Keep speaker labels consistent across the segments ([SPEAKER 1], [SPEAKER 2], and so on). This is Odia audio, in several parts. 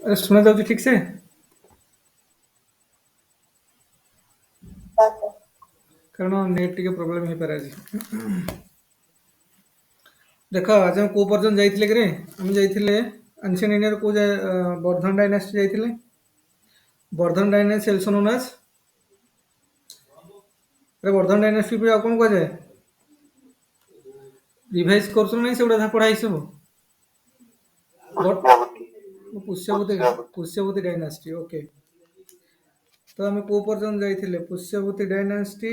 [SPEAKER 1] अरे सुना जाଉଛି ठीक से କାରଣ ନେଟ୍ ଟିକେ ପ୍ରୋବ୍ଲେମ୍ ହେଇପାରେ ଆଜି। ଦେଖ ଆଜି ଆମେ କୋଉ ପର୍ଯ୍ୟନ୍ତ ଯାଇଥିଲେ କି ରେ? ଆମେ ଯାଇଥିଲେ ଆନ୍ସିଏଣ୍ଟ ଇଣ୍ଡିଆର କୋଉ ବର୍ଦ୍ଧନ ଡାଇନାଷ୍ଟି ଯାଇଥିଲେ। ବର୍ଦ୍ଧନ ଡାଇନାଷ୍ଟି ଏଲସୋ ନୋନ୍ ଆଜ୍ ବର୍ଦ୍ଧନ ଡାଇନାଷ୍ଟି ବି ଆଉ କଣ କୁହାଯାଏ? ରିଭାଇଜ କରୁଛୁ ନା ନାଇଁ ସେଗୁଡ଼ା ଯାହା ପଢା ହେଇଛି ସବୁ? ପୁଷ୍ୟଭୂତି ପୁଷ୍ୟଭୂତି ଡାଇନାଷ୍ଟି ଓକେ। ତ ଆମେ କୋଉ ପର୍ଯ୍ୟନ୍ତ ଯାଇଥିଲେ? ପୁଷ୍ୟଭୂତି ଡାଇନାଷ୍ଟି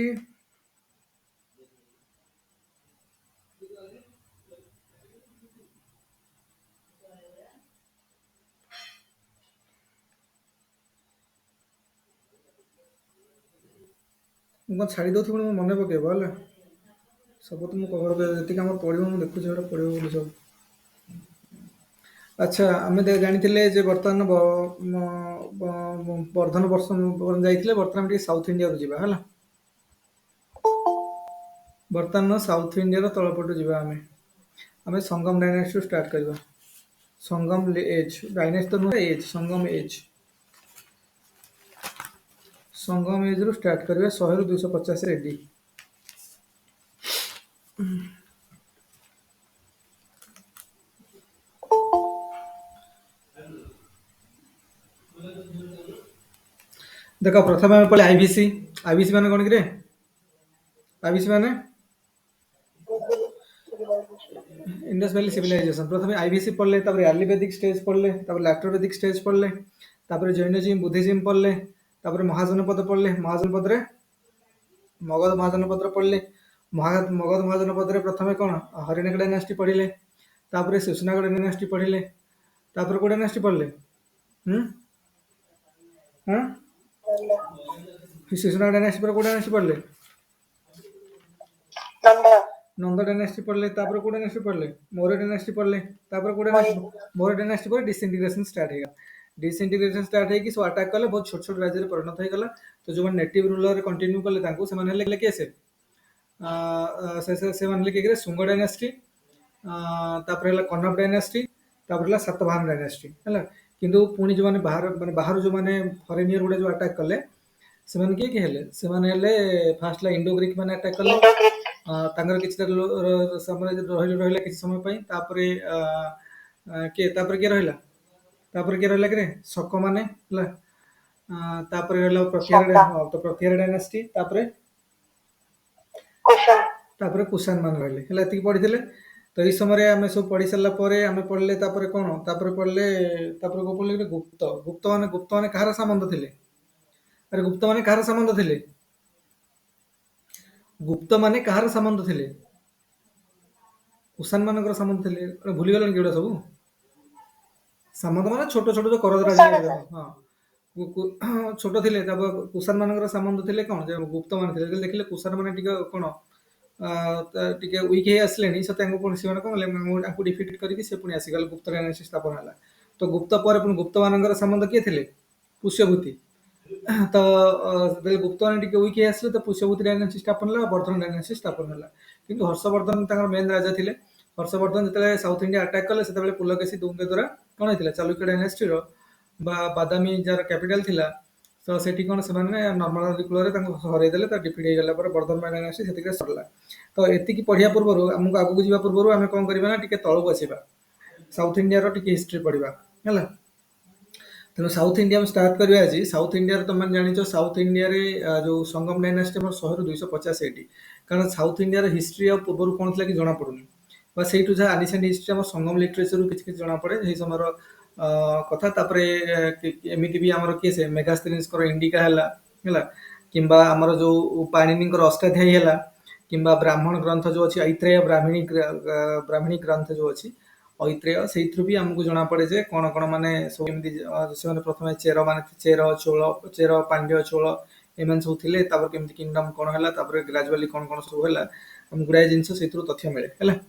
[SPEAKER 1] ମୁଁ କଣ ଛାଡ଼ି ଦଉଥିବି ପୁଣି ମୋ ମନେ ପକେଇବ ହେଲା। ସବୁ ତ ମୁଁ କଭର କରିବା ଯେତିକି ଆମର ପଢ଼ିବ ମୁଁ ଦେଖୁଛି ସେଟା ପଢ଼ିବ ବୋଲି ସବୁ। ଆଚ୍ଛା ଆମେ ଜାଣିଥିଲେ ଯେ ବର୍ତ୍ତମାନ ବର୍ଦ୍ଧନ ବର୍ଷ ଯାଇଥିଲେ, ବର୍ତ୍ତମାନ ଟିକେ ସାଉଥ ଇଣ୍ଡିଆକୁ ଯିବା ହେଲା। ବର୍ତ୍ତମାନ ସାଉଥ ଇଣ୍ଡିଆର ତଳପଟୁ ଯିବା ଆମେ ସଙ୍ଗମ ଡାଇନାଷ୍ଟିରୁ ଷ୍ଟାର୍ଟ କରିବା। ସଙ୍ଗମ ଏଜ୍ ଡାଇନାଷ୍ଟି ତ ନୁହେଁ, ଏଜ୍ ସଙ୍ଗମ ଏଜ୍। ସଙ୍ଗମ ଏଜ୍ରୁ ଷ୍ଟାର୍ଟ କରିବା 100ରୁ 250 AD। ଦେଖ ପ୍ରଥମେ ଆମେ ପଢିଲେ ଆଇଭିସି। ଆଇଭିସି ମାନେ କଣ କିରେ? ଆଇଭିସି ମାନେ इंडस वैली सिविलाइजेशन। प्रथम आईबीसी पढ़ले, तापर एलिवेदिक स्टेज पढ़ले, तापर लैक्टोवेदिक स्टेज पढ़ले, तापर जैनिज्म बुद्धिज्म पढ़ले, तापर महाजनपद पढ़ले। महाजनपद रे मगध महाजनपद पढ़ले। मगध महाजनपद रे प्रथमे कौन हरिणक डायनास्टी पढ़िले, तापर सुशनागढ़ डायनास्टी पढ़िले, तापर को डायनास्टी पढ़ले सुशनागढ़ डायनास्टी पर को डायनास्टी पढ़ले नंद डायनास्टी पढ़ले, तापर को डायनास्टी पढ़ले मौर्य डायनास्टी पढ़ले, तापर को डायनास्टी मौर्य डायनास्टी पर डिसइंटीग्रेशन स्टार्ट हेगा। डिसइंटीग्रेशन स्टार्ट हेकी सब अटैक कले, बहुत छोट छोट राज्य रे परिणत हो गला। तो जो नेटिव रूलर रे कंटिन्यू कले तांको से माने हेले के से माने हेले के सुंग डायनास्टी, तापर हेला कन्नौज डायनास्टी, तापर हेला सातवाहन डायनास्टी हैला। किंतु पुणी जो माने बाहर जो माने फॉरेनियर गुडे जो अटैक कले से माने के हेले, से माने हेले फास्ट ला इंडो ग्रीक माने अटैक कले। तांकर किछटा साम्राज्य रहिला किछ समय पई। तापरे के रहिला, तापर के रहिला कि शक माने ହେଲା। तापर रहला प्रथियार डायनास्टी, तापर कुषाण मान रहले ହେଲା। एतिकी पढ़िଥିଲେ। तो एई समय आमे सब पढ़ी सारला परे आमे पढ़ले तापर कोन, तापर पढ़ले तापर को पढ़ले गुप्त। गुप्त माने कहार संबंध थिले? अरे गुप्त माने कहार संबंध थिले? गुप्त माने कहार संबंध थिले? कुषाण मानकर संबंध थिले। भूली गलन केडा सब संबंध माने छोट छोट जो करज राजा। हां छोट थिले। तापर कुषाण मानकर संबंध थिले कोन जे गुप्त मान थिले। देखिले कुषाण माने टिके कोन टिके वीक हे आसलेनी, से तांको कोन सिमाने कोन तांको डिफीट करके से पुनी आसी गल गुप्त डायनास्टी स्थापन हला। तो गुप्त पर पुनी गुप्त मानकर संबंध के थिले? पुष्यभूति। तो गुप्त माने टिके वीक हे आसले तो पुष्यभूति डायनास्टी स्थापन हला, वर्धन डायनास्टी स्थापन हला। किंतु हर्षवर्धन तांकर मेन राजा थिले। हर्षवर्धन जतले साउथ इंडिया अटैक कले सेतबेले पुलकेशी दुंगे द्वारा कोन हेतिला चालुक्य डायनास्टी रो बादामी जार कैपिटल थिला। तो सेठी कोन से माने नॉर्मल नदी कूल रे तांको हरै देले, तो डिफीट हे गेला पर वर्धन डायनास्टी सेतिके सरला। तो एतिकी पढ़िया पूर्वरु हमको आगु जीवा पूर्वरु आमे कोन करबा ना टिके तळु बसिबा, साउथ इंडिया रो टिके हिस्ट्री पढ़िबा हैला। तेणु साउथ इंडिया में स्टार्ट करवा आज। साउथ इंडिया तुम जान साउथ इंडिया रे जो संगम डायनास्टी 100 ରୁ 250 AD। कारण साउथ इंडिया हिस्ट्री आ पूर्व कौन था कि जना पड़ुनी, से जहाँ आनिसेंट हिस्ट्री आम संगम लिटरेचर किसी जना पड़े से समय कथा। तापरे एमती भी आमर किए से मेगास्थनीज इंडिका है कि आमर जो पाणिनि अष्टाध्यायी है कि ब्राह्मण ग्रंथ जो अच्छी ऐत्रेय ब्राह्मणी ग्रंथ जो अच्छी ऐत्रेय से भी आमको जना पड़े जे कौन कौन माने से प्रथम चेर मान चेर चोल चेर पांड्य चोल एम सब थे। केमती किंगडम कौन है, ग्राजुअली कौन कौन सब है गुड़ाए जिन से तथ्य मिले है।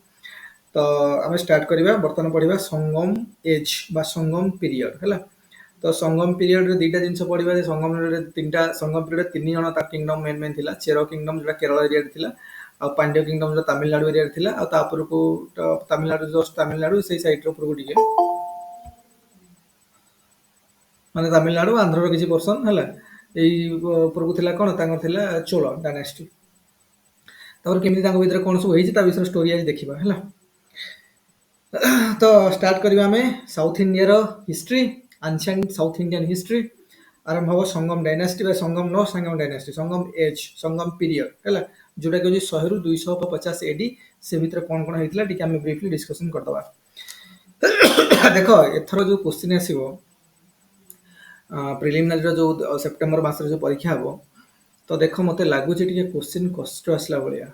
[SPEAKER 1] तो आम स्टार्ट करवा बर्तमान पढ़ा संगम एज बा संगम पीरियड है। तो संगम पीरियड रे दुईटा जिन पढ़ा, संगम तीनटा संगम पीरियड 3 जन किंगडम मेन मेन थिला। चेर किंगडम जो केरल एरिया थिला, आ पांड्य किंगडम जो तमिलनाडु एरिया थिला, आ तापर को तमिलनाडु जस्ट तमिलनाडु से साइड रो टिके ମାନେ ତାମିଲନାଡୁ ଆନ୍ଧ୍ରର କିଛି ପର୍ସନ ହେଲା ଏଇ ଉପରକୁ ଥିଲା କଣ ତାଙ୍କର ଥିଲା ଚୋଳ ଡାଇନାଷ୍ଟି। ତାପରେ କେମିତି ତାଙ୍କ ଭିତରେ କଣ ସବୁ ହେଇଛି ତା ବିଷୟରେ ଷ୍ଟୋରି ଆଜି ଦେଖିବା ହେଲା। ତ ଷ୍ଟାର୍ଟ କରିବା ଆମେ ସାଉଥ ଇଣ୍ଡିଆର history, ancient south Indian history. ଆରମ୍ଭ ହବ ସଙ୍ଗମ ଡାଇନାଷ୍ଟି ବା ସଙ୍ଗମ ନ ସଙ୍ଗମ ଡାଇନାଷ୍ଟି, ସଙ୍ଗମ ଏଜ୍, ସଙ୍ଗମ ପିରିୟଡ ହେଲା, ଯୋଉଟା କି ହଉଛି 100 ରୁ 250 ଏଡି। ସେ ଭିତରେ କଣ କଣ ହେଇଥିଲା ଟିକେ ଆମେ ବ୍ରିଫଲି ଡିସ୍କସନ କରିଦବା। ଦେଖ ଏଥର ଯୋଉ କୋଶ୍ଚିନ୍ ଆସିବ ପ୍ରିଲିମିନାରୀର ଯୋଉ ସେପ୍ଟେମ୍ବର ମାସରେ ଯୋଉ ପରୀକ୍ଷା ହବ, ତ ଦେଖ ମତେ ଲାଗୁଛି ଟିକେ କୋଶ୍ଚିନ୍ କଷ୍ଟ ଆସିଲା ଭଳିଆ।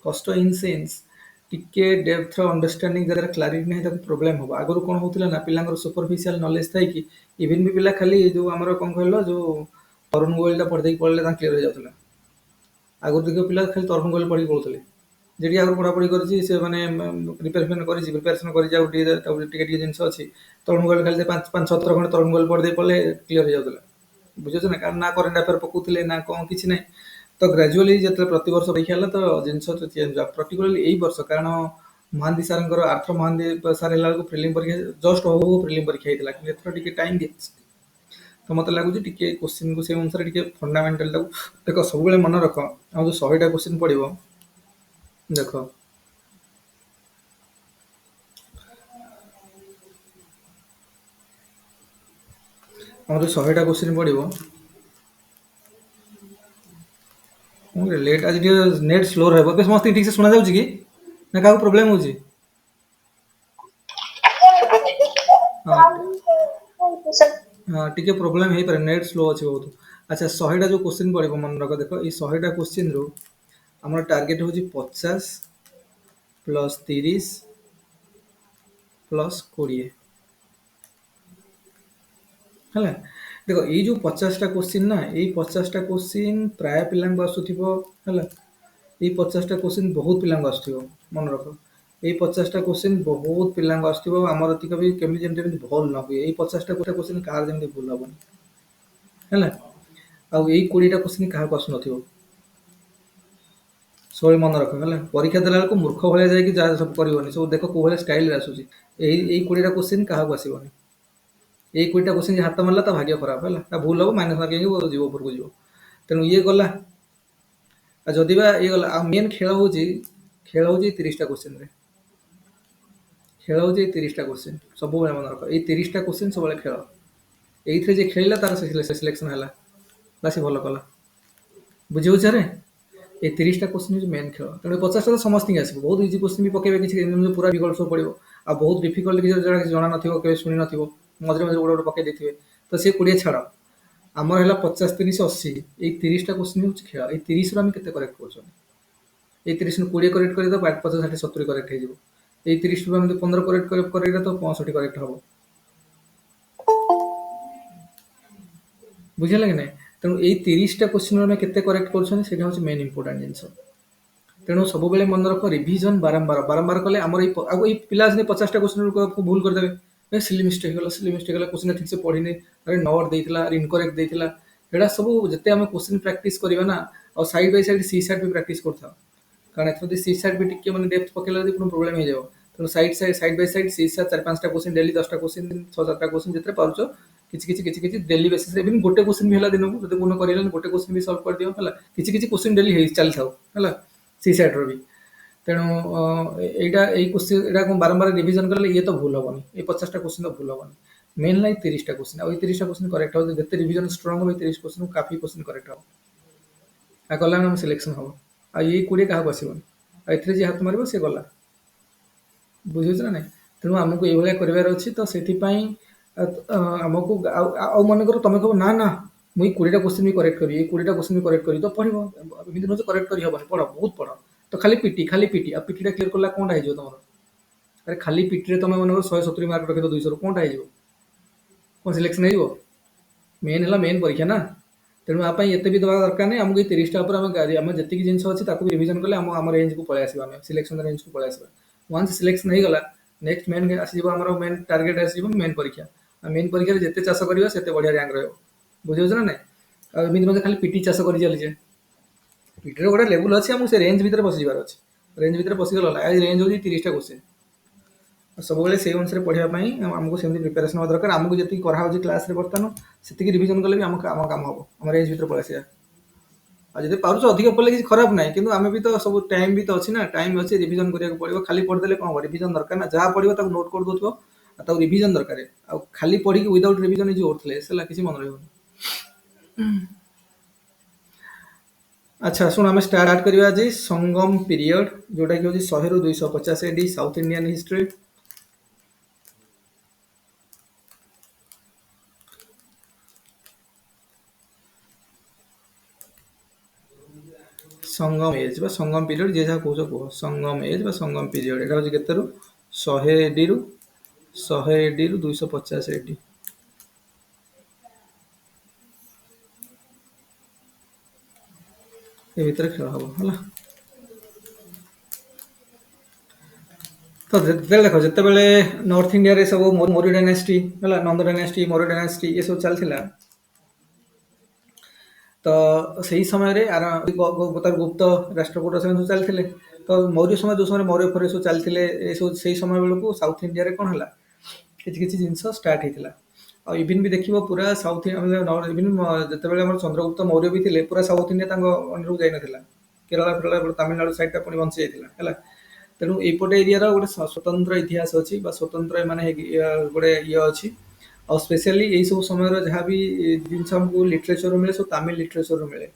[SPEAKER 1] କଷ୍ଟ ଇନ୍ ସେନ୍ସ ଟିକେ ଡେପ୍ଥର ଅଣ୍ଡରଷ୍ଟାଣ୍ଡିଂ ଯାହାର କ୍ଲାରିଟି ନାହିଁ ତାକୁ ପ୍ରୋବ୍ଲେମ ହବ। ଆଗରୁ କଣ ହଉଥିଲା ନା ପିଲାଙ୍କର ସୁପରଫିସିଆଲ ନଲେଜ ଥାଇକି ଇଭିନ୍ ବି ପିଲା ଖାଲି ଯୋଉ ଆମର କଣ କହିଲ ଯୋଉ ତରୁଣ ଗୋଏଲଟା ପଢିଦେଇକି ପଳେଇଲେ ତାଙ୍କ କ୍ଲିୟର ହେଇଯାଉଥିଲା। ଆଗରୁ ଦେଖିବ ପିଲା ଖାଲି ତରୁଣ ଗୋଏଲ ପଢିକି ପଳଉଥିଲେ। ଯେଠି ଆଗରୁ ପଢାପଢି କରିଛି ସେ ମାନେ ପ୍ରିପାରେସନ କରିଛି ଆଉ ଟିକେ ଟିକେ ଜିନିଷ ଅଛି, ତରୁଣ ଗୋଏଲ ଖାଲି 5-6 ଥର ଖଣ୍ଡେ ତରୁଣ ଗୋଏଲ ପଢିଦେଇ ପଳେଇ କ୍ଲିୟର ହେଇଯାଉଥିଲା। ବୁଝୁଛ ନା, କାରଣ ନା କରେଣ୍ଟ ଆଫେୟାର ପକଉଥିଲେ ନା କଣ କିଛି ନାହିଁ। ତ ଗ୍ରାଜୁଆଲି ଯେତେବେଳେ ପ୍ରତିବର୍ଷ ପରୀକ୍ଷା ହେଲା ତ ଜିନିଷ ଚେଞ୍ଜ ହେଲା, ପର୍ଟିକୁଲାରଲି ଏଇ ବର୍ଷ। କାରଣ ମହାନ୍ତି ସାରଙ୍କର ଆର୍ଥ ମହାନ୍ତି ସାର ହେଲା ବେଳକୁ ପ୍ରିଲିମ ପରୀକ୍ଷା ଜଷ୍ଟ ହଉ ହଉ ପ୍ରିଲିମ ପରୀକ୍ଷା ହେଇଥିଲା, କିନ୍ତୁ ଏଥର ଟିକେ ଟାଇମ ଦେଇଛି। ତ ମତେ ଲାଗୁଛି ଟିକେ କୋଶ୍ଚିନ୍କୁ ସେଇ ଅନୁସାରେ ଟିକେ ଫଣ୍ଡାମେଣ୍ଟାଲଟାକୁ ଦେଖ। ସବୁବେଳେ ମନେ ରଖ ଆଉ ଯୋଉ 100ଟା କୋଶ୍ଚିନ୍ ପଡିବ, ଦେଖ ଆମର ଯୋଉ 100ଟା କୋଶ୍ଚିନ୍ ପଡିବ, ଲେଟ୍ ଆଜି ଟିକେ ନେଟ୍ ସ୍ଲୋ ରହିବ। ଏବେ ସମସ୍ତେ ଠିକ ସେ ଶୁଣା ଯାଉଛି କି ନା କାହାକୁ ପ୍ରୋବ୍ଲେମ ହଉଛି? ହଁ ହଁ ଟିକେ ପ୍ରୋବ୍ଲେମ ହେଇପାରେ, ନେଟ୍ ସ୍ଲୋ ଅଛି ବହୁତ। ଆଚ୍ଛା 100ଟା ଯୋଉ କୋଶ୍ଚିନ୍ ପଡିବ ମନେ ରଖ। ଦେଖ ଏଇ 100ଟା କୋଶ୍ଚିନ୍ ରୁ ଆମର ଟାର୍ଗେଟ ହଉଛି 50 ପ୍ଲସ୍ 30 ପ୍ଲସ୍ 20 ହେଲା। ଦେଖ ଏଇ ଯୋଉ 50ଟା କୋଶ୍ଚିନ୍ ନା, ଏଇ 50ଟା କୋଶ୍ଚିନ୍ ପ୍ରାୟ ପିଲାଙ୍କୁ ଆସୁଥିବ ହେଲା। ଏଇ 50ଟା କୋଶ୍ଚିନ୍ ବହୁତ ପିଲାଙ୍କୁ ଆସୁଥିବ, ମନେ ରଖ। ଏଇ 50ଟା କୋଶ୍ଚିନ୍ ବହୁତ ପିଲାଙ୍କୁ ଆସୁଥିବ। ଆମର ଏତିକ ବି କେମିତି ଯେମିତି ଭୁଲ ନ ହୁଏ, ଏଇ 50ଟା କୋଶ୍ଚିନ୍ କାହାର ଯେମିତି ଭୁଲ ହବନି ହେଲା। ଆଉ ଏଇ 20ଟା କୋଶ୍ଚିନ୍ କାହାକୁ ଆସୁନଥିବ, ସବୁବେଳେ ମନେ ରଖ ହେଲା। ପରୀକ୍ଷା ଦେଲା ବେଳକୁ ମୂର୍ଖ ଭଳିଆ ଯାଇକି ଯାହା ସବୁ କରିବନି, ସବୁ ଦେଖ କୋଉ ଭଳିଆ ଷ୍ଟାଇଲରେ ଆସୁଛି। ଏଇ 20ଟା କୋଶ୍ଚିନ୍ କାହାକୁ ଆସିବନି। ଏଇ 20ଟା କୋଶ୍ଚିନ୍ ହାତ ମାରିଲା ତା ଭାଗ୍ୟ ଖରାପ ହେଲା, ତା ଭୁଲ ହବ ମାଇନସ ମାର୍କିଂ ଯିବ, ଉପରକୁ ଯିବ। ତେଣୁ ଇଏ ଗଲା। ଆଉ ଯଦି ବା ଇଏ ଗଲା, ଆଉ ମେନ୍ ଖେଳ ହଉଛି 30ଟା କୋଶ୍ଚିନ୍ରେ। ଖେଳ ହଉଛି ଏଇ 30ଟା କୋଶ୍ଚିନ୍, ସବୁବେଳେ ମନେ ରଖ। ଏଇ 30ଟା କୋଶ୍ଚିନ୍ ସବୁବେଳେ ଖେଳ। ଏଇଥିରେ ଯିଏ ଖେଳିଲା ତାର ସିଲେକ୍ସନ ହେଲା ବା ସେ ଭଲ କଲା। ବୁଝି ହଉଛି ଆରେ? ଏଇ 30ଟା କୋଶ୍ଚିନ୍ ହଉଛି ମେନ୍ ଖେଳ। ତେଣୁ 50ଟା ତ ସମସ୍ତଙ୍କୁ ଆସିବ। ବହୁତ ଇଜି କୋଶ୍ଚିନ୍ ବି ପକେଇବେ, କିଛି ପୁରା ବିକଳ୍ପ ସବୁ ପଡିବ। ଆଉ ବହୁତ ଡିଫିକଲ୍ଟ କିଛି ଜଣା ନଥିବ, କେବେ ଶୁଣି ନଥିବ, ମଝିରେ ମଝିରେ ଗୋଟେ ଗୋଟେ ପକେଇ ଦେଇଥିବେ, ତ ସେ 20 ଛାଡ। ଆମର ହେଲା 50, 30, 80। ଏଇ 30ଟା କୋଶ୍ଚିନ୍ ହଉଛି ଖେଳ। ଏଇ 30ରୁ ଆମେ କେତେ କରେକ୍ଟ କରୁଛନ୍ତି? ଏଇ 30ରୁ 20 କରେକ୍ଟ କରିଦେବା, 50, 60, 70 କରେକ୍ଟ ହେଇଯିବ। ଏଇ 30ରୁ ଆମେ 15 କରେକ୍ଟ କରିବା ତ 65 କରେକ୍ଟ ହବ। ବୁଝିହେଲା କି ନାଇଁ? ତେଣୁ ଏଇ 30ଟା କୋଶ୍ଚିନ୍ ଆମେ କେତେ କରେକ୍ଟ କରୁଛନ୍ତି ସେଇଟା ହଉଛି ମେନ୍ ଇମ୍ପୋର୍ଟାଣ୍ଟ ଜିନିଷ। ତେଣୁ ସବୁବେଳେ ମନେ ରଖ, ରିଭିଜନ ବାରମ୍ବାର ବାରମ୍ବାର କଲେ ଆମର ଆଉ ଏଇ ପିଲା ଅଛନ୍ତି 50ଟା କୋଶ୍ଚିନ୍ ଭୁଲ କରିଦେବେ। ସିଲି ମିଷ୍ଟେକ୍ ହେଇଗଲା, କୋଶ୍ଚିନ୍ ଠିକ ସେ ପଢିନି, ନଟ ଦେଇଥିଲା, ଇନକରେକ୍ଟ ଦେଇଥିଲା। ଏଇଟା ସବୁ ଯେତେ ଆମେ କୋଶ୍ଚିନ୍ ପ୍ରାକ୍ଟିସ କରିବା ନା, ଆଉ side by side C shirt B practice କରୁଥାଉ। କାରଣ ଏଥର ଯଦି ସି ସାଟ ବି ଟିକେ ମାନେ ଡେପ୍ଥ ପକେଇଲା ଯଦି ପୁଣି ପ୍ରୋବ୍ଲେମ ହେଇଯିବ। ତେଣୁ side by side C SAT 4-5ଟା କୋଶ୍ଚିନ୍ ଡେଲି, 10ଟା କୋଶ୍ଚିନ୍, 6-7ଟା କୋଶ୍ଚିନ୍ ଯେତେ ପାରୁଛ କିଛି ଡେଲି ବେସିସରେ ଇଭେନ୍ ଗୋଟେ କୋଶ୍ଚିନ୍ ବି ହେଲା ଦିନକୁ, ଯଦି କୋଉଦିନ କରିହେଲାନି ଗୋଟେ କୋଶ୍ଚିନ୍ ବି ସଲ୍ଭ କରିଦିଅ ହେଲା। କିଛି କୋଶ୍ଚିନ୍ ଡେଲି ହେଇ ଚାଲିଥାଉ ହେଲା, ସି ସାଟର ବି। ତେଣୁ ଏଇ କୋଶ୍ଚିନ୍ ଏଇଟା କଣ ବାରମ୍ବାର ରିଭିଜନ କଲେ ଇଏ ତ ଭୁଲ ହବନି। ଏଇ 50ଟା କୋଶ୍ଚିନ୍ ତ ଭୁଲ ହବନି। ମେନ୍ ହେଲା 30ଟା କୋଶ୍ଚିନ୍। ଆଉ ଏଇ 30ଟା କୋଶ୍ଚିନ୍ କରେକ୍ଟ ହବ, ଯେତେ ରିଭିଜନ ଷ୍ଟ୍ରଙ୍ଗ ହବ, 30 କୋଶ୍ଚିନ୍ କାଫି କୋଶ୍ଚିନ୍ କରେକ୍ଟ ହବ। ଆଉ ଗଲା ଆମ ସିଲେକ୍ସନ ହବ। ଆଉ ଏଇ 20 କାହାକୁ ଆସିବନି। ଆଉ ଏଥିରେ ଯିଏ ହାତ ମାରିବ ସେ ଗଲା। ବୁଝୁଛ ନା ନାଇଁ? ତେଣୁ ଆମକୁ ଏଇଭଳିଆ କରିବାର ଅଛି। ତ ସେଥିପାଇଁ ଆମକୁ ଆଉ ମନେକର ତମେ କହିବ ନା ନା ମୁଁ ଏଇ 20ଟା କୋଶ୍ଚିନ୍ ବି କରେକ୍ଟ କରିବି, ଏଇ 20ଟା କୋଶ୍ଚିନ୍ ବି କରେକ୍ଟ କରିବି, ତ ପଢିବ। ଏମିତି ନୁହେଁ ଯେ କରେକ୍ଟ କରିହବନି, ପଢ, ବହୁତ ପଢ। ତ ଖାଲି ପିଟି। ଆଉ ପିଟିଟା କ୍ଲିୟର କଲା କଣଟା ହେଇଯିବ ତମର? ଆରେ ଖାଲି ପିଟିରେ ତମେ ମନେକର 170 ମାର୍କ ରଖିବ 200ରୁ, କଣଟା ହେଇଯିବ? କଣ ସିଲେକ୍ସନ ହେଇଯିବ? ମେନ୍ ହେଲା ମେନ୍ ପରୀକ୍ଷା ନା। ତେଣୁ ଆ ପାଇଁ ଏତେ ବି ଦବା ଦରକାର ନାହିଁ। ଆମକୁ ଏଇ 30ଟା ଉପରେ ଆମେ ଯେତିକି ଜିନିଷ ଅଛି ତାକୁ ବି ରିଭିଜନ କଲେ ଆମ ରେଞ୍ଜକୁ ପଳେଇ ଆସିବା, ଆମେ ସିଲେକ୍ସନ ରେଞ୍ଜକୁ ପଳେଇ ଆସିବା। ୱାନ୍ସ ସିଲେକ୍ସନ ହେଇଗଲା, ନେକ୍ସଟ ମେନ୍ ଆସିଯିବ, ଆମର ମେନ୍ ଟାର୍ଗେଟ ଆସିଯିବ ମେନ୍ ପରୀକ୍ଷା। ଆଉ ମେନ୍ ପରୀକ୍ଷାରେ ଯେତେ ଚାଷ କରିବା ସେତେ ବଢିଆ ରାଙ୍କ ରହିବ। ବୁଝିପାରୁଛ ନା ନାଇଁ? ଆଉ ଏମିତି ମଧ୍ୟ ଖାଲି ପିଟି ଚାଷ କରି ଚାଲିଛେ। ପିଟିର ଗୋଟେ ଲେବୁଲ ଅଛି, ଆମକୁ ସେ ରେଞ୍ଜ ଭିତରେ ପଶିଯିବାର ଅଛି। ରେଞ୍ଜ ଭିତରେ ପଶିଗଲା, ରେଞ୍ଜ ହଉଛି 30ଟା କୋଶ୍ଚିନ୍। ସବୁବେଳେ ସେଇ ଅନୁସାରେ ପଢ଼ିବା ପାଇଁ ଆମକୁ ସେମିତି ପ୍ରିପାରେସନ୍ ହେବା ଦରକାର। ଆମକୁ ଯେତିକି କରାହେଉଛି କ୍ଲାସ୍‌ରେ ବର୍ତ୍ତମାନ ସେତିକି ରିଭିଜନ୍ କଲେ ବି ଆମ କାମ ହବ। ଆମର ଏଜ୍ ଭିତରେ ପଳେଇ ଆସିବା। ଆଉ ଯଦି ପାରୁଛ ଅଧିକ ପଢ଼ିଲେ କିଛି ଖରାପ ନାହିଁ, କିନ୍ତୁ ଆମେ ବି ତ ସବୁ ଟାଇମ୍ ବି ତ ଅଛି ନା, ଟାଇମ୍ ଅଛି ରିଭିଜନ୍ କରିବାକୁ ପଡ଼ିବ। ଖାଲି ପଢ଼ିଦେଲେ କ'ଣ ହବ? ରିଭିଜନ୍ ଦରକାର ନା, ଯାହା ପଢ଼ିବ ତାକୁ ନୋଟ୍ କରିଦେଉଥିବ ଆଉ ତାକୁ ରିଭିଜନ୍ ଦରକାର। ଆଉ ଖାଲି ପଢ଼ିକି ୱିଦାଉଟ୍ ରିଭିଜନ୍ ଇଜ୍ ୱର୍ଥଲେସ୍, ହେଲା, କିଛି ମନେ ରହିବନି। ଆଚ୍ଛା ଶୁଣ, ଆମେ ଷ୍ଟାର୍ଟ କରିବା ଆଜି ସଙ୍ଗମ ପିରିୟଡ଼, ଯୋଉଟାକି ହେଉଛି 100 ରୁ 250 AD ସାଉଥ୍ ଇଣ୍ଡିଆନ୍ ହିଷ୍ଟ୍ରି। ସଙ୍ଗମ ଏଜ୍ ବା ସଙ୍ଗମ ପିରିୟଡ଼, ଯିଏ ଯାହା କହୁଛ କୁହ। ସଙ୍ଗମ ଏଜ୍ ବା ସଙ୍ଗମ ପିରିୟଡ଼, ଏଇଟା ହେଉଛି କେତେରୁ? 100 AD ରୁ 250 AD। ଏ ଭିତରେ ଖେଳ ହବ, ହେଲା। ତ ଯେତେବେଳେ ଦେଖ, ଯେତେବେଳେ ନର୍ଥ ଇଣ୍ଡିଆରେ ସବୁ ମୌର୍ଯ୍ୟ ଡାଇନାଷ୍ଟି, ହେଲା, ନନ୍ଦ ଡାଇନାଷ୍ଟି, ମୌର୍ଯ୍ୟ ଡାଇନାଷ୍ଟି ଏସବୁ ଚାଲିଥିଲା, ତ ସେଇ ସମୟରେ ତାର ଗୁପ୍ତ ରାଷ୍ଟ୍ରକୂଟ ସେମାନେ ସବୁ ଚାଲିଥିଲେ। ତ ମୌର୍ଯ୍ୟ ସମୟ, ଯୋଉ ସମୟରେ ମୌର୍ଯ୍ୟ ଫୌର୍ଯ୍ୟ ସବୁ ଚାଲିଥିଲେ, ଏସବୁ ସେଇ ସମୟ ବେଳକୁ ସାଉଥ୍ ଇଣ୍ଡିଆରେ କ'ଣ ହେଲା, କିଛି କିଛି ଜିନିଷ ଷ୍ଟାର୍ଟ ହେଇଥିଲା। ଆଉ ଇଭିନ୍ ବି ଦେଖିବ ପୁରା ସାଉଥ୍ ଇଭିନ୍ ଯେତେବେଳେ ଆମର ଚନ୍ଦ୍ରଗୁପ୍ତ ମୌର୍ଯ୍ୟ ବି ଥିଲେ, ପୁରା ସାଉଥ୍ ଇଣ୍ଡିଆ ତାଙ୍କ ଅଣ୍ଡରକୁ ଯାଇନଥିଲା। କେରଳ ଫେରଳ ତାମିଲନାଡୁ ସାଇଡ୍ଟା ପୁଣି ବଞ୍ଚି ଯାଇଥିଲା, ହେଲା। ତେଣୁ ଏଇପଟେ ଏରିଆର ଗୋଟେ ସ୍ୱତନ୍ତ୍ର ଇତିହାସ ଅଛି ବା ସ୍ୱତନ୍ତ୍ର ମାନେ ଗୋଟେ ଇଏ ଅଛି। ଆଉ ସ୍ପେଶିଆଲି ଏଇ ସବୁ ସମୟର ଯାହା ବି ଜିନିଷ ଆମକୁ ଲିଟରେଚରରୁ ମିଳେ, ସବୁ ତାମିଲ ଲିଟରେଚରରୁ ମିଳେ।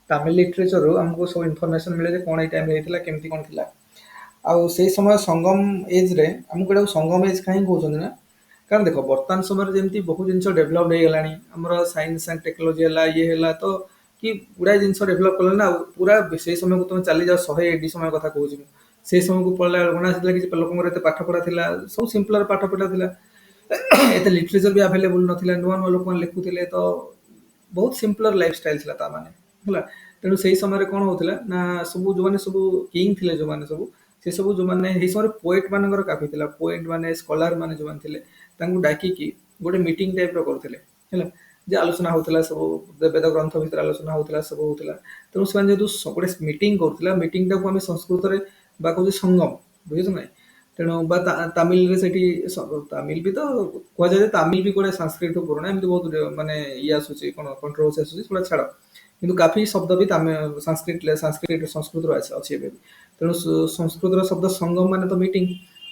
[SPEAKER 1] ତାମିଲ ଲିଟରେଚରରୁ ଆମକୁ ସବୁ ଇନଫର୍ମେସନ୍ ମିଳେ ଯେ କ'ଣ ଏଇ ଟାଇମ୍‌ରେ ହେଇଥିଲା, କେମିତି କ'ଣ ଥିଲା। ଆଉ ସେଇ ସମୟ ସଙ୍ଗମ ଏଜ୍‌ରେ ଆମକୁ ଏଟାକୁ ସଙ୍ଗମ ଏଜ୍ କାହିଁକି କହୁଛନ୍ତି ନା, କାରଣ ଦେଖ ବର୍ତ୍ତମାନ ସମୟରେ ଯେମିତି ବହୁ ଜିନିଷ ଡେଭଲପ୍ ହେଇଗଲାଣି, ଆମର ସାଇନ୍ସ ଆଣ୍ଡ ଟେକ୍ନୋଲୋଜି ହେଲା, ଇଏ ହେଲା, ତ କି ଗୁଡ଼ାଏ ଜିନିଷ ଡେଭଲପ୍ କଲେଣି ନା। ଆଉ ପୁରା ସେଇ ସମୟକୁ ତୁମେ ଚାଲିଯାଅ, 100 AD ସମୟ କଥା କହୁଛି ମୁଁ। ସେଇ ସମୟକୁ ପଳେଇଲା ବେଳକୁ ନା, ସେତେବେଳେ କିଛି ଲୋକଙ୍କର ଏତେ ପାଠ ପଢ଼ା ଥିଲା, ସବୁ ସିମ୍ପଲର ପାଠ ପଢ଼ା ଥିଲା। ଏତେ ଲିଟରେଚର ବି ଆଭେଲେବୁଲ୍ ନଥିଲା, ନୂଆ ନୂଆ ଲୋକମାନେ ଲେଖୁଥିଲେ, ତ ବହୁତ ସିମ୍ପଲର ଲାଇଫଷ୍ଟାଇଲ ଥିଲା ତା ମାନେ, ହେଲା। ତେଣୁ ସେଇ ସମୟରେ କ'ଣ ହଉଥିଲା ନା, ସବୁ ଯୋଉମାନେ ସବୁ କିଙ୍ଗ ଥିଲେ, ଯୋଉମାନେ ସବୁ ସେ ସବୁ ଯୋଉମାନେ ଏଇ ସମୟରେ ପୋଏଟ ମାନଙ୍କର କାଫି ଥିଲା। ପୋଏଟ ମାନେ, ସ୍କଲାର ମାନେ ଯୋଉମାନେ ଥିଲେ, ତାଙ୍କୁ ଡାକିକି ଗୋଟେ ମିଟିଂ ଟାଇପ୍‌ର କରୁଥିଲେ, ହେଲା। ଯେ ଆଲୋଚନା ହଉଥିଲା, ସବୁ ବେଦ ଗ୍ରନ୍ଥ ଭିତରେ ଆଲୋଚନା ହଉଥିଲା, ସବୁ ହଉଥିଲା। ତେଣୁ ସେମାନେ ଯେହେତୁ ଗୋଟେ ମିଟିଂ କରୁଥିଲା, ମିଟିଂଟାକୁ ଆମେ ସଂସ୍କୃତରେ ବା କହୁଛେ ସଙ୍ଗମ, ବୁଝୁଛ ନାଇଁ। ତେଣୁ ବା ତାମିଲରେ ସେଠି ତାମିଲ ବି ତ କୁହାଯାଏ ଯେ ତାମିଲ ବି ଗୋଟେ ସାଂସ୍କ୍ରିଟରୁ ପୁରୁଣା, ଏମିତି ବହୁତ ମାନେ ଇଏ ଆସୁଛି, କ'ଣ କଣ୍ଟ୍ରୋଭର୍ସି ଆସୁଛି, ସେଗୁଡ଼ା ଛାଡ଼। କିନ୍ତୁ କାଫି ଶବ୍ଦ ବି ସଂସ୍କୃତରୁ ଅଛି ଏବେ ବି। ତେଣୁ ସଂସ୍କୃତର ଶବ୍ଦ ସଙ୍ଗମ ମାନେ ତ ମିଟିଂ।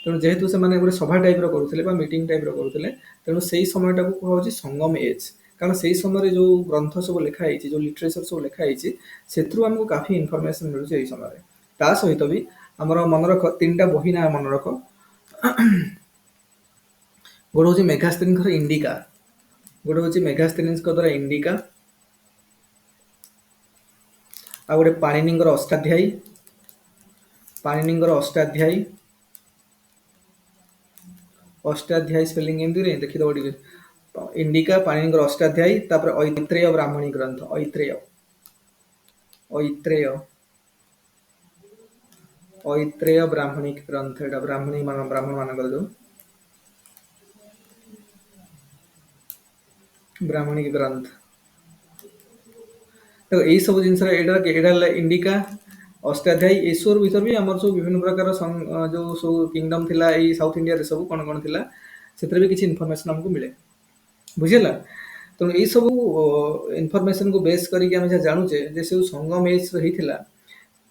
[SPEAKER 1] ତେଣୁ ଯେହେତୁ ସେମାନେ ଗୋଟେ ସଭା ଟାଇପ୍‌ର କରୁଥିଲେ ବା ମିଟିଂ ଟାଇପ୍‌ର କରୁଥିଲେ, ତେଣୁ ସେଇ ସମୟଟାକୁ କୁହାଯାଉଛି ସଙ୍ଗମ ଏଜ୍। କାରଣ ସେଇ ସମୟରେ ଯୋଉ ଗ୍ରନ୍ଥ ସବୁ ଲେଖା ହେଇଛି, ଯୋଉ ଲିଟରେଚର ସବୁ ଲେଖା ହେଇଛି, ସେଥିରୁ ଆମକୁ କାଫି ଇନଫର୍ମେସନ୍ ମିଳୁଛି ଏଇ ସମୟରେ। ତା ସହିତ ବି ଆମର ମନେ ରଖ, 3ଟା ବହି ନାଁ ମନେ ରଖ। ଗୋଟେ ହେଉଛି ମେଘାସ୍ତିନୀଙ୍କର ଇଣ୍ଡିକା, ଗୋଟେ ହେଉଛି ମେଘାସ୍ତିନୀଙ୍କ ଦ୍ୱାରା ଇଣ୍ଡିକା, ଆଉ ଗୋଟେ ପାଣିନିଙ୍କର ଅଷ୍ଟାଧ୍ୟାୟୀ। ପାଣିନିଙ୍କର ଅଷ୍ଟାଧ୍ୟାୟୀ, ଅଷ୍ଟାଧ୍ୟାୟୀ ସ୍ପେଲିଂ ଏମିତି ରେ ଦେଖିଦବ ଟିକେ। ଇଣ୍ଡିକା, ପାଣିନିଙ୍କର ଅଷ୍ଟାଧ୍ୟାୟୀ, ତାପରେ ଐତ୍ରେୟ ବ୍ରାହ୍ମଣୀ ଗ୍ରନ୍ଥ, ଐତ୍ରେୟ ବ୍ରାହ୍ମଣିକ ଗ୍ରନ୍ଥ, ଏଇଟା ବ୍ରାହ୍ମଣ ମାନଙ୍କର ଯୋଉ ବ୍ରାହ୍ମଣିକ ଗ୍ରନ୍ଥ। ତ ଏଇ ସବୁ ଜିନିଷ, ଏଇଟା ହେଲା ଇଣ୍ଡିକା, ଅଷ୍ଟାଧ୍ୟାୟୀ। ଏସବୁ ଭିତରେ ବି ଆମର ସବୁ ବିଭିନ୍ନ ପ୍ରକାର ଯୋଉ ସବୁ କିଙ୍ଗଡମ ଥିଲା ଏଇ ସାଉଥ୍ ଇଣ୍ଡିଆରେ, ସବୁ କ'ଣ କ'ଣ ଥିଲା, ସେଥିରେ ବି କିଛି ଇନଫର୍ମେସନ୍ ଆମକୁ ମିଳେ, ବୁଝିହେଲା। ତେଣୁ ଏଇ ସବୁ ଇନଫର୍ମେସନ୍‌କୁ ବେସ୍ କରିକି ଆମେ ଯାହା ଜାଣୁଛେ ଯେ ସବୁ ସଙ୍ଗମ ଏଜ୍ ହେଇଥିଲା,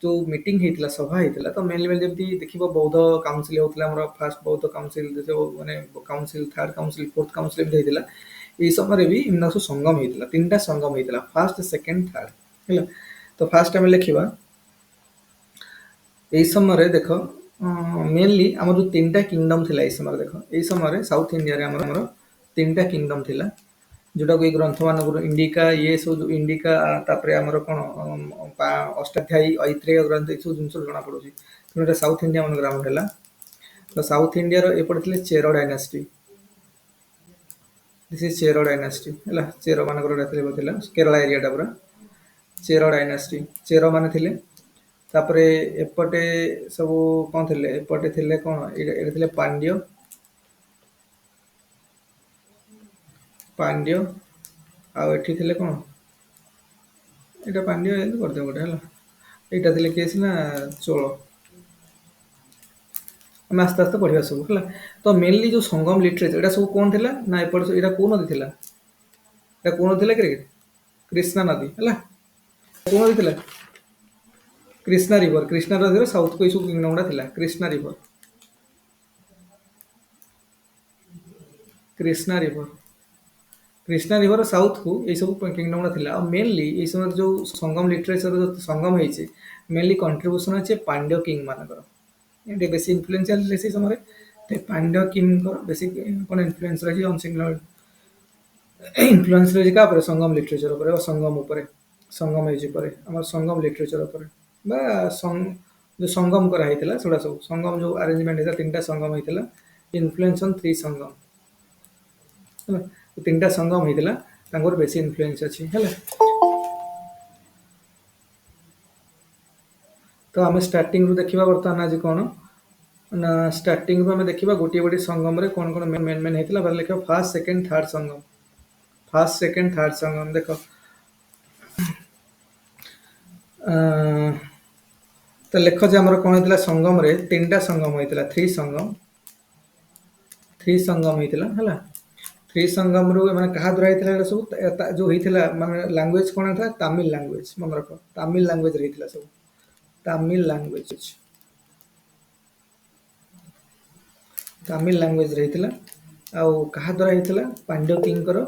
[SPEAKER 1] ଯୋଉ ମିଟିଂ ହେଇଥିଲା, ସଭା ହେଇଥିଲା। ତ ମେନଲି ଯେମିତି ଦେଖିବ ବୌଦ୍ଧ କାଉନସିଲ୍ ହଉଥିଲା, ଆମର ଫାଷ୍ଟ ବୌଦ୍ଧ କାଉନସିଲ୍, ଯୋଉ ମାନେ council, third council, fourth council ଏମିତି ହେଇଥିଲା। ଏଇ ସମୟରେ ବି ଏମିତି ସବୁ ସଙ୍ଗମ ହେଇଥିଲା, 3ଟା ସଙ୍ଗମ ହେଇଥିଲା, ଫାଷ୍ଟ, ସେକେଣ୍ଡ, ଥାର୍ଡ, ହେଲା। ତ ଫାଷ୍ଟ ଆମେ ଲେଖିବା, ଏଇ ସମୟରେ ଦେଖ ମେନଲି ଆମର ଯୋଉ 3ଟା କିଙ୍ଗଡମ ଥିଲା ଏଇ ସମୟରେ, ଦେଖ ଏଇ ସମୟରେ ସାଉଥ୍ ଇଣ୍ଡିଆରେ ଆମର 3ଟା କିଙ୍ଗଡମ ଥିଲା, ଯୋଉଟାକୁ ଏଇ ଗ୍ରନ୍ଥ ମାନଙ୍କର ଇଣ୍ଡିକା, ଇଏ ସବୁ ଇଣ୍ଡିକା, ତାପରେ ଆମର କ'ଣ ଅଷ୍ଟାଧ୍ୟାୟୀ, ଐତ୍ରେୟ ଗ୍ରନ୍ଥ, ଏଇ ସବୁ ଜିନିଷ ଜଣା ପଡୁଛି। ତେଣୁ ଏଇଟା ସାଉଥ୍ ଇଣ୍ଡିଆ ମାନଙ୍କର ଆମର ହେଲା। ତ ସାଉଥ୍ ଇଣ୍ଡିଆର ଏପଟେ ଥିଲେ ଚେର ଡାଇନାଷ୍ଟି, ଦିସ୍ ଇଜ୍ ଚେର ଡାଇନାଷ୍ଟି, ହେଲା। ଚେର ମାନଙ୍କର ଥିଲା କେରଳ ଏରିଆଟା ପୁରା ଚେର ଡାଇନାଷ୍ଟି, ଚେର ମାନେ ଥିଲେ। ତାପରେ ଏପଟେ ସବୁ କ'ଣ ଥିଲେ, ଏପଟେ ଥିଲେ କ'ଣ, ଏଇଟା ଥିଲେ ପାଣ୍ଡ୍ୟ, ଆଉ ଏଠି ଥିଲେ କ'ଣ, ଏଇଟା ପାଣ୍ଡ୍ୟ, ଏମିତି କରିଦେବ ଗୋଟେ, ହେଲା। ଏଇଟା ଥିଲେ କିଏ ସିନା ଚୋଳ, ଆମେ ଆସ୍ତେ ଆସ୍ତେ ପଢିବା ସବୁ ହେଲା। ତ ମେନଲି ଯୋଉ ସଙ୍ଗମ ଲିଟରେଚର ଏଇଟା ସବୁ କଣ ଥିଲା ନା ଏପଟେ ଏଇଟା କୋଉ ନଦୀ ଥିଲା? ଏଇଟା କୋଉ ନଦୀ ଥିଲା କି? କ୍ରିଷ୍ଣା ନଦୀ ହେଲା। କୋଉ ନଦୀ ଥିଲା? କ୍ରିଷ୍ଣା ରିଭର। କ୍ରିଷ୍ଣା ନଦୀର ସାଉଥ କୁ ଏଇ ସବୁ କିଙ୍ଗଡମ ଗୁଡା ଥିଲା। Krishna river. Krishna river. Krishna river ସାଉଥକୁ ଏଇ ସବୁ କିଙ୍ଗଡମ ଗୁଡା ଥିଲା। ଆଉ ମେନଲି ଏଇ ସମୟରେ ଯୋଉ ସଙ୍ଗମ ଲିଟରେଚର ସଙ୍ଗମ ହେଇଛି ମେନଲି କଣ୍ଟ୍ରିବ୍ୟୁସନ ଅଛି ପାଣ୍ଡ୍ୟ କିଙ୍ଗ ମାନଙ୍କର। ଏଠି ବେଶୀ ଇନଫ୍ଲୁଏନ୍ସିଆଲ ଥିଲେ ସେଇ ସମୟରେ। ପାଣ୍ଡ୍ୟ କିଙ୍ଗଙ୍କର ବେଶୀ କଣ ଇନଫ୍ଲୁଏନ୍ସ ରହିଛି ଅନସିଙ୍ଗଲ ଇନଫ୍ଲୁଏନ୍ସ ରହିଛି କାହା ଉପରେ ସଙ୍ଗମ ଲିଟରେଚର ଉପରେ ବା ସଙ୍ଗମ ଉପରେ। ସଙ୍ଗମ ଏଜ ଉପରେ ଆମର ସଙ୍ଗମ ଲିଟରେଚର ଉପରେ ବା ଯୋଉ ସଙ୍ଗମ କରାହେଇଥିଲା ସେଗୁଡ଼ା ସବୁ ସଙ୍ଗମ ଯୋଉ ଆରେଞ୍ଜମେଣ୍ଟ ହେଇଥିଲା ତିନିଟା ସଙ୍ଗମ ହେଇଥିଲା ଇନଫ୍ଲୁଏନ୍ସ ଅନ୍ ଥ୍ରୀ ସଙ୍ଗମ ହେଲା। ତିନିଟା ସଙ୍ଗମ ହେଇଥିଲା ତାଙ୍କର ବେଶୀ ଇନଫ୍ଲୁଏନ୍ସ ଅଛି ହେଲା। ତ ଆମେ ଷ୍ଟାର୍ଟିଂରୁ ଦେଖିବା ବର୍ତ୍ତମାନ ଆଜି କଣ ନା ଷ୍ଟାର୍ଟିଂରୁ ଆମେ ଦେଖିବା ଗୋଟିଏ ଗୋଟିଏ ସଙ୍ଗମରେ କଣ କଣ ମେନ୍ ମେନ୍ ହେଇଥିଲା ବା ଲେଖିବା ଫାର୍ଷ୍ଟ ସେକେଣ୍ଡ ଥାର୍ଡ ସଙ୍ଗମ। ଫାର୍ଷ୍ଟ ସେକେଣ୍ଡ ଥାର୍ଡ ସଙ୍ଗମ ଦେଖ ତ ଲେଖ ଯେ ଆମର କଣ ହେଇଥିଲା ସଙ୍ଗମରେ ତିନିଟା ସଙ୍ଗମ ହେଇଥିଲା ଥ୍ରୀ ସଙ୍ଗମ ହେଇଥିଲା ହେଲା। ଥ୍ରୀ ସଙ୍ଗମରୁ ମାନେ କାହା ଦ୍ୱାରା ହେଇଥିଲା ଏଗୁଡ଼ା ସବୁ ଯୋଉ ହେଇଥିଲା ମାନେ ଲାଙ୍ଗୁଏଜ କଣ ହେଇଥିଲା ତାମିଲ ଲାଙ୍ଗୁଏଜ ମନେ ରଖ ତାମିଲ ଲାଙ୍ଗୁଏଜରେ ହେଇଥିଲା ସବୁ ତାମିଲ ଲାଙ୍ଗୁଏଜ ତାମିଲ ଲାଙ୍ଗୁଏଜରେ ହେଇଥିଲା। ଆଉ କାହା ଦ୍ୱାରା ହେଇଥିଲା ପାଣ୍ଡ୍ୟ କିଙ୍ଗଙ୍କର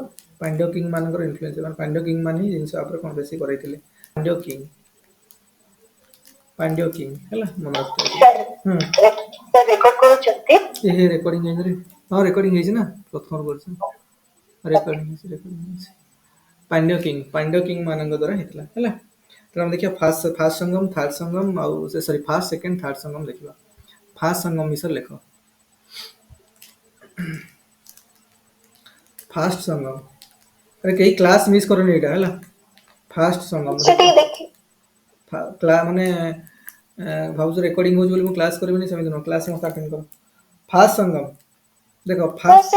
[SPEAKER 1] ପାଣ୍ଡ୍ୟ କିଙ୍ଗ ମାନଙ୍କର ଇନଫ୍ଲୁଏନ୍ସ ମାନେ ପାଣ୍ଡ୍ୟ କିଙ୍ଗ ମାନେ ହିଁ ଜିନିଷ ଉପରେ କଣ ବେଶୀ କରାଇଥିଲେ ପାଣ୍ଡ୍ୟ କିଙ୍ଗ ପାଣ୍ଡ୍ୟ କିଙ୍ଗ ହେଲା ମନେ ରଖିଥା ସାର୍ ରେକର୍ଡ କରୁଛନ୍ତି ଏ ରେକର୍ଡିଂ ହେଇନି ହଁ ରେକର୍ଡିଂ ହେଇଛି ନା ପ୍ରଥମରୁ କରିଛି ରେକର୍ଡିଂ ହେଇଛି ପାଣ୍ଡ୍ୟ କିଙ୍ଗ ମାନଙ୍କ ଦ୍ୱାରା ହେଇଥିଲା ହେଲା। ତ ଆମେ ଦେଖିବା ଫାର୍ଷ୍ଟ ସଙ୍ଗମ ଥାର୍ଡ ସଙ୍ଗମ ଆଉ ସରି ଫାର୍ଷ୍ଟ ସେକେଣ୍ଡ ଥାର୍ଡ ସଙ୍ଗମ ଦେଖିବା। ଫାର୍ଷ୍ଟ ସଙ୍ଗମ ବିଷୟରେ ଲେଖ। ଫାର୍ଷ୍ଟ ସଙ୍ଗମ ଆରେ କେହି କ୍ଲାସ ମିସ୍ କରନି ଏଇଟା ହେଲା। ଫାର୍ଷ୍ଟ ସଙ୍ଗମ ମାନେ ଭାବୁଛ ରେକର୍ଡିଂ ହଉଛି ବୋଲି ମୁଁ କ୍ଲାସ କରିବିନି ସେମିତି ନୁହଁ କ୍ଲାସ ସମସ୍ତେ ଆଟେଣ୍ଡ କର। ଫାର୍ଷ୍ଟ ସଙ୍ଗମ ଦେଖ ଫାର୍ଷ୍ଟ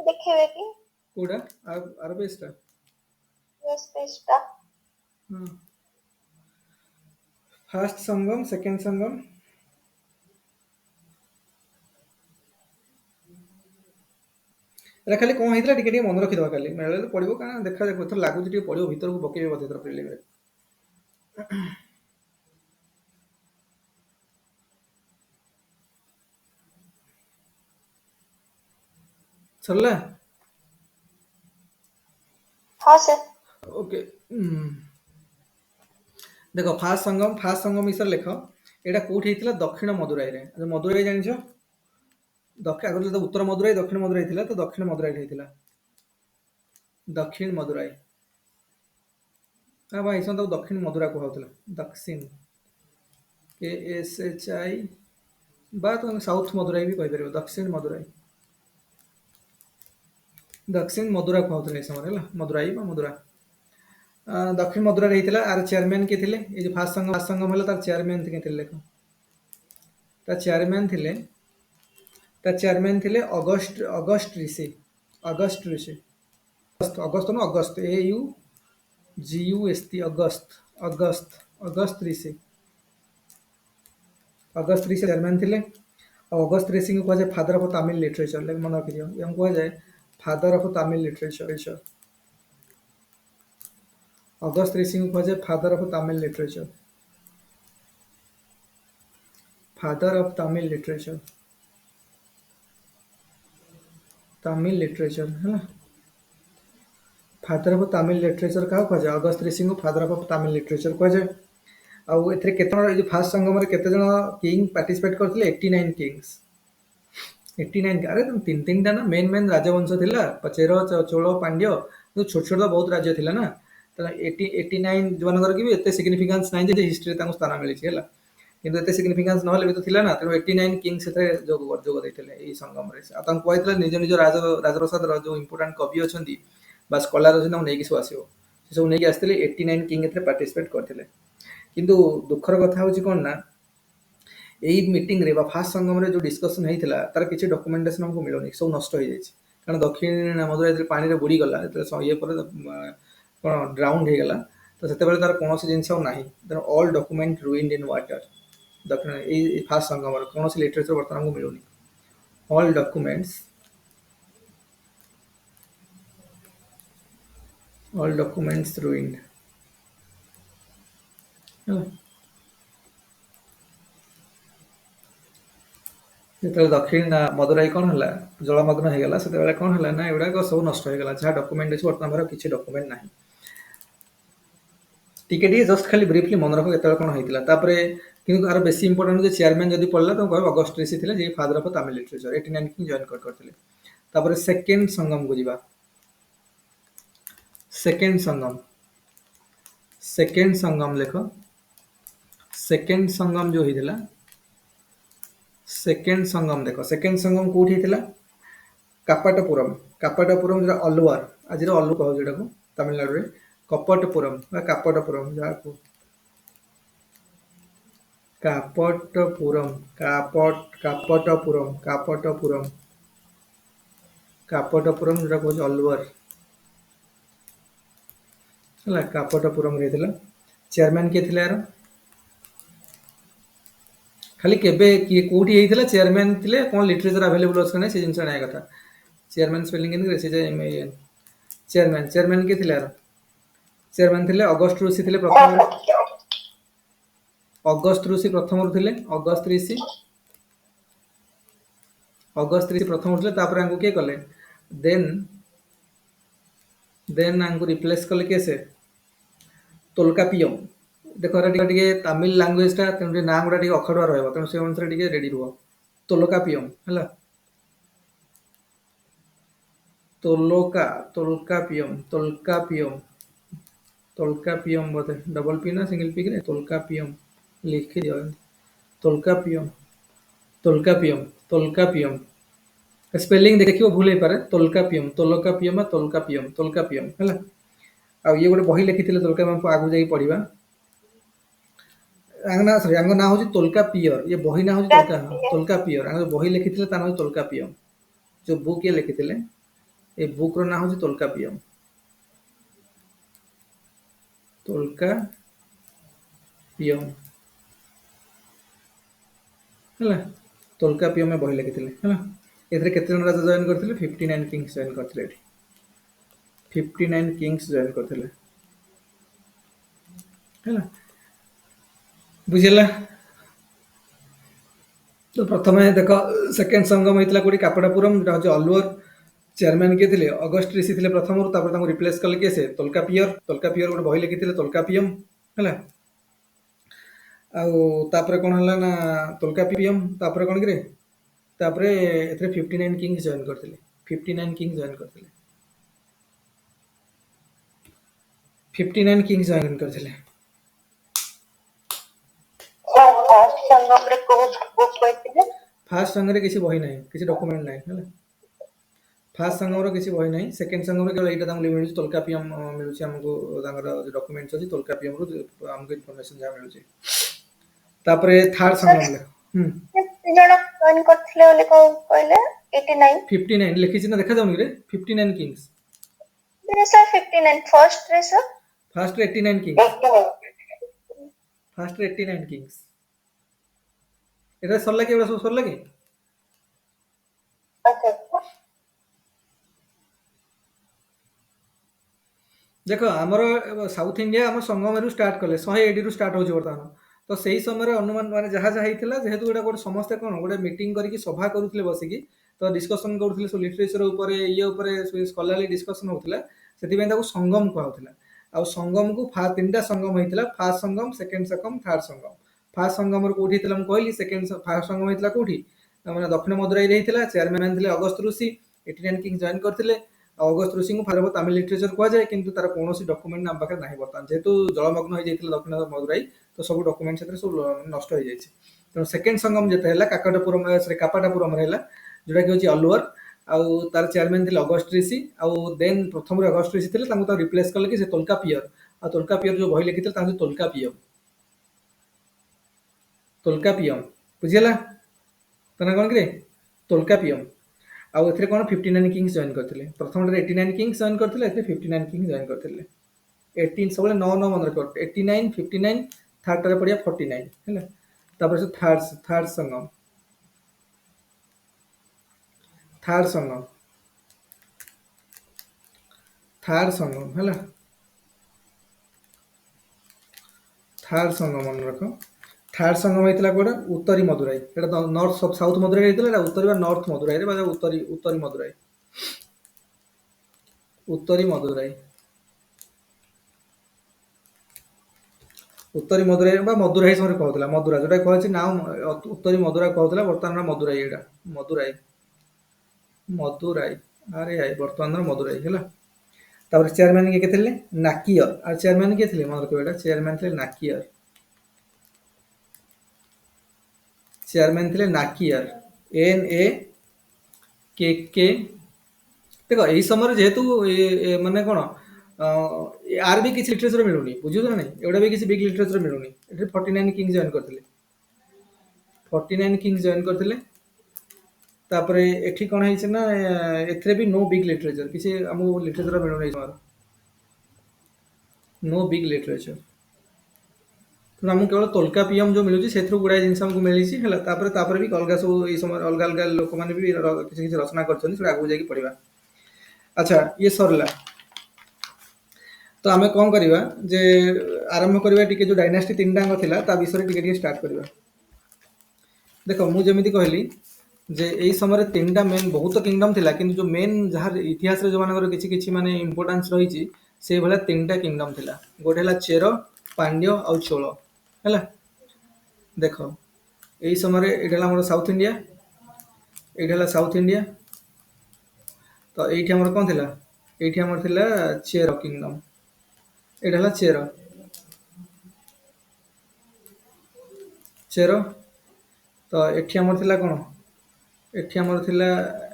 [SPEAKER 1] ଦେଖେଇବେ କି କୋଉଟା ଆର ପେଜଟା ହଁ ଫାର୍ଷ୍ଟ ସଙ୍ଗମ ସେକେଣ୍ଡ ସଙ୍ଗମ ଏଇଟା ଖାଲି କଣ ହେଇଥିଲା ଟିକେ ଟିକେ ମନେ ରଖିଦବା ଖାଲି ମେଳରେ ପଡିବ କାରଣ ଦେଖା ଏଥର ଲାଗୁଛି ଟିକେ ପଡିବ ଭିତରକୁ ପକେଇବେ ବୋଧେ ଏଥର ପ୍ରିଲିମରେ। ସରିଲା ହଁ ସାର୍ ଓକେ। ଦେଖ ଫାର୍ଷ୍ଟ ସଙ୍ଗମ ବିଷୟରେ ଲେଖ। ଏଇଟା କୋଉଠି ହେଇଥିଲା ଦକ୍ଷିଣ ମଦୁରାଇରେ ମଦୁରାଇ ଜାଣିଛ ଆଗରୁ ତ ଉତ୍ତର ମଦୁରାଇ ଦକ୍ଷିଣ ମଦୁରାଇ ଥିଲା ତ ଦକ୍ଷିଣ ମଦୁରାଇରେ ହେଇଥିଲା ଦକ୍ଷିଣ ମଦୁରାଇ ଭାଇ ଏସବୁ ତାକୁ ଦକ୍ଷିଣ ମଧୁରା କୁହାଉଥିଲା ଦକ୍ଷିଣ KSHI ବା ତମେ ସାଉଥ ମଦୁରାଇ ବି କହିପାରିବ ଦକ୍ଷିଣ ମଦୁରା କୁହାଉଥିଲେ ଏ ସମୟରେ ହେଲା ମଦୁରାଇ ବା ମଦୁରା ଦକ୍ଷିଣ ମଦୁରାରେ ହେଇଥିଲା ଆର ଚେୟାରମ୍ୟାନ୍ କିଏ ଥିଲେ ଏଇ ଯୋଉ ଫାର୍ଷ୍ଟ ସଙ୍ଗମ ହେଲା ତାର ଚେୟାରମ୍ୟାନ୍ କିଏ ଥିଲେ ଲେଖ। ତା ଚେୟାରମ୍ୟାନ୍ ଥିଲେ August Rishi August AUGUST August Rishi chairman ଥିଲେ। ଆଉ ଅଗଷ୍ଟ ରିଷିଙ୍କୁ କୁହାଯାଏ ଫାଦର ଅଫ୍ ତାମିଲ ଲିଟରେଚର ମନେ ରଖିଦିଅ ୟାଙ୍କୁ କୁହାଯାଏ father of Tamil literature Agastya ରିଷିଙ୍କୁ କୁହାଯାଏ ଫାଦର ଅଫ୍ ତାମିଲ ଲିଟରେଚର ହେଲା। ଫାଦର ଅଫ୍ ତାମିଲ ଲିଟରେଚର କାହାକୁ କୁହାଯାଏ ଅଗଷ୍ଟ ରିଷିଙ୍କୁ ଫାଦର ଅଫ୍ ତାମିଲ ଲିଟରେଚର କୁହାଯାଏ। ଆଉ ଏଥିରେ କେତେ ଜଣ ଏଇ ଫାର୍ଷ୍ଟ ସଙ୍ଗମରେ କେତେ ଜଣ କିଙ୍ଗ ପାର୍ଟିସିପେଟ କରିଥିଲେ 89 କିଙ୍ଗସ୍ 89 ଆରେ ତିନିଟା ନା ମେନ୍ ରାଜବଂଶ ଥିଲା ଚେର ଚୋଳ ପାଣ୍ଡ୍ୟ ଛୋଟ ଛୋଟ ବହୁତ ରାଜ୍ୟ ଥିଲା ନା ତ 89 ଯୋଉମାନଙ୍କର କି ଏତେ ସିଗ୍ନିଫିକାନ୍ସ ନାହିଁ ଯେ ହିଷ୍ଟ୍ରିରେ ତାଙ୍କୁ ସ୍ଥାନ ମିଳିଛି ହେଲା। କିନ୍ତୁ ଏତେ ସିଗ୍ନିଫିକାନ୍ସ ନହେଲେ ବି ତ ଥିଲା ନା ତେଣୁ 89 କିଙ୍ଗ ସେଥିରେ ଯୋଗ ଦେଇଥିଲେ ଏଇ ସଙ୍ଗମରେ ଆଉ ତାଙ୍କୁ କହିଥିଲେ ନିଜ ନିଜ ରାଜପ୍ରସାଦର ଯୋଉ ଇମ୍ପୋର୍ଟାଣ୍ଟ କବି ଅଛନ୍ତି ବା ସ୍କଲାର ଅଛନ୍ତି ତାଙ୍କୁ ନେଇକି ସବୁ ଆସିବ ସେ ସବୁ ନେଇକି ଆସିଥିଲେ 89 କିଙ୍ଗ ଏଥିରେ ପାର୍ଟିସିପେଟ କରିଥିଲେ। କିନ୍ତୁ ଦୁଃଖର କଥା ହଉଛି କଣ ନା ଏଇ ମିଟିଂରେ ବା ଫାର୍ଷ୍ଟ ସଙ୍ଗମରେ ଯୋଉ ଡିସ୍କସନ ହେଇଥିଲା ତାର କିଛି ଡକୁମେଣ୍ଟେସନ ଆମକୁ ମିଳୁନି ସବୁ ନଷ୍ଟ ହେଇଯାଇଛି କାରଣ ଦକ୍ଷିଣ ମଦୁରାଇ ଯେତେବେଳେ ପାଣିରେ ବୁଡିଗଲା ଯେତେବେଳେ ଇଏ ପରେ କଣ ଡ୍ରାଉଣ୍ଡ ହେଇଗଲା ତ ସେତେବେଳେ ତାର କୌଣସି ଜିନିଷ ଆଉ ନାହିଁ ଅଲ୍ ଡକୁମେଣ୍ଟ ରୁଇନ୍ଡ ଇନ୍ ୱାଟର दक्षिण एई फास्ट संगमर कौन लिटरेचर वर्तमान को मिलूनी ऑल डॉक्यूमेंट्स रुइंड ଯେତେବେଳେ ଦକ୍ଷିଣ ମଦୁରାଇ କ'ଣ ହେଲା ଜଳମଗ୍ନ ହେଇଗଲା ସେତେବେଳେ କ'ଣ ହେଲା ନା ଏଗୁଡ଼ାକ ସବୁ ନଷ୍ଟ ହେଇଗଲା ଯାହା ଡକୁମେଣ୍ଟ ଅଛି ବର୍ତ୍ତମାନ ଆମର କିଛି ଡକୁମେଣ୍ଟ ନାହିଁ ଟିକେ ଟିକେ ଜଷ୍ଟ ଖାଲି ବ୍ରିଫଲି ମନେ ରଖ କେତେବେଳେ କ'ଣ ହେଇଥିଲା ତାପରେ କିନ୍ତୁ ଆର ବେଶୀ ଇମ୍ପୋର୍ଟାଣ୍ଟ ଯେ ଚେୟାରମ୍ୟାନ୍ ଯଦି ପଡ଼ିଲା ତ କହିବ ଅଗଷ୍ଟ ଋଷି ଥିଲେ ଯିଏ ଫାଦର ଅଫ୍ ତାମିଲ ଲିଟରେଚର 89 କି ଜଏନ୍ କରିଥିଲେ ତାପରେ ସେକେଣ୍ଡ ସଙ୍ଗମକୁ ଯିବା ସେକେଣ୍ଡ ସଙ୍ଗମ ଲେଖ ସେକେଣ୍ଡ ସଙ୍ଗମ ଯୋଉ ହେଇଥିଲା सेकेंड संगम देख सेकेंड संगम कौटी होता कापाटपुरम जो अलुआर आज अलु कह जो तमिलनाडु में कपटपुरम कापटपुरम जहाँ कापटपुरम कापटपुरम जो कह अलुआर है कापटपुरम चेयरमैन किए थे यार खाली केबे किए कोठी हेइथिला चेयरमैन थिले कोन लिटरेचर अवेलेबल अछि नै से जिंस नै कथा चेयरमैन स्पेलिंग केन से जे चेयरमैन के थिले चेयरमैन थिले अगस्त ऋषि थिले प्रथम रु थिले अगस्त ऋषि प्रथम थिले तापर आंगु के कले देन आंगु रिप्लेस कले केसे तोलकापियम देखो टे तमिल लैंग्वेज टा तेणु ना गुड़ा अखड़ुआ रहा तेणु से अनुसार रेडी रुह तोलकापियम है तोलकापियम बोधे डबल पी ना सिंगल पी के तोलकापियम लिखी दिया तोलकापियम स्पेलिंग देखियो भूल हो पारे तोलकापियम है आ ये गोटे बही लिखी तोलकापियम आगु जाई पढ़िबा ना हूँ तोलका पियर ये बही ना हूँ तोलका पियर बही लिखी ता ना तोलका पियम जो बुक ये लिखी ये बुक रो ना हूँ तोलका पियम है तोलका पियम में बही लिखी है एथे केते जन राजा जॉइन करथिले 59 किंग्स जॉइन करथिले 59 किंग्स जॉइन करथिले है बुझिला तो प्रथम देख सेकेंड संगम होता कोटी कापटापुरम जो अलुअर चेयरमैन किए थे अगस्त ऋषि थे प्रथम रिप्लेस कले किए से तोलका पियर गोटे बही लिखी तोलकापियम है आउे कौन है ना तोलकापियम तापर कौन कि 59 किंग्स जॉइन करते 59 किंग्स जॉइन करते 59 किंग्स जॉइन करते फास्ट संगम रे किसी बही नहीं किसी डॉक्यूमेंट नहीं है फास्ट संगम रो किसी बही नहीं सेकंड संगम रे केवल एटा ताम मिलु तोलकापियम मिलु हमको तांगर जो डॉक्यूमेंट्स अछि तोलकापियम रो हमको इंफॉर्मेशन जा मिलु तापरे थर्ड संगम ले
[SPEAKER 2] जण जॉइन करथले ओले को कहले 89
[SPEAKER 1] 59 लिखि छी ना देखा जाउनी रे 59 किंग्स
[SPEAKER 2] रे sir 59 first ray sir
[SPEAKER 1] first 89 Kings first 89 Kings एटा सरला के सब सरला के
[SPEAKER 2] ओके
[SPEAKER 1] देखो आमर साउथ इंडिया आम संगम रु स्टार्ट कले 180 रु स्टार्ट होची वर्तमान तो सही समय अनुमान माने जहाँ जहाँ होता जेहेतु गोटे समस्ते कौन गोटे मीटिंग करके सभा करुले बसिकी तो डिस्कसन करुले सब लिटरेचर उपर ये स्कॉलरली डिस्कसन होता से संगम कहला आ संगम को 3टा संगम होता फास्ट संगम सेकेंड संगम थर्ड संगम फास्ट संगम कौटी मुझे कहली सेकेंड फास्ट संगम होता कौटी मैंने दक्षिण मदुराई होता चेयरमैन थे अगस्त ऋषि 89 किंग्स जॉइन करते अगस्त ऋषि को फादर ऑफ तामिल लिटरेचर कहुए कि तार कौन डॉक्यूमेंट आम पाखे ना बर्तमान जेहेतु जलमग्न हो जाता दक्षिण मदुराई तो सब डॉक्यूमेंट सब नष्ट हो जाए तेणु सेकेंड संगम जो है कापाटापुरम रहा जोटा कि हूँ अलुअर आउ तार चेयरमैन थे अगस्त ऋषि आउ देन प्रथम अगस्त ऋषि थे रिप्लेस कले कि तोलकापियर आ तोलकापियर जो बही लिखी तोलकापियम बुझीगला तना कौन कि तोलकापियम आउ ए कौन 59 किंग्स जॉइन करते प्रथम 89 किंग्स जॉइन करते 59 किंग्स जॉइन करते 18 सब 9 मन रख 89 59 थर्ड पड़िया 49 है तापर से थर्ड संगम, थर्ड संगम, थर्ड संगम है, थर्ड संगम मन रख। थर्ड संगम होता कोड़ा उत्तरी मदुराई, एटा नॉर्थ साउथ मदुराई होता, उत्तरी बा नॉर्थ मदुराई उत्तरी उत्तरी मदुराई, उत्तरी मदुराई, उत्तरी मदुराई बा मदुराई समय कहला, मदुरा जोटा कहे ना उत्तरी मदुरा कहला, बर्तमान मदुराई, एटा मदुराई, मदुराई अरे आई बर्तमान मदुराई है। तापर चेयरमैन किए थे नाकियर, और चेयरमैन किए थे मन रखिए, चेयरमैन थे नाकियर, चेयरमैन थे नाकियर, NAKK। देखो यही समय जेहेतु माने कौन यार भी किसी लिटरेचर मिलूनी, बुझुछ ना नहीं, एवढा भी किसी बिग लिटरेचर मिलूनी। एठी 49 किंग जॉइन करथिले, 49 किंग जॉइन करथिले। तापरे एठी कोन है ना, एथरे भी नो बिग लिटरेचर, किसी हमको लिटरेचर मिलूनी समय, नो बिग लिटरेचर। तो हमको केवल तोलका पीएम जो मिलूची से गुड़ाए जिन हमको मिली है। तापर भी अलग सब ये समय अलग अलग लोक मैंने भी किसी किसी रचना कर आगू जाकि पढ़ा। अच्छा ये सरला, तो आम कौन करवा जे आरंभ करवा टी जो डायनास्टी तीन टांग थिला ता विषय टी स्टार्ट करवा। देख मुझे कहली जे यही समय तीन टा मेन बहुत किंगडम थिला, किंतु जो मेन जहाँ इतिहास जो मान किसी किसी माने इंपोर्टेंस रही से भाया तीन टा किंगडम थिला। गोटे है चेर, पांड्य आउ चोल है। देख यही समय ये साउथ इंडिया, ये साउथ इंडिया, तो ये कौन थिला, ये आमर थिला चेर किंगडम, ये चेर, चेर। तो ये आमर थिला कौन, ये आमर थिला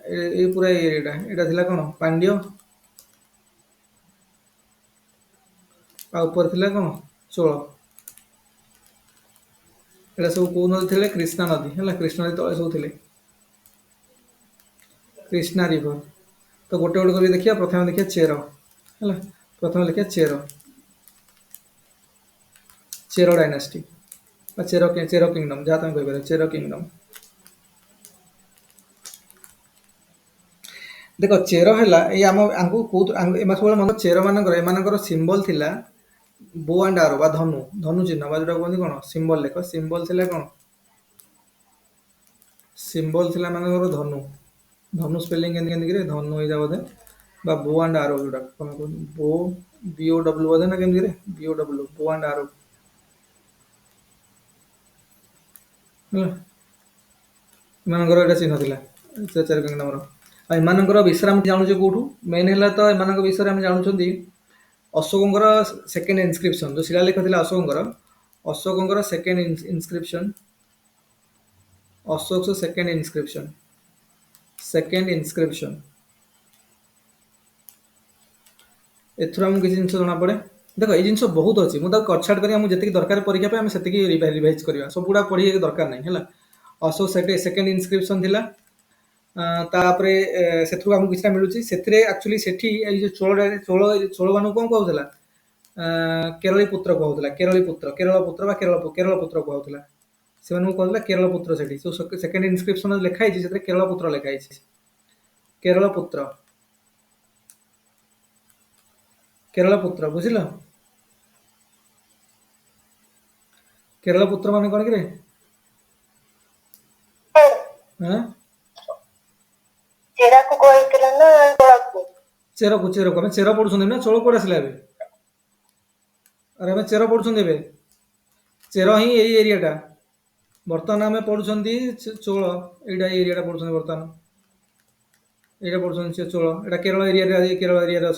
[SPEAKER 1] ये पूरा एरिया एटा थिला कौन पांड्य, आ ऊपर थिला कौन चोल। एटा सब कौ नदी थे, कृष्णा नदी है, कृष्णा नदी तले सब थे, कृष्णा रिवर। तो गोटे गोटे कर देखिए, प्रथम देखिए चेर है, प्रथम देखिए चेर, चेर डायनास्टी, चेर चेर किंगडम जहाँ तुम कह चेर किंगडम। देख चेर है ये आम सब मन चेर मान सिंबल थिला बो एंड आरो बा धनु, धनु चिन्ह बा जो कहते कौन सिंबल, देख सिंबल थिला कौन, सिंबल थिला मान धनु, धनु स्पेलिंग के धनु हो बोधे बा बो एंड आरो जोटा बो BOW बोधे ना केमती BOW बो एंड आरो एम चिन्ह थिला चेर किंगडम एम विश्राम जानूचे कौटू मेन है तो एम विषय आम जानूँ अशोकर सेकेंड इनस्क्रिप्शन जो शिलालेख था अशोकर, अशोकर सेकेंड इनस्क्रिप्शन, अशोक सेकेंड इनस्क्रिप्शन, सेकेंड इनस्क्रिप्शन एथुर किसी जिन जना पड़े। देख ये जिन बहुत अच्छी मुझे कटछाट कर दरकार परीक्षा आम से रिवाइज करवा सब गुड़ा पढ़ी दरकार नहीं है। अशोक सेकेंड इनस्क्रिप्शन थिला, तापरे आमको किसी मिलूँ से एक्चुअली से चोल चोल चोल मान कौन कहला केरली पुत्र कहला, केरली पुत्र केरल पुत्र केरल पुत्र कहला से कहला केरल पुत्र से सेकेंड इनस्क्रिप्शन लिखाई से केरल पुत्र लिखाई, केरल पुत्र, केरल पुत्र बुझिल, केरल पुत्र मान कौन कि
[SPEAKER 2] चेरा को कहला ना चोला को,
[SPEAKER 1] चेर को चेर को आम चेर पढ़ुं ना चोल कौन आसला अरे आम चेर पढ़ुं चेर ही यही एरियाटा बर्तमान आम पढ़ुं चोल एटा एरिया पढ़ुं बर्तमान ये पढ़ुं चोल एटा केरल एरिया केरल एरिया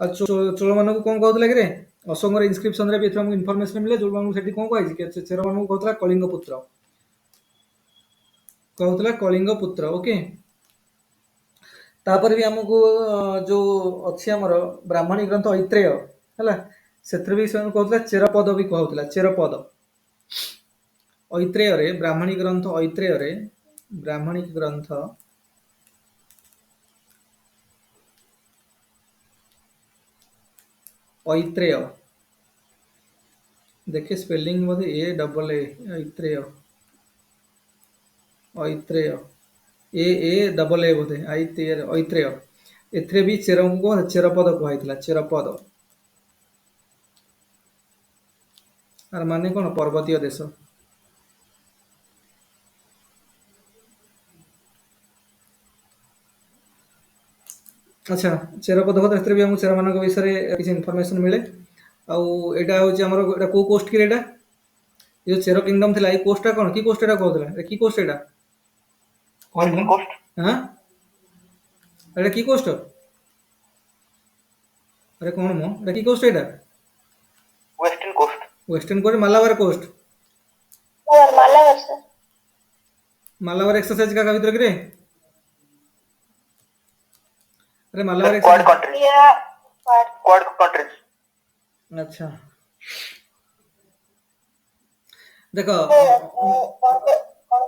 [SPEAKER 1] अच्छी चोल मान को कौन कहला कि अशोकर इनस्क्रिप्शन भी हमको इनफॉरमेशन मिले जो कौन कही चेर मान को कहला कलिंग पुत्र, कहला कलिंग पुत्र ओके। तापर भी आमको जो अच्छी आमर ब्राह्मणी ग्रंथ ऐत्रेय है से भी कहला चेरपद भी कहला चेरपद ऐत्रेय ब्राह्मणी ग्रंथ ऐत्रेय ब्राह्मणी ग्रंथ ऐत्रेय ଦେଖେ ସ୍ପେଲିଂ ବୋଧେ A double A Aitareya Aitareya A double A बोधे ऐत्रेय एथिरे भी चेर को चेरपद कुहाइଥିଲା चेरपद आर माने कोन पर्वतीय देश अच्छा चेरपद होत एथिरे भी हम चेर मानक विषय रे किछ इन्फॉर्मेशन मिले आउ एटा होची हमर एटा को कोस्ट की एटा ये चेरो किंगडम थिला ए कोस्टा कोन की कोस्ट एटा कहतला ए की कोस्ट एटा
[SPEAKER 3] वेस्टर्न कोस्ट
[SPEAKER 1] हां एटा की कोस्ट अरे कोन मो एटा की कोस्ट एटा
[SPEAKER 3] western coast
[SPEAKER 1] western coast Malabar coast
[SPEAKER 2] और मालाबार सर
[SPEAKER 1] मालाबार एक्सरसाइज का भीतर रे अरे मालाबार
[SPEAKER 3] क्वाड
[SPEAKER 1] एक्सरसाइज
[SPEAKER 3] कंट्री
[SPEAKER 2] या पार्ट
[SPEAKER 3] क्वाड कंट्रीज
[SPEAKER 1] अच्छा देखो
[SPEAKER 2] कौन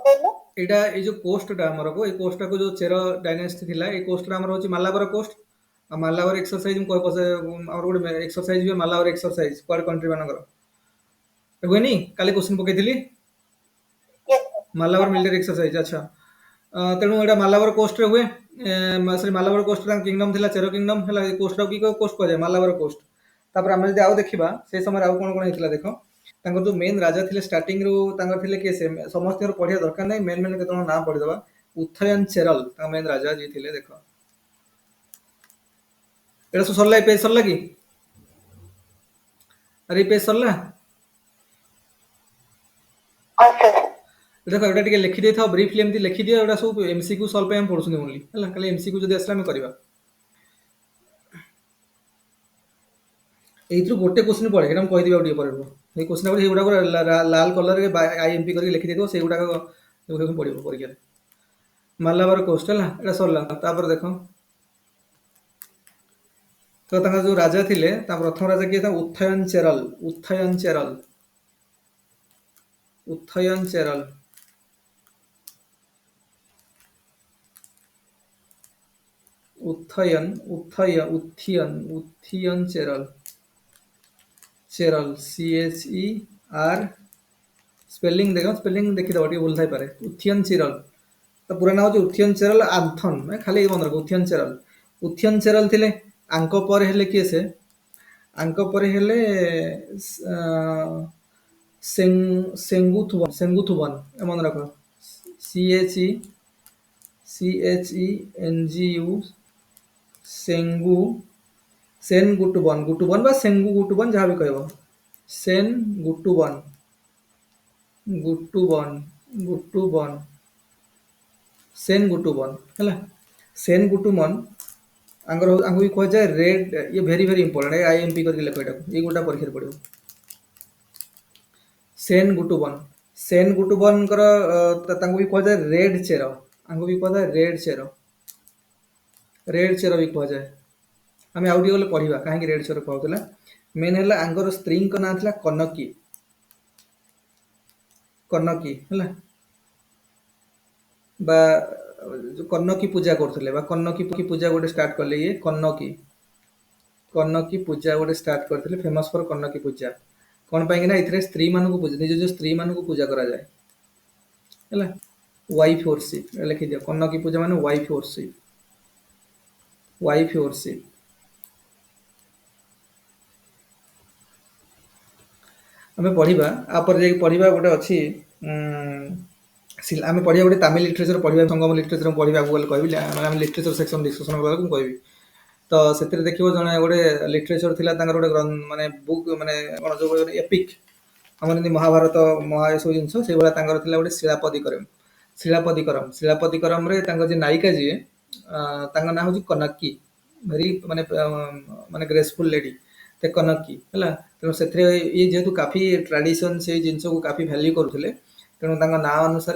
[SPEAKER 2] कहलो
[SPEAKER 1] एटा ए जो कोस्टटा हमर को ए कोस्टा को जो चेरो डायनेस्टी थिला ए कोस्टटा हमर होची मालाबार कोस्ट आ मालाबार एक्सरसाइज हम कोइ पसे और गोटे एक्सरसाइज भी मालाबार एक्सरसाइज क्वाड कंट्री मानकर हुएनी काली क्वेश्चन पकेइथिली
[SPEAKER 2] यस
[SPEAKER 1] मालाबार मिलिटरी एक्सरसाइज अच्छा तेणु एटा मालाबार कोस्ट रे हुए सॉरी मालाबार कोस्ट रा किंगडम थिला चेरो किंगडम हला ए कोस्ट की कोस्ट को जाय मालाबार कोस्ट तापर हम जदि आउ देखिबा से समय आउ कोन कोन हेतिला देखो तांकर जो मेन राजा थिले स्टार्टिंग रो तांकर थिले के से समस्त पढ़िया दरकार नै मेन मेन केतन नाम पढ़ि दबा उथयन चेरल ता मेन राजा जी थिले देखो एटा सब सरला पेज सरला की अरे पेज सरला
[SPEAKER 2] आंसर
[SPEAKER 1] देखो एटा टिके लिखि देथाओ ब्रीफली एमती लिखि दियो एटा सब एमसीक्यू सॉल्व पे हम पढुसुनी ओनली हला खाली एमसीक्यू जदि असला हम करबा एइथु गोटे क्वेश्चन पड़े एटा हम कहि दिबा उडी पर ए क्वेश्चन पर एगुडा को लाल कलर के आईएमपी करके लिखि देथो से एगुडा को एगुडा पड़िबो परीक्षा रे मालाबार कोस्ट हला एटा सरला तापर देखो तो तांका जो राजा थिले ता प्रथम राजा के था उथयन चेरल उथयन चेरल उथयन चेरल उथयन उथय Uthiyan Uthiyan Cheral Cheral C H E R spelling देखो स्पेलिंग देखि दो टी भूल थाई पारे उथियन चेरल तो पूरा नाम होची उथियन चेरल आंथन मैं खाली बंद रखो उथियन चेरल थिले आंको पर हेले किए से आंको पर हेले सेंगुथुबन मन रख C H E N G U सेंगु सेन गुटुबन बा सेंगु गुटुबन जहाँ भी कहब सेन गुटुबन गुटुबन गुटुबन सेन गुटुबन है सेन गुटुबन आंगर आंगु भी कह जाए रेड ये वेरी वेरी इंपोर्टेंट आईएमपी करके लिखो एटा ये गोटा परीक्षा पड़ो सेन गुटुबन कर तांगु भी कह जाए रेड चेर आंगु भी कह जाए रेड चेर भी कह जाए आम आउ गले पढ़ा कहीं रेड चेर कहला मेन है आंगर स्त्री ना था कनकी कनकी है बा जो कन्नकी पूजा करथिले बा कन्नकी पूजा गोटे स्टार्ट करले ये कन्नकी पूजा गोटे स्टार्ट करथिले फेमस फॉर कन्नकी पूजा कोन पाई ना इथरे स्त्री मान को पूजा निज जो स्त्री मान को पूजा करा जाए हैला वाइफ वर्शिप लिखि दियो कन्नकी पूजा माने वाइफ वर्शिप हमें पढ़िबा आपर जे पढ़िबा गोटे अछि आम पढ़िया गोटे तमिल लिटरेचर पढ़िया संगम लिटरेचर पढ़ा गले कहबी आम लिटरेचर सेक्शन डिस्कसन कला कहबी तो से देखिए जड़े गोटे लिटरेचर थिला गोटे माने बुक माने कौन जो एपिक आम महाभारत सब जिन से गोटे शिलापतिकरम रे जे नायिका जी ना हूँ कनकी वेरी माने माने ग्रेसफुल लेडी ते कनकी है तेणु से ये जेहेतु काफी ट्रेडिशन से जिन को काफी वैल्यू करुले तेणु ना अनुसार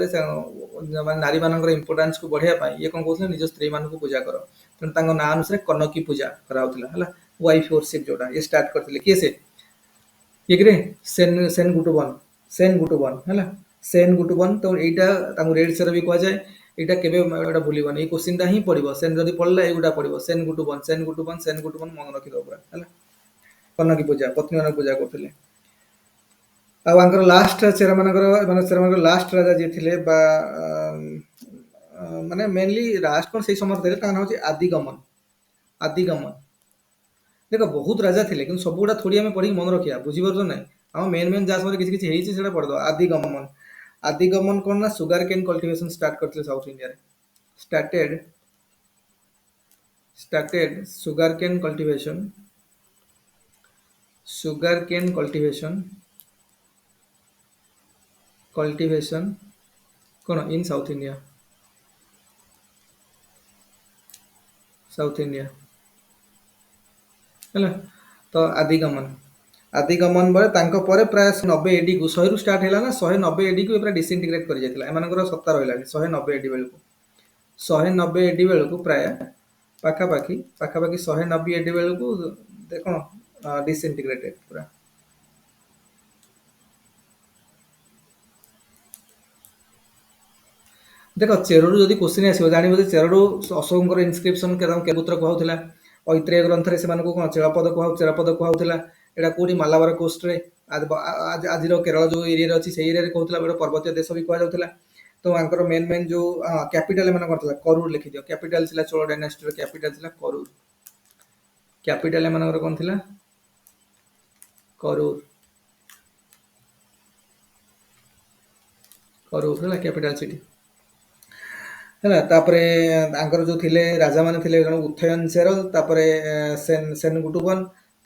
[SPEAKER 1] नारी मान इंपोर्टान्स को बढ़ाया ये कौन कहते निज स्त्री मान को पूजा कर तेणु ना अनुसार कनकी पूजा कराला वाइफ वर्शिप जोटा ये स्टार्ट करते किए से ये सेन गुटुबन है सेन गुटुबन तो यहाँ रेड चेर भी कह जाए यहाँ के भूलबन ये क्वेश्चन ही पड़ो सेन जब पढ़ला ये पड़ो सेन गुटुबन मन रखिद पूरा है कनकी पूजा पत्नी मान पूजा करते ଆଉ ଆଙ୍କର ଲାଷ୍ଟ ଚେରା ମାନଙ୍କର ମାନେ ଚେରା ମାନଙ୍କର ଲାଷ୍ଟ ରାଜା ଯିଏ ଥିଲେ ବା ମାନେ ମେନଲି ଲାଷ୍ଟ କଣ ସେଇ ସମୟରେ ଥିଲେ ତାଙ୍କ ନାଁ ହଉଛି ଆଦିଗମନ। ଆଦିଗମନ ଦେଖ ବହୁତ ରାଜା ଥିଲେ କିନ୍ତୁ ସବୁଗୁଡା ଥୋଡି ଆମେ ପଢିକି ମନେ ରଖିବା ବୁଝିପାରୁଛ ନାହିଁ। ଆମ ମେନ୍ ମେନ୍ ଯାହା ସମୟରେ କିଛି କିଛି ହେଇଛି ସେଟା ପଢିଦବା। ଆଦିଗମନ ଆଦିଗମନ କଣ ନା ସୁଗାର କେନ୍ କଲ୍ଟିଭେସନ ଷ୍ଟାର୍ଟ କରିଥିଲେ ସାଉଥ ଇଣ୍ଡିଆରେ। started started sugar cane cultivation କଣ in ସାଉଥ ଇଣ୍ଡିଆ ହେଲା। ତ ଆଦିଗମନ ବେଳେ ତାଙ୍କ ପରେ ପ୍ରାୟ 90 ଏଡି କୁ 100 ରୁ ଷ୍ଟାର୍ଟ ହେଲା ନା 190 ଏଡି କୁ ପୁରା ଡିସଇଣ୍ଟିଗ୍ରେଟ କରି ଯାଇଥିଲା। ଏମାନଙ୍କର ସତ୍ତା ରହିଲାନି 190 ଏଡି ବେଳକୁ। 190 ଏଡି ବେଳକୁ ପ୍ରାୟ ପାଖାପାଖି 190 ଏଡି ବେଳକୁ କଣ ଡିସଇଣ୍ଟିଗ୍ରେଟେଡ ପୁରା। ଦେଖ ଚେରରୁ ଯଦି କୋଶ୍ଚିନ୍ ଆସିବ ଜାଣିବ ଯେ ଚେରରୁ ଅଶୋକଙ୍କର ଇନସ୍କ୍ରିପସନ କେବୁତ୍ର କୁହାଉଥିଲା। ଐତ୍ରେୟ ଗ୍ରନ୍ଥରେ ସେମାନଙ୍କୁ କଣ ଚେରପଦ କୁହାଉଥିଲା। ଏଇଟା କୋଉଠି ମାଲାବାର କୋଷ୍ଟରେ ଆଜିର କେରଳ ଯୋଉ ଏରିଆରେ ଅଛି ସେଇ ଏରିଆରେ କହୁଥିଲା। ଗୋଟେ ପର୍ବତୀୟ ଦେଶ ବି କୁହାଯାଉଥିଲା। ତ ଆଙ୍କର ମେନ୍ ମେନ୍ ଯୋଉ କ୍ୟାପିଟାଲ ଏମାନେ କଣ ଥିଲା କରୁର ଲେଖିଦିଅ। କ୍ୟାପିଟାଲ ଥିଲା ଚୋଳ ଡାଇନାଷ୍ଟିର କ୍ୟାପିଟାଲ ଥିଲା କରୁର। କ୍ୟାପିଟାଲ ଏମାନଙ୍କର କଣ ଥିଲା କରୁର ହେଲା କ୍ୟାପିଟାଲ ସିଟି ହେଲା। ତାପରେ ତାଙ୍କର ଯୋଉ ଥିଲେ ରାଜା ମାନେ ଥିଲେ ଜଣେ ଉଥୟନ ଚେରଲ ତାପରେ ସେନଗୁଟୁବନ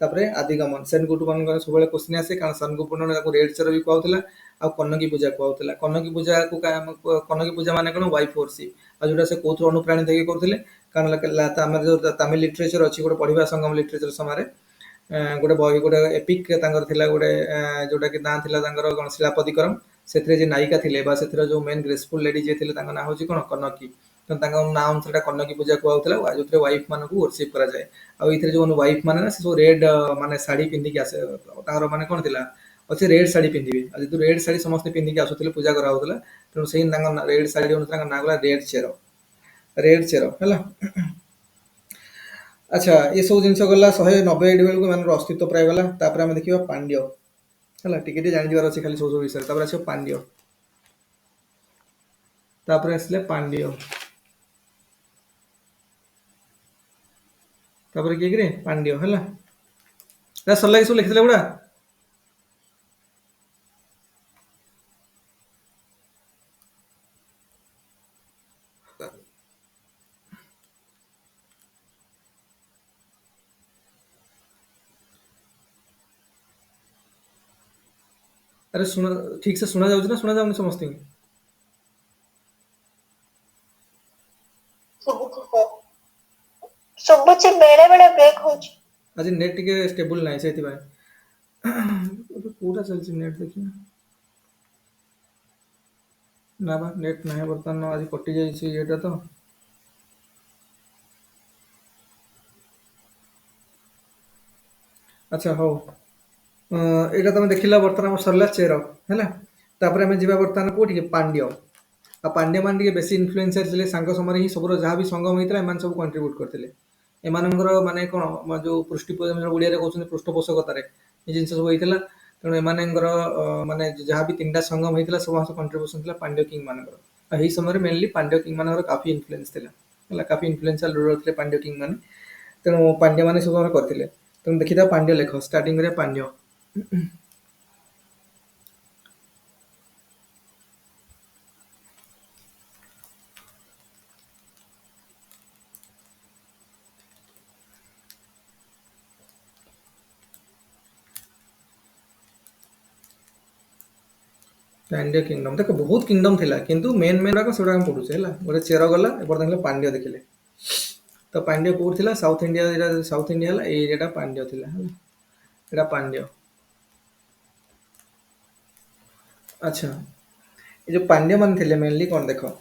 [SPEAKER 1] ତାପରେ ଆଦିଗମନ। ସେନଗୁଟୁବନଙ୍କର ସବୁବେଳେ କୋଶ୍ଚିନ୍ ଆସେ କାରଣ ସେନଗୁଟୁବନ ତାକୁ ରେଡ ଚେର ବି କୁହାଉଥିଲା ଆଉ କନକି ପୂଜା କୁହାଉଥିଲା। କନକି ପୂଜା ମାନେ କଣ ୱାଇଫ worship। ଆଉ ଯୋଉଟା ସେ କୋଉଥିରୁ ଅନୁପ୍ରାଣିତ ହେଇକି କରୁଥିଲେ କାରଣ ଆମର ଯୋଉ ତାମିଲ ଲିଟରେଚର ଅଛି ଗୋଟେ ପଢିବା ସଙ୍ଗମ ଲିଟରେଚର ସମୟରେ ଗୋଟେ ବହି ଗୋଟେ ଏପିକ ତାଙ୍କର ଥିଲା ଗୋଟେ ଯୋଉଟା କି ନାଁ ଥିଲା ତାଙ୍କର କଣ ଶିଳାପତିକରମ। ସେଥିରେ ଯେ ନାୟିକା ଥିଲେ ବା ସେଥିରେ ଯୋଉ ମେନ୍ ଗ୍ରେସଫୁଲ ଲେଡି ଯିଏ ଥିଲେ ତାଙ୍କ ନାଁ ହଉଛି କଣ କନକି। ତାଙ୍କ ନାଁ ଅନୁସାରେ କନକି ପୂଜା କୁହାଉଥିଲା ଯୋଉଥିରେ ୱାଇଫ ମାନଙ୍କୁ worship କରାଯାଏ। ଆଉ ଏଥିରେ ଯୋଉ ୱାଇଫ ମାନେ ନା ସେ ସବୁ ରେଡ ମାନେ ଶାଢୀ ପିନ୍ଧିକି ଆସେ। ତାଙ୍କର ମାନେ କଣ ଥିଲା ଅଛି ରେଡ ଶାଢୀ ପିନ୍ଧିବେ। ଆଉ ଯେହେତୁ ରେଡ ଶାଢୀ ସମସ୍ତେ ପିନ୍ଧିକି ଆସୁଥିଲେ ପୂଜା କରାହଉଥିଲା ତେଣୁ ସେଇ ତାଙ୍କ ରେଡ ଶାଢୀ ଅନୁସାରେ ତାଙ୍କ ନାଁ ଗଲା ରେଡ ଚେର ହେଲା। ଆଚ୍ଛା ଏସବୁ ଜିନିଷ ଗଲା 190 ଏଡି ବେଳକୁ ଏମାନଙ୍କର ଅସ୍ତିତ୍ୱ ପ୍ରାୟ ଗଲା। ତାପରେ ଆମେ ଦେଖିବା ପାଣ୍ଡ୍ୟ ହେଲା। ଟିକେ ଟିକେ ଜାଣିଯିବାର ଅଛି ଖାଲି ସବୁ ବିଷୟରେ। ତାପରେ ଆସିବ ପାଣ୍ଡ୍ୟ। ତାପରେ ଆସିଲେ ପାଣ୍ଡ୍ୟ। ତାପରେ କିଏ କିରେ ପାଣ୍ଡ୍ୟ ହେଲା। ସରିଲା କି ସବୁ ଲେଖିଥିଲେ ଗୁଡା। ଆରେ ଶୁଣ ଠିକ ସେ ଶୁଣା ଯାଉଛି ନା ଶୁଣା ଯାଉନି ସମସ୍ତଙ୍କୁ?
[SPEAKER 2] ଶୁଭୁଛି ସାର୍। ଶୁଭୁଛି ବେଳେ ବେଳେ ବ୍ରେକ୍ ହଉଛି।
[SPEAKER 1] ଆଜି ନେଟ୍ ଟିକେ ଷ୍ଟେବୁଲ ନାହିଁ ସେଇଥିପାଇଁ। ଏବେ କୋଉଟା ଚାଲିଛି ନେଟ୍ ଦେଖିବା। ନା ବା ନେଟ୍ ନାହିଁ ବର୍ତ୍ତମାନ ଆଜି କଟି ଯାଇଛି ଏଇଟା ତ। ଆଚ୍ଛା ହଉ ଏଇଟା ତମେ ଦେଖିଲା ବର୍ତ୍ତମାନ ଆମର ସରିଲା ଚେର ହେଲା। ତାପରେ ଆମେ ଯିବା ବର୍ତ୍ତମାନ କୋଉଠିକି ପାଣ୍ଡ୍ୟ। ଆଉ ପାଣ୍ଡ୍ୟ ମାନେ ଟିକେ ବେଶୀ ଇନଫ୍ଲୁଏନ୍ସିଆଲ ଥିଲେ। ସାଙ୍ଗ ସମୟରେ ହିଁ ସବୁର ଯାହା ବି ସଙ୍ଗମ ହେଇଥିଲା ଏମାନେ ସବୁ କଣ୍ଟ୍ରିବ୍ୟୁଟ କରିଥିଲେ। ଏମାନଙ୍କର ମାନେ କଣ ଯୋଉ ଓଡିଆରେ କହୁଛନ୍ତି ପୃଷ୍ଠପୋଷକତାରେ ଏ ଜିନିଷ ସବୁ ହେଇଥିଲା। ତେଣୁ ଏମାନଙ୍କର ମାନେ ଯାହାବି ତିନିଟା ସଙ୍ଗମ ହେଇଥିଲା ସମସ୍ତ କଣ୍ଟ୍ରିବ୍ୟୁସନ ଥିଲା ପାଣ୍ଡ୍ୟ କିଙ୍ଗ ମାନଙ୍କର। ଆଉ ଏହି ସମୟରେ ମେନଲି ପାଣ୍ଡ୍ୟ କିଙ୍ଗ ମାନଙ୍କର କାଫି ଇନଫ୍ଲୁଏନ୍ସ ଥିଲା ହେଲା। କାଫି ଇନଫ୍ଲୁଏନ୍ସିଆଲ ରୁଲର ଥିଲେ ପାଣ୍ଡ୍ୟ କିଙ୍ଗ ମାନେ। ତେଣୁ ପାଣ୍ଡ୍ୟ ମାନେ ସବୁ ଆମେ କରିଥିଲେ। ତେଣୁ ଦେଖିଥା ପାଣ୍ଡ୍ୟ ଲେଖ ଷ୍ଟାର୍ଟିଂ ରେ ପାଣ୍ଡ୍ୟ। ପାଣ୍ଡ୍ୟ କିଙ୍ଗଡମ ଦେଖ ବହୁତ କିଙ୍ଗଡମ ଥିଲା କିନ୍ତୁ ମେନ୍ ମେନ୍ ଗୁଡାକ ସେଗୁଡା ଆମେ ପଢୁଛେ ହେଲା। ଗୋଟେ ଚେର ଗଲା ଏପଟେ ଦେଖିଲେ ପାଣ୍ଡ୍ୟ ଦେଖିଲେ। ତ ପାଣ୍ଡ୍ୟ କୋଉଠି ଥିଲା ସାଉଥ ଇଣ୍ଡିଆ ସାଉଥ ଇଣ୍ଡିଆ ହେଲା ଏଇ ଏରିଆଟା ପାଣ୍ଡ୍ୟ ଥିଲା ହେଲା। ଏଇଟା ପାଣ୍ଡ୍ୟ। ଆଚ୍ଛା ଏ ଯୋଉ ପାଣ୍ଡ୍ୟ ମାନେ ଥିଲେ ମେନଲି କଣ ଦେଖ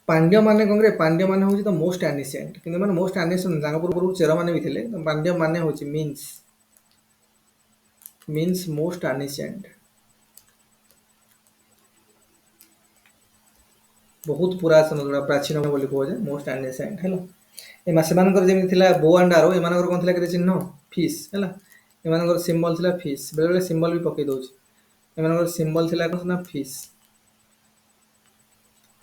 [SPEAKER 1] ପାଣ୍ଡ୍ୟ ମାନେ କଣ ପାଣ୍ଡ୍ୟ ମାନେ ହଉଛି ମୋଷ୍ଟ ଆନିସିଏଣ୍ଟ କିନ୍ତୁ ମାନେ ମୋଷ୍ଟ ଆନିସିଏଣ୍ଟ ତାଙ୍କ ପୂର୍ବରୁ ଚେର ମାନେ ବି ଥିଲେ। ପାଣ୍ଡ୍ୟ ମାନେ ହଉଛି ମିନ୍ସ ମୋଷ୍ଟ ଆନିସିଏଣ୍ଟ। ବହୁତ ପୁରାତନ ଯୋଉଟା ପ୍ରାଚୀନ ବୋଲି କୁହାଯାଏ ମୋଷ୍ଟ ଆନିସିଏଣ୍ଟ ହେଲା। ସେମାନଙ୍କର ଯେମିତି ଥିଲା ବୋ ଆଣ୍ଡ ଆରୋ ଏମାନଙ୍କର କଣ ଥିଲା କେତେ ଚିହ୍ନ ଫିସ୍ ହେଲା। ଏମାନଙ୍କର ସିମ୍ବଲ ଥିଲା ଫିସ୍। ବେଳେବେଳେ ସିମ୍ବଲ ବି ପକେଇ ଦଉଛି। ଏମାନଙ୍କର ସିମ୍ବଲ ଥିଲା କ'ଣ ନା ଫିସ୍।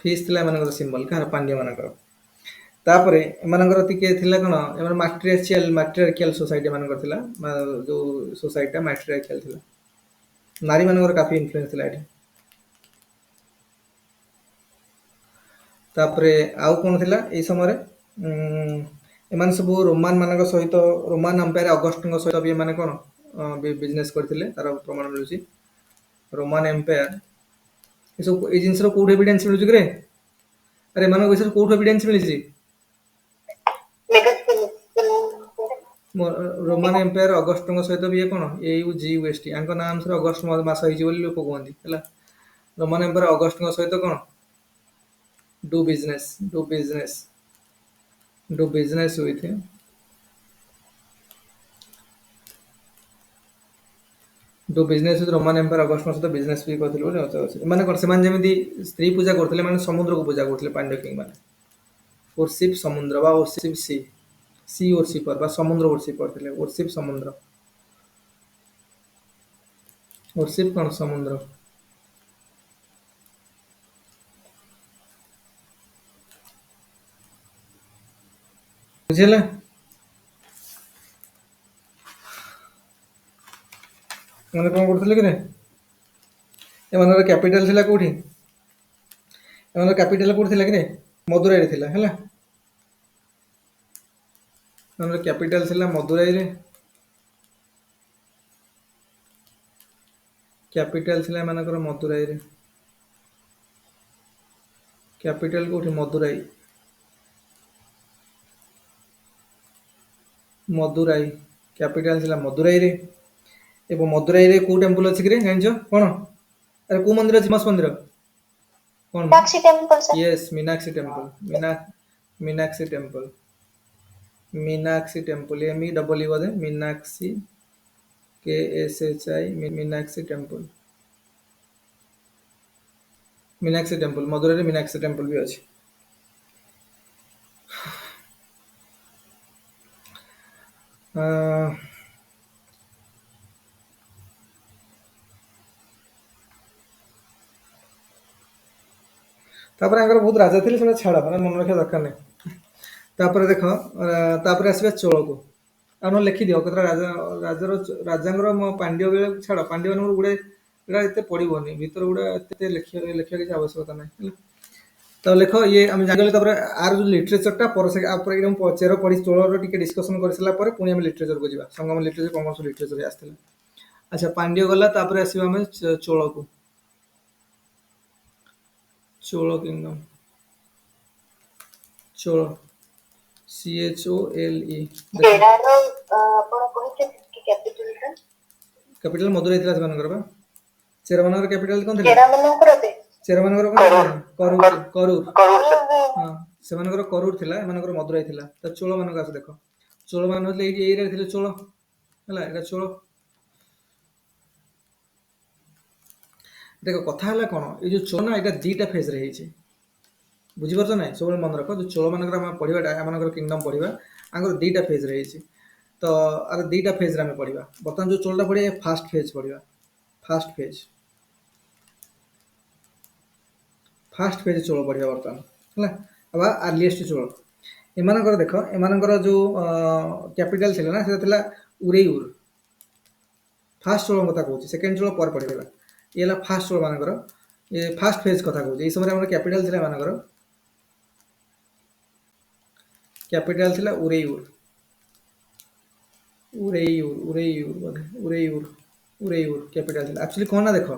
[SPEAKER 1] ଫିସ୍ ଥିଲା ଏମାନଙ୍କର ସିମ୍ବଲ, କାହାର? ପାଣ୍ଡ୍ୟ ମାନଙ୍କର। ତାପରେ ଏମାନଙ୍କର ଟିକେ ଥିଲା କ'ଣ, ଏମାନେ ମାଟ୍ରିଆର୍କିଆଲ ସୋସାଇଟି ଏମାନଙ୍କର ଥିଲା। ଯୋଉ ସୋସାଇଟିଟା ମାଟ୍ରିଆର୍କିଆଲ ଥିଲା। ନାରୀ ମାନଙ୍କର କାଫି ଇନଫ୍ଲୁଏନ୍ସ ଥିଲା ଏଠି। ତାପରେ ଆଉ କ'ଣ ଥିଲା ଏଇ ସମୟରେ? ଏମାନେ ସବୁ ରୋମାନ ମାନଙ୍କ ସହିତ, ରୋମାନ ଅମ୍ପାୟାର ଅଗଷ୍ଟଙ୍କ ସହିତ ବି ଏମାନେ କ'ଣ ବିଜନେସ୍ କରିଥିଲେ, ତାର ପ୍ରମାଣ ମିଳୁଛି। ରୋମାନ ଏମ୍ପାୟାର ଏସବୁ, ଏଇ ଜିନିଷର କୋଉଠି ଏଭିଡେନ୍ସ ମିଳୁଛି କିରେ? ଆରେ ଏମାନଙ୍କ ବିଷୟରେ କୋଉଠି ଏଭିଡେନ୍ସ ମିଳିଛି? ରୋମାନ ଏମ୍ପାୟାର ଅଗଷ୍ଟଙ୍କ ସହିତ ବି କ'ଣ AUGUST, ଆଙ୍କ ନାଁ ଅନୁସାରେ ଅଗଷ୍ଟ ମାସ ହେଇଛି ବୋଲି ଲୋକ କୁହନ୍ତି ହେଲା। ରୋମାନ ଏମ୍ପାୟାର ଅଗଷ୍ଟଙ୍କ ସହିତ କ'ଣ ଡୁ ବିଜନେସ୍ ୱିଥ୍ ରୋମାନ ଏମ୍ପାୟାର ଅଗଷ୍ଟଙ୍କ ସହିତ ବିଜନେସ୍ ବି କରିଥିଲେ ବୋଲି ଅଛି। ଏମାନେ କ'ଣ, ସେମାନେ ଯେମିତି ସ୍ତ୍ରୀ ପୂଜା କରୁଥିଲେ, ମାନେ ସମୁଦ୍ରକୁ ପୂଜା କରୁଥିଲେ ପାଣ୍ଡ୍ୟ କିଙ୍ଗ ମାନେ। ଓରସିପ୍ ସମୁଦ୍ର ବା ଓରସିପ୍ ସି ଓରସିପର ବା ସମୁଦ୍ର ଓରସିପର ଥିଲେ। ଓରସିପ୍ ସମୁଦ୍ର, ଓରସିପ୍ କ'ଣ ସମୁଦ୍ର। ବୁଝିହେଲା? ଏମାନେ କ'ଣ କରୁଥିଲେ କିରେ? ଏମାନଙ୍କର କ୍ୟାପିଟାଲ ଥିଲା କୋଉଠି? ଏମାନଙ୍କର କ୍ୟାପିଟାଲ କୋଉଠି ଥିଲା କିରେ? ମଦୁରାଇରେ ଥିଲା ହେଲା। ଏମାନଙ୍କର କ୍ୟାପିଟାଲ ଥିଲା ମଦୁରାଇରେ। କ୍ୟାପିଟାଲ ଥିଲା ଏମାନଙ୍କର ମଦୁରାଇରେ। କ୍ୟାପିଟାଲ କୋଉଠି? ମଦୁରାଇ। ମଦୁରାଇ କ୍ୟାପିଟାଲ ଥିଲା ମଦୁରାଇରେ। ଏବଂ ମଦୁରାଇରେ କୋଉ ଟେମ୍ପଲ ଅଛି କିରେ ଜାଣିଛ କ'ଣ? ଆରେ କୋଉ ମନ୍ଦିର ଅଛି? ଫେମସ୍ ମନ୍ଦିର କ'ଣ?
[SPEAKER 2] Meenakshi temple sir.
[SPEAKER 1] Yes, Meenakshi temple. Meenakshi temple. Meenakshi temple, MEEE ବୋଧେ, Meenakshi KSHI, Meenakshi temple. Meenakshi temple, ମଦୁରାଇରେ ମୀନାକ୍ଷୀ ଟେମ୍ପଲ ବି ଅଛି। ତାପରେ ଆଙ୍କର ବହୁତ ରାଜା ଥିଲେ, ସେଟା ଛାଡ଼, ମାନେ ମନେ ରଖିବା ଦରକାର ନାହିଁ। ତାପରେ ଦେଖ, ତାପରେ ଆସିବା ଚୋଳକୁ। ଆଉ ନହେଲେ ଲେଖିଦିଅ କେତେଟା ରାଜାଙ୍କର ପାଣ୍ଡ୍ୟ ବେଳେ ଛାଡ଼, ପାଣ୍ଡ୍ୟ ମାନଙ୍କର ଗୁଡ଼େ ଏଇଟା ଏତେ ପଡ଼ିବନି, ଭିତର ଗୁଡ଼ା ଏତେ ଲେଖିବା କିଛି ଆବଶ୍ୟକତା ନାହିଁ ହେଲା। ତ ଲେଖ ଇଏ ଆମେ ଜାଣିଗଲେ। ତାପରେ ଆର ଯୋଉ ଲିଟରେଚରଟା ପରେ ଚେର ପଢ଼ି ଚୋଳର ଟିକେ ଡିସ୍କସନ କରିସାରିଲା ପରେ ପୁଣି ଆମେ ଲିଟରେଚରକୁ ଯିବା। ସଙ୍ଗମ ଲିଟରେଚର, କ'ଣ ସବୁ ଲିଟରେଚର ଆସିଥିଲା। ଆଚ୍ଛା, ପାଣ୍ଡ୍ୟ ଗଲା, ତାପରେ ଆସିବା ଆମେ ଚୋଳକୁ। Chola kingdom, Chola CHOLE। Capital Madurai ଥିଲା ସେମାନଙ୍କର ବା। ଚେରମାନଙ୍କର କ୍ୟାପିଟାଲ କ'ଣ ଥିଲା? ଚେରମାନଙ୍କର କରୁର। ହଁ, ସେମାନଙ୍କର କରୁର ଥିଲା, ଏମାନଙ୍କର ମଦୁରାଇ ଥିଲା। ତ ଚୋଳ ମାନଙ୍କ ଆସ ଦେଖ। ଚୋଳ ମାନେ ହଉଥିଲେ ଏଇ ଏରିଆରେ ଥିଲେ ଚୋଳ ହେଲା। ଏଇଟା ଚୋଳ। ଦେଖ କଥା ହେଲା କ'ଣ, ଏଇ ଯୋଉ ଚୋଳ ନା, ଏଇଟା ଦିଟା ଫେଜରେ ହେଇଛି। ବୁଝିପାରୁଛ ନାହିଁ? ସବୁବେଳେ ମନେ ରଖ, ଯୋଉ ଚୋଳ ମାନଙ୍କର ଆମେ ପଢିବା, ଏମାନଙ୍କର କିଙ୍ଗଡମ ପଢିବା, ଆଙ୍କର ଦିଟା ଫେଜରେ ହେଇଛି। ତ ଆର ଦିଟା ଫେଜରେ ଆମେ ପଢିବା। ବର୍ତ୍ତମାନ ଯୋଉ ଚୋଳଟା ପଢିବା, ଫାଷ୍ଟ ଫେଜ ପଢିବା। ଫାଷ୍ଟ ଫେଜ ଚୋଳ ପଢିବା ବର୍ତ୍ତମାନ ହେଲା। ବା ଆର୍ଲିଏଷ୍ଟ ଚୋଳ। ଏମାନଙ୍କର ଦେଖ, ଏମାନଙ୍କର ଯୋଉ କ୍ୟାପିଟାଲ ଥିଲା ନା, ସେଟା ଥିଲା ଉରେଇଉର। ଫାଷ୍ଟ ଚୋଳ କଥା କହୁଛି, ସେକେଣ୍ଡ ଚୋଳ ପରେ ପଢିବା। ଇଏ ହେଲା ଫାଷ୍ଟ ଚୋଳ ମାନଙ୍କର, ଫାଷ୍ଟ ଫେଜ କଥା କହୁଛି। ଏଇ ସମୟରେ ଆମର କ୍ୟାପିଟାଲ ଥିଲା ଏମାନଙ୍କର, କ୍ୟାପିଟାଲ ଥିଲା ଉରେଇଉର। କ୍ୟାପିଟାଲ ଥିଲା। ଆକ୍ଚୁଆଲି କ'ଣ ନା, ଦେଖ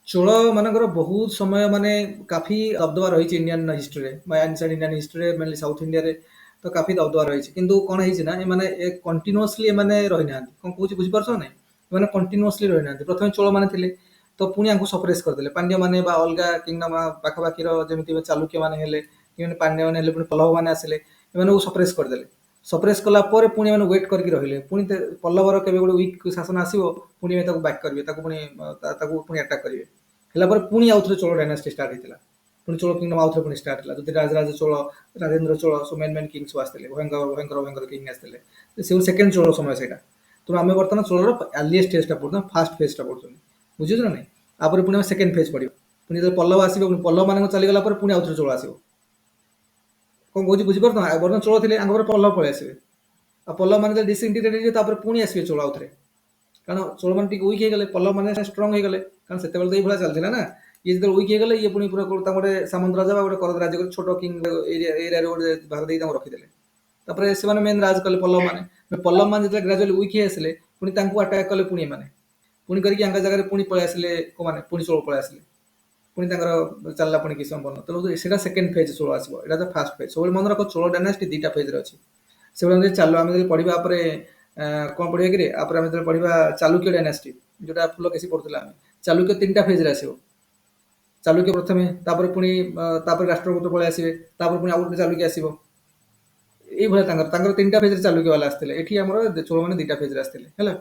[SPEAKER 1] ଚୋଳ ମାନଙ୍କର ବହୁତ ସମୟ, ମାନେ କାଫି ଦବଦବା ରହିଛି ଇଣ୍ଡିଆନ ହିଷ୍ଟ୍ରିରେ, ବା ଆନସିଏଣ୍ଟ ଇଣ୍ଡିଆନ ହିଷ୍ଟ୍ରିରେ, ମେନଲି ସାଉଥ ଇଣ୍ଡିଆରେ ତ କାଫି ଦବଦବା ରହିଛି। କିନ୍ତୁ କ'ଣ ହେଇଛି ନା, ଏମାନେ କଣ୍ଟିନ୍ୟୁଅସଲି ଏମାନେ ରହିନାହାନ୍ତି। କ'ଣ କହୁଛି ବୁଝିପାରୁଛ ନା? ଏମାନେ କଣ୍ଟିନ୍ୟୁଅସଲି ରହିନାହାନ୍ତି। ପ୍ରଥମେ ଚୋଳ ମାନେ ଥିଲେ, ତ ପୁଣି ଆଙ୍କୁ ସପ୍ରେସ୍ କରିଦେଲେ ପାଣ୍ଡ୍ୟ ମାନେ, ବା ଅଲଗା କିଙ୍ଗଡମ ପାଖାପାଖିର ଯେମିତି ଚାଲୁକ୍ୟ ମାନେ ହେଲେ, ଯେମିତି ପାଣ୍ଡ୍ୟ ମାନେ ହେଲେ, ପୁଣି ପଲ୍ଲବ ମାନେ ଆସିଲେ, ଏମାନଙ୍କୁ ସପ୍ରେସ୍ କରିଦେଲେ। ସପ୍ରେସ୍ କଲା ପରେ ପୁଣି ଏମାନେ ୱେଟ୍ କରିକି ରହିଲେ। ପୁଣି ପଲ୍ଲବର କେବେ ଗୋଟେ ୱିକ୍ ଶାସନ ଆସିବ, ପୁଣି ତାକୁ ବ୍ୟାକ୍ କରିବେ, ତାକୁ ପୁଣି ଆଟାକ୍ କରିବେ। ହେଲା ପରେ ପୁଣି ଆଉଥରେ ଚୋଳ ଡାଇନାଷ୍ଟି ଷ୍ଟାର୍ଟ ହେଇଥିଲା। ପୁଣି ଚୋଳ କିଙ୍ଗଡମ ଆଉଥରେ ପୁଣି ଷ୍ଟାର୍ଟ ହେଲା। ଯଦି ରାଜରାଜ ଚୋଳ, ରାଜେନ୍ଦ୍ର ଚୋଳ, ସବୁ ମେନ୍ କିଙ୍ଗ ସବୁ ଆସିଥିଲେ, ଭୟଙ୍କର କିଙ୍ଗ ଆସିଥିଲେ। ସେ ସେକେଣ୍ଡ ଚୋଳ ସମୟ ସେଇଟା। ତେଣୁ ଆମେ ବର୍ତ୍ତମାନ ଚୋଳର ଆର୍ଲିଏଷ୍ଟ ଫେଜ୍ଟା ପଢ଼ୁଛୁ ଫାଷ୍ଟ ଫେଜ୍ଟା ପଢ଼ୁଛନ୍ତି ବୁଝୁଛୁ ନା ନାହିଁ ତାପରେ ପୁଣି ଆମେ ସେକେଣ୍ଡ ଫେଜ୍ ପଢ଼ିବା ପୁଣି ଯେତେବେଳେ ପଲ୍ଲବ ଆସିବ ପୁଣି ପଲ୍ଲବ ମାନଙ୍କ ଚାଲିଗଲା ପରେ ପୁଣି ଆଉଥରେ ଚୋଳ ଆସିବ କ'ଣ କହୁଛି ବୁଝିପାରୁଛ ନା ବର୍ତ୍ତମାନ ଚୋଳ ଥିଲେ ଆଙ୍କ ପରେ ପଲ୍ଲବ ପଳେଇ ଆସିବେ ଆଉ ପଲ୍ଲବ ମାନେ ଯେତେବେଳେ ଡିସଇଣ୍ଟିଗ୍ରେଟ୍ ହେଇଯିବେ ତାପରେ ପୁଣି ଆସିବେ ଚୋଳ ଆଉଥରେ କାରଣ ଚୋଳମାନେ ଟିକେ ୱିକ୍ ହେଇଗଲେ ପଲ୍ଲବ ମାନେ ଷ୍ଟ୍ରଙ୍ଗ ହେଇଗଲେ କାରଣ ସେତେବେଳେ ତ ଏଇଭଳିଆ ଚାଲିଥିଲା ନା ଇଏ ଯେତେବେଳେ ୱିକ୍ ହେଇଗଲେ ଇଏ ପୁଣି ପୁରା ତାଙ୍କ ଗୋଟେ ସାମନ୍ତ ରାଜା ବା ଗୋଟେ କରଦ ରାଜ୍ୟ କରି ଛୋଟ କିଙ୍ଗ ଏରିଆରେ ଗୋଟେ ଭାଗ ଦେଇ ତାଙ୍କୁ ରଖିଦେଲେ ତାପରେ ସେମାନେ ମେନ୍ ରାଜ କଲେ ପଲ୍ଲବ ମାନେ ଯେତେବେଳେ ଗ୍ରାଜୁଆଲି ୱିକ୍ ହେଇ ଆସିଲେ ପୁଣି ତାଙ୍କୁ ଆଟାକ୍ କଲେ ପୁଣି ଏମାନେ ପୁଣି କରିକି ଆଙ୍କ ଜାଗାରେ ପୁଣି ପଳେଇ ଆସିଲେ କୋଉମାନେ ପୁଣି ଚୋଳ ପଳେଇ ଆସିଲେ ପୁଣି ତାଙ୍କର ଚାଲିଲା ପୁଣି କିଛି ସମ୍ପନ୍ନ ତେଣୁ ସେଇଟା ସେକେଣ୍ଡ ଫେଜ୍ ଚୋଳ ଆସିବ ଏଇଟା ତ ଫାଷ୍ଟ ଫେଜ୍ ସବୁବେଳେ ମନେ ରଖ ଚୋଳ ଡାଇନାଷ୍ଟି ଦିଟା ଫେଜ୍ରେ ଅଛି ସେଭଳିଆ ଯଦି ଚାଲୁ ଆମେ ଯଦି ପଢିବା ପରେ କ'ଣ ପଢିବା କି ତାପରେ ଆମେ ଯେତେବେଳେ ପଢିବା ଚାଲୁକ୍ୟ ଡାଇନାଷ୍ଟି ଯୋଉଟା ଫୁଲକେଶୀ ପଢୁଥିଲା ଆମେ ଚାଲୁକ୍ୟ ତିନିଟା ଫେଜ୍ରେ ଆସିବ ଚାଲୁକ୍ୟ ପ୍ରଥମେ ତାପରେ ପୁଣି ତାପରେ ରାଷ୍ଟ୍ରକୂଟ ପଳେଇ ଆସିବେ ତାପରେ ପୁଣି ଆଉ ଗୋଟେ ଚାଲୁକ୍ୟ ଆସିବ ଏଇଭଳିଆ ତାଙ୍କର ତାଙ୍କର ତିନିଟା ଫେଜ୍ରେ ଚାଲୁକ୍ୟ ବାଲା ଆସିଥିଲେ ଏଠି ଆମର ଚୋଳମାନେ ଦିଟା ଫେଜ୍ରେ ଆସିଥିଲେ ହେଲା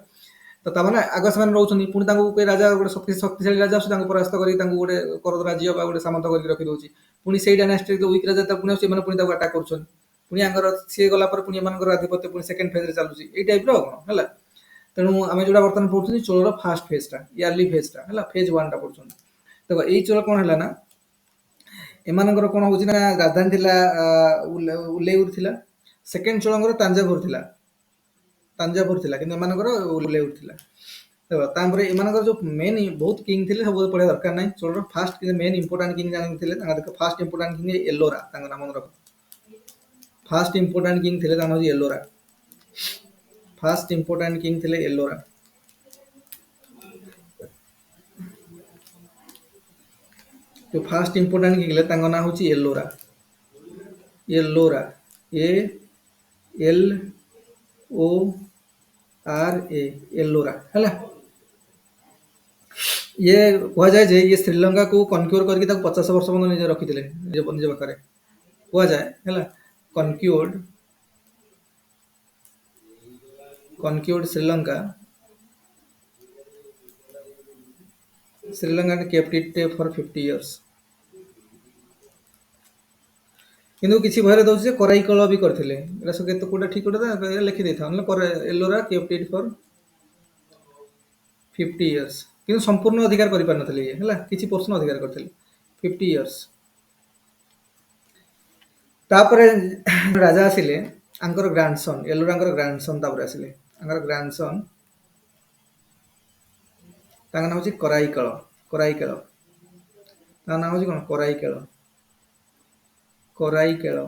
[SPEAKER 1] ତ ତାମାନେ ଆଗ ସେମାନେ ରହୁଛନ୍ତି ପୁଣି ତାଙ୍କୁ କୋଇ ରାଜା ଗୋଟେ ଶକ୍ତିଶାଳୀ ରାଜା ଆସୁଛି ତାଙ୍କୁ ପରାସ୍ତ କରି ତାଙ୍କୁ ଗୋଟେ କରଦ ରାଜ୍ୟ ବା ଗୋଟେ ସାମନ୍ତ କରିକି ରଖିଦେଉଛି ପୁଣି ସେଇ ଡାଇନାଷ୍ଟି ୱିକ୍ ରାଜା ପୁଣି ସେମାନେ ପୁଣି ତାକୁ ଆଟାକ୍ କରୁଛନ୍ତି ପୁଣି ଆଙ୍କର ସିଏ ଗଲା ପରେ ପୁଣି ଏମାନଙ୍କର ଆଧିପତ୍ୟ ପୁଣି ସେକେଣ୍ଡ ଫେଜ୍ରେ ଚାଲୁଛି ଏଇ ଟାଇପ୍ର ଆଉ କ'ଣ ହେଲା ତେଣୁ ଆମେ ଯୋଉଟା ବର୍ତ୍ତମାନ ପଢୁଛନ୍ତି ଚୋଳର ଫାଷ୍ଟ ଫେଜ୍ଟା ଇୟର୍ଲି ଫେଜ୍ଟା ହେଲା ଫେଜ୍ 1ଟା ପଢୁଛନ୍ତି ଦେଖ ଏଇ ଚୋଳ କ'ଣ ହେଲା ନା ଏମାନଙ୍କର କ'ଣ ହଉଛି ନା ରାଜଧାନୀ ଥିଲା ଉଲେଉର ଥିଲା ସେକେଣ୍ଡ ଚୋଳଙ୍କର ତାଞ୍ଜାଭୁର ଥିଲା କିନ୍ତୁ ଏମାନଙ୍କର ଉଲେଉର ଥିଲା ତାପରେ ଏମାନଙ୍କର ଯୋଉ ମେନ୍ ବହୁତ କିଙ୍ଗ ଥିଲେ ସବୁ ପଢିବା ଦରକାର ନାହିଁ ଚୋଳର ଫାଷ୍ଟ ମେନ୍ ଇମ୍ପୋର୍ଟାଣ୍ଟ କିଙ୍ଗ ଜାଣିଥିଲେ ତାଙ୍କ ଦେଖ ଫାଷ୍ଟ ଇମ୍ପୋର୍ଟାଣ୍ଟ କିଙ୍ଗ ଏଲୋରା ତାଙ୍କ ନାମ ରଖ ଫାଷ୍ଟ ଇମ୍ପୋର୍ଟାଣ୍ଟ କିଙ୍ଗ ଥିଲେ ତାଙ୍କ ହେଉଛି ଏଲୋରା ଫାଷ୍ଟ ଇମ୍ପୋର୍ଟାଣ୍ଟ କିଙ୍ଗ ଥିଲେ ଏଲୋରା जो फास्ट इंपोर्टेंट किंग तांको ना होची Elara E L O R A Elara हैला ये कह जाए जे ये श्रीलंका को कनक्योर करके ताको 50 वर्ष बंद निजे रखिथिले निजे पाखरे कह जाए हैला कनक्योर्ड Sri Lanka kept it for 50 years किंतु किसी भयरे दउछ जे कराईकल भी करथिले एटा सब केते कोटा ठीक कोटा लिखि देथा मतलब करे Ellora kept it for 50 years किंतु संपूर्ण अधिकार करि पार नथले ये हला किछि पोर्शन अधिकार करथिले 50 years तापरे राजा आसिले आंकर ग्रांडसन एलोरांकर ग्रांडसन तापरे आसिले आंकर ग्रांडसन तांका नाम होची कराईकल तांका नाम होची कोन कराईकेଳ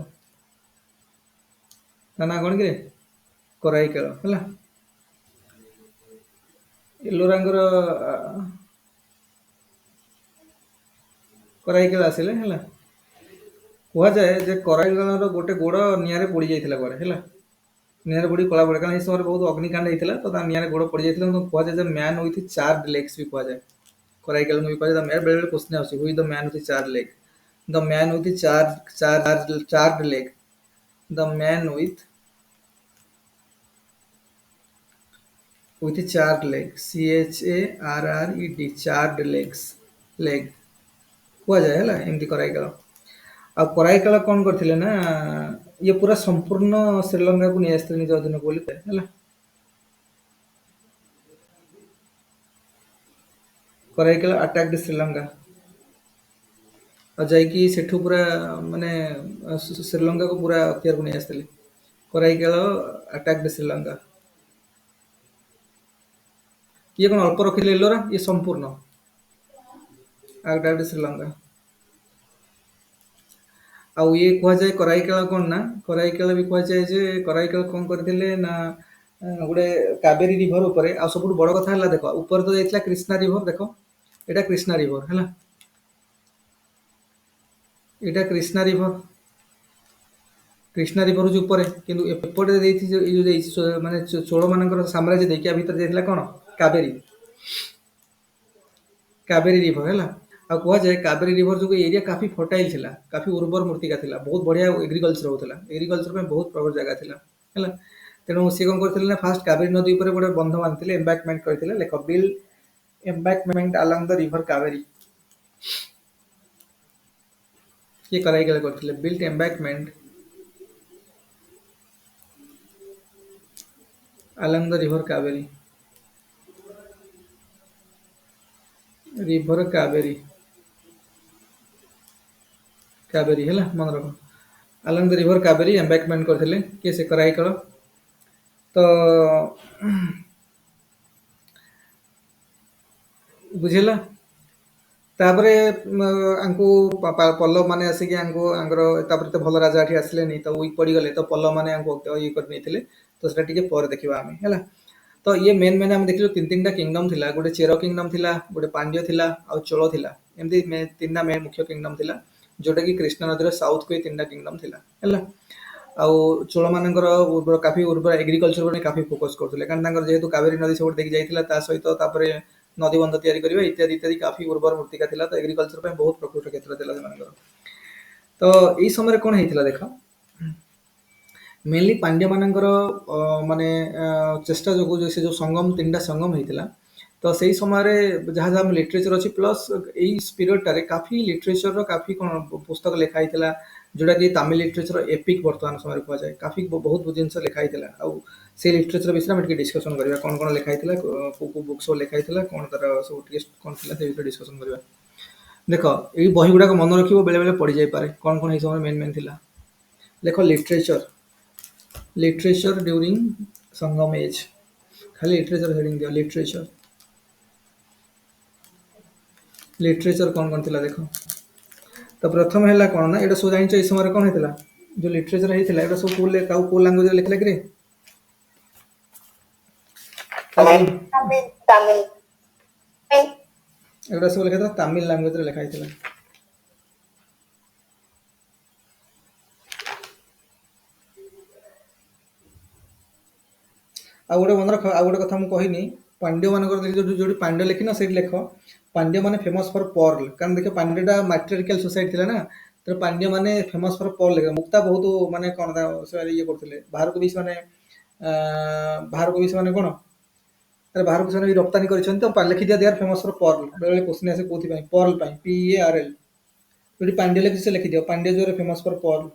[SPEAKER 1] ତା ନାଁ କ'ଣ କି କରାଇକେଳ ହେଲା ଏଲୋରାଙ୍କର କରାଇକେଳ ଆସିଲେ ହେଲା କୁହାଯାଏ ଯେ କରାଇକେଳର ଗୋଟେ ଗୋଡ଼ ନିଆଁରେ ପୋଡ଼ି ଯାଇଥିଲା କୁଆଡ଼େ ହେଲା ନିଆଁରେ ପୋଡ଼ି କଳା ପଡ଼େ କାରଣ ଏ ସମୟରେ ବହୁତ ଅଗ୍ନିକାଣ୍ଡ ହେଇଥିଲା ତ ତା ନିଆଁରେ ଗୋଡ଼ ପୋଡ଼ି ଯାଇଥିଲା କୁହାଯାଏ ଯେ ମ୍ୟାନ୍ ୱିଥ୍ ଚାର୍ଡ ଲେଗ୍ସ ବି କୁହାଯାଏ କରାଇକେଳଙ୍କୁ ବି କୁହାଯାଏ ବେଳେବେଳେ କ୍ୱେଶ୍ଚିନ୍ ଆସୁଛି ହୁଇ the man with charred leg the man with the charred leg the man with charred leg charred legs leg କୁହା ଯାଏ ହେଲା ଏମିତି କରାଇକେଳ ଆଉ କରାଇକେଳ କ'ଣ କରିଥିଲେ ନା ଇଏ ପୁରା ସମ୍ପୂର୍ଣ୍ଣ ଶ୍ରୀଲଙ୍କାକୁ ନେଇ ଆସିଥିଲେ ନିଜ ଅଧୀନକୁ ବୋଲି ହେଲା କରାଇକେଳ ଆଟାକ୍ଡ ଶ୍ରୀଲଙ୍କା और जाइकी सेठू पूरा माने श्रीलंका को पूरा अख्तियार को नहीं आसते कराईकेळ अटैक्ड श्रीलंका ये कौन अल्प रखिले एलोरा ये संपूर्ण अटैक्ड श्रीलंका आउ ये कह जाए कराईकेळ कौन ना कराईकेळ भी कह जाए जे कराईकेळ कौन करथिले ना गोटे कावेरी रिवर ऊपर आ सब बड़ कथा है देख ऊपर तो जाइतला कृष्णा रिवर देख एटा कृष्णा रिवर है एटा कृष्णा रिवर जो ऊपर किंतु एपटे देथि जो माने चोळ मानकर साम्राज्य देखिया भीतर देथिला कोन कावेरी रिवर हैला आ कह जाए कावेरी रिवर जो एरिया काफी फर्टाइल थिला काफी उर्वर मृत्तिका थिला बहुत बढ़िया एग्रीकल्चर होतला एग्रीकल्चर में बहुत प्रबल जगह थिला हैला तेणु से कोन करथिले ना फास्ट कावेरी नदी ऊपर गोटे बंध बांधिले एम्बैंकमेंट करथिले लेख build embankment along the river Kaveri ये कराईकेळ करथिले built embankment along the river Kaveri. River Kaveri. Kaveri ହେଲା ମନେ ରଖ। along the river Kaveri embankment କରିଥିଲେ କିଏ ସେ କରାଇକଳ। ତ ବୁଝିଲା। ତାପରେ ଆଙ୍କୁ ପଲ୍ଲବ ମାନେ ଆସିକି ଆଙ୍କର ତାପରେ ତ ଭଲ ରାଜା ଏଠି ଆସିଲେନି ତ ୱିକ୍ ପଡ଼ିଗଲେ ତ ପଲ୍ଲବ ମାନେ ଆଙ୍କୁ ଇଏ କରି ନେଇଥିଲେ। ତ ସେଟା ଟିକେ ପରେ ଦେଖିବା ଆମେ ହେଲା। ତ ଇଏ ମେନ୍ ଆମେ ଦେଖିଲୁ ତିନିଟା କିଙ୍ଗଡମ୍ ଥିଲା। ଗୋଟେ ଚେର କିଙ୍ଗଡମ୍ ଥିଲା, ଗୋଟେ ପାଣ୍ଡ୍ୟ ଥିଲା ଆଉ ଚୋଳ ଥିଲା। ଏମିତି ତିନିଟା ମେନ୍ ମୁଖ୍ୟ କିଙ୍ଗଡମ୍ ଥିଲା ଯୋଉଟା କି କୃଷ୍ଣ ନଦୀର ସାଉଥକୁ ଏ ତିନିଟା କିଙ୍ଗଡମ୍ ଥିଲା ହେଲା। ଆଉ ଚୋଳ ମାନଙ୍କର କାଫି ଉର୍ବର ଏଗ୍ରିକଲଚର ଉପରେ କାଫି ଫୋକସ୍ କରୁଥିଲେ କାରଣ ତାଙ୍କର ଯେହେତୁ କାବେରୀ ନଦୀ ସେପଟେ ଦେଇକି ଯାଇଥିଲା ତା ସହିତ ତାପରେ ନଦୀ ବନ୍ଧ ତିଆରି କରିବା ଇତ୍ୟାଦି ଇତ୍ୟାଦି କାଫି ଉର୍ବର ମୃତ୍ତିକା ଥିଲା। ତ ଏଗ୍ରିକଲଚର ପାଇଁ ବହୁତ ପ୍ରକୃଷ୍ଟ କ୍ଷେତ୍ର ଥିଲା ସେମାନଙ୍କର। ତ ଏଇ ସମୟରେ କଣ ହେଇଥିଲା ଦେଖ, ମେନଲି ପାଣ୍ଡ୍ୟ ମାନଙ୍କର ମାନେ ଚେଷ୍ଟା ଯୋଗୁଁ ସେ ଯୋଉ ସଙ୍ଗମ ତିନିଟା ସଙ୍ଗମ ହେଇଥିଲା ତ ସେଇ ସମୟରେ ଯାହା ଯାହା ଲିଟରେଚର ଅଛି ପ୍ଲସ୍ ଏଇ ପିରିୟଡ଼ଟାରେ କାଫି ଲିଟରେଚରର କାଫି କ'ଣ ପୁସ୍ତକ ଲେଖା ହେଇଥିଲା ଯୋଉଟାକି ତାମିଲ ଲିଟରେଚର ଏପିକ୍ ବର୍ତ୍ତମାନ ସମୟରେ କୁହାଯାଏ। କାଫି ବହୁତ ଜିନିଷ ଲେଖା ହେଇଥିଲା ଆଉ ସେଇ ଲିଟରେଚର ବିଷୟରେ ଆମେ ଟିକେ ଡିସ୍କସନ୍ କରିବା କ'ଣ କ'ଣ ଲେଖା ହେଇଥିଲା, କୋଉ କୋଉ ବୁକ୍ ସବୁ ଲେଖା ହେଇଥିଲା, କ'ଣ ତାର ସବୁ ଟିକେ କ'ଣ ଥିଲା ସେ ବିଷୟରେ ଡିସ୍କସନ୍ କରିବା। ଦେଖ ଏଇ ବହି ଗୁଡ଼ାକ ମନେ ରଖିବ, ବେଳେ ବେଳେ ପଡ଼ିଯାଇପାରେ କ'ଣ କ'ଣ ଏଇ ସମୟରେ ମେନ୍ ଥିଲା। ଦେଖ लिटरेचर ड्यूरिंग संगम एज, खाली लिटरेचर हेडिंग दियो। लिटरेचर कौन कौन थिला देखो। तो प्रथम है कौन ना एटा सब जान इस समय कौन होता जो लिटरेचर होता सब को लैंग्वेज लिखला कि एटा सब लिखा तमिल लैंग्वेज लिखा होता। आ गोटे मन रख, आ गोटे कथा मुझे कहनी पांड्य मान जो पांड्य लिखिन से लेख पांड्य माने फेमस फॉर पर्ल, कारण देख पांड्यटा मैट्रियार्कल सोसाइटी थिला ना, तो पांड्य माने फेमस फॉर पर्ल लिखा। मुक्ता बहुत माने कौन ये करते बाहर को भी माने बाहर को भी माने कौन अरे बाहर को भी रप्तानी कर लिखि दिया they are famous for pearl. बेले क्वेश्चन आसे कोथि पर्ल PARL जो पांड्य लिखि से लिखि दियो पांड्य जो फेमस फॉर पर्ल।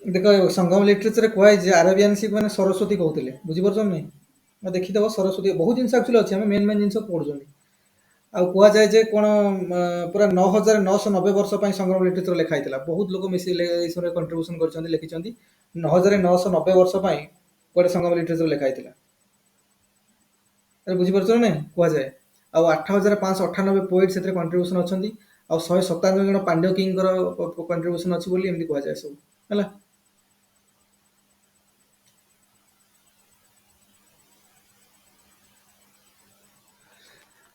[SPEAKER 1] देख संगम लिटरेचर कहुए जे अरेबियन सी मैंने सरस्वती कहते बुझीपार नहीं देखीदेव सरस्वती बहुत जिन एक्चुअली अच्छे आम मेन मेन जिन पढ़ुं आउ कहुए जे कौन पूरा 9990 वर्ष संगम लिटरेचर लिखाई बहुत लोग मिसी कंट्रीब्यूशन कर लिखिं 9990 वर्ष गोटे संगम लिटरेचर लिखाई अरे बुझीपार ना कहुए आउ 8598 पोएट से कंट्रीब्यूशन अच्छा आ 197 जन पांड्य किंग कंट्रीब्यूशन अच्छी एमती कहुए सब है।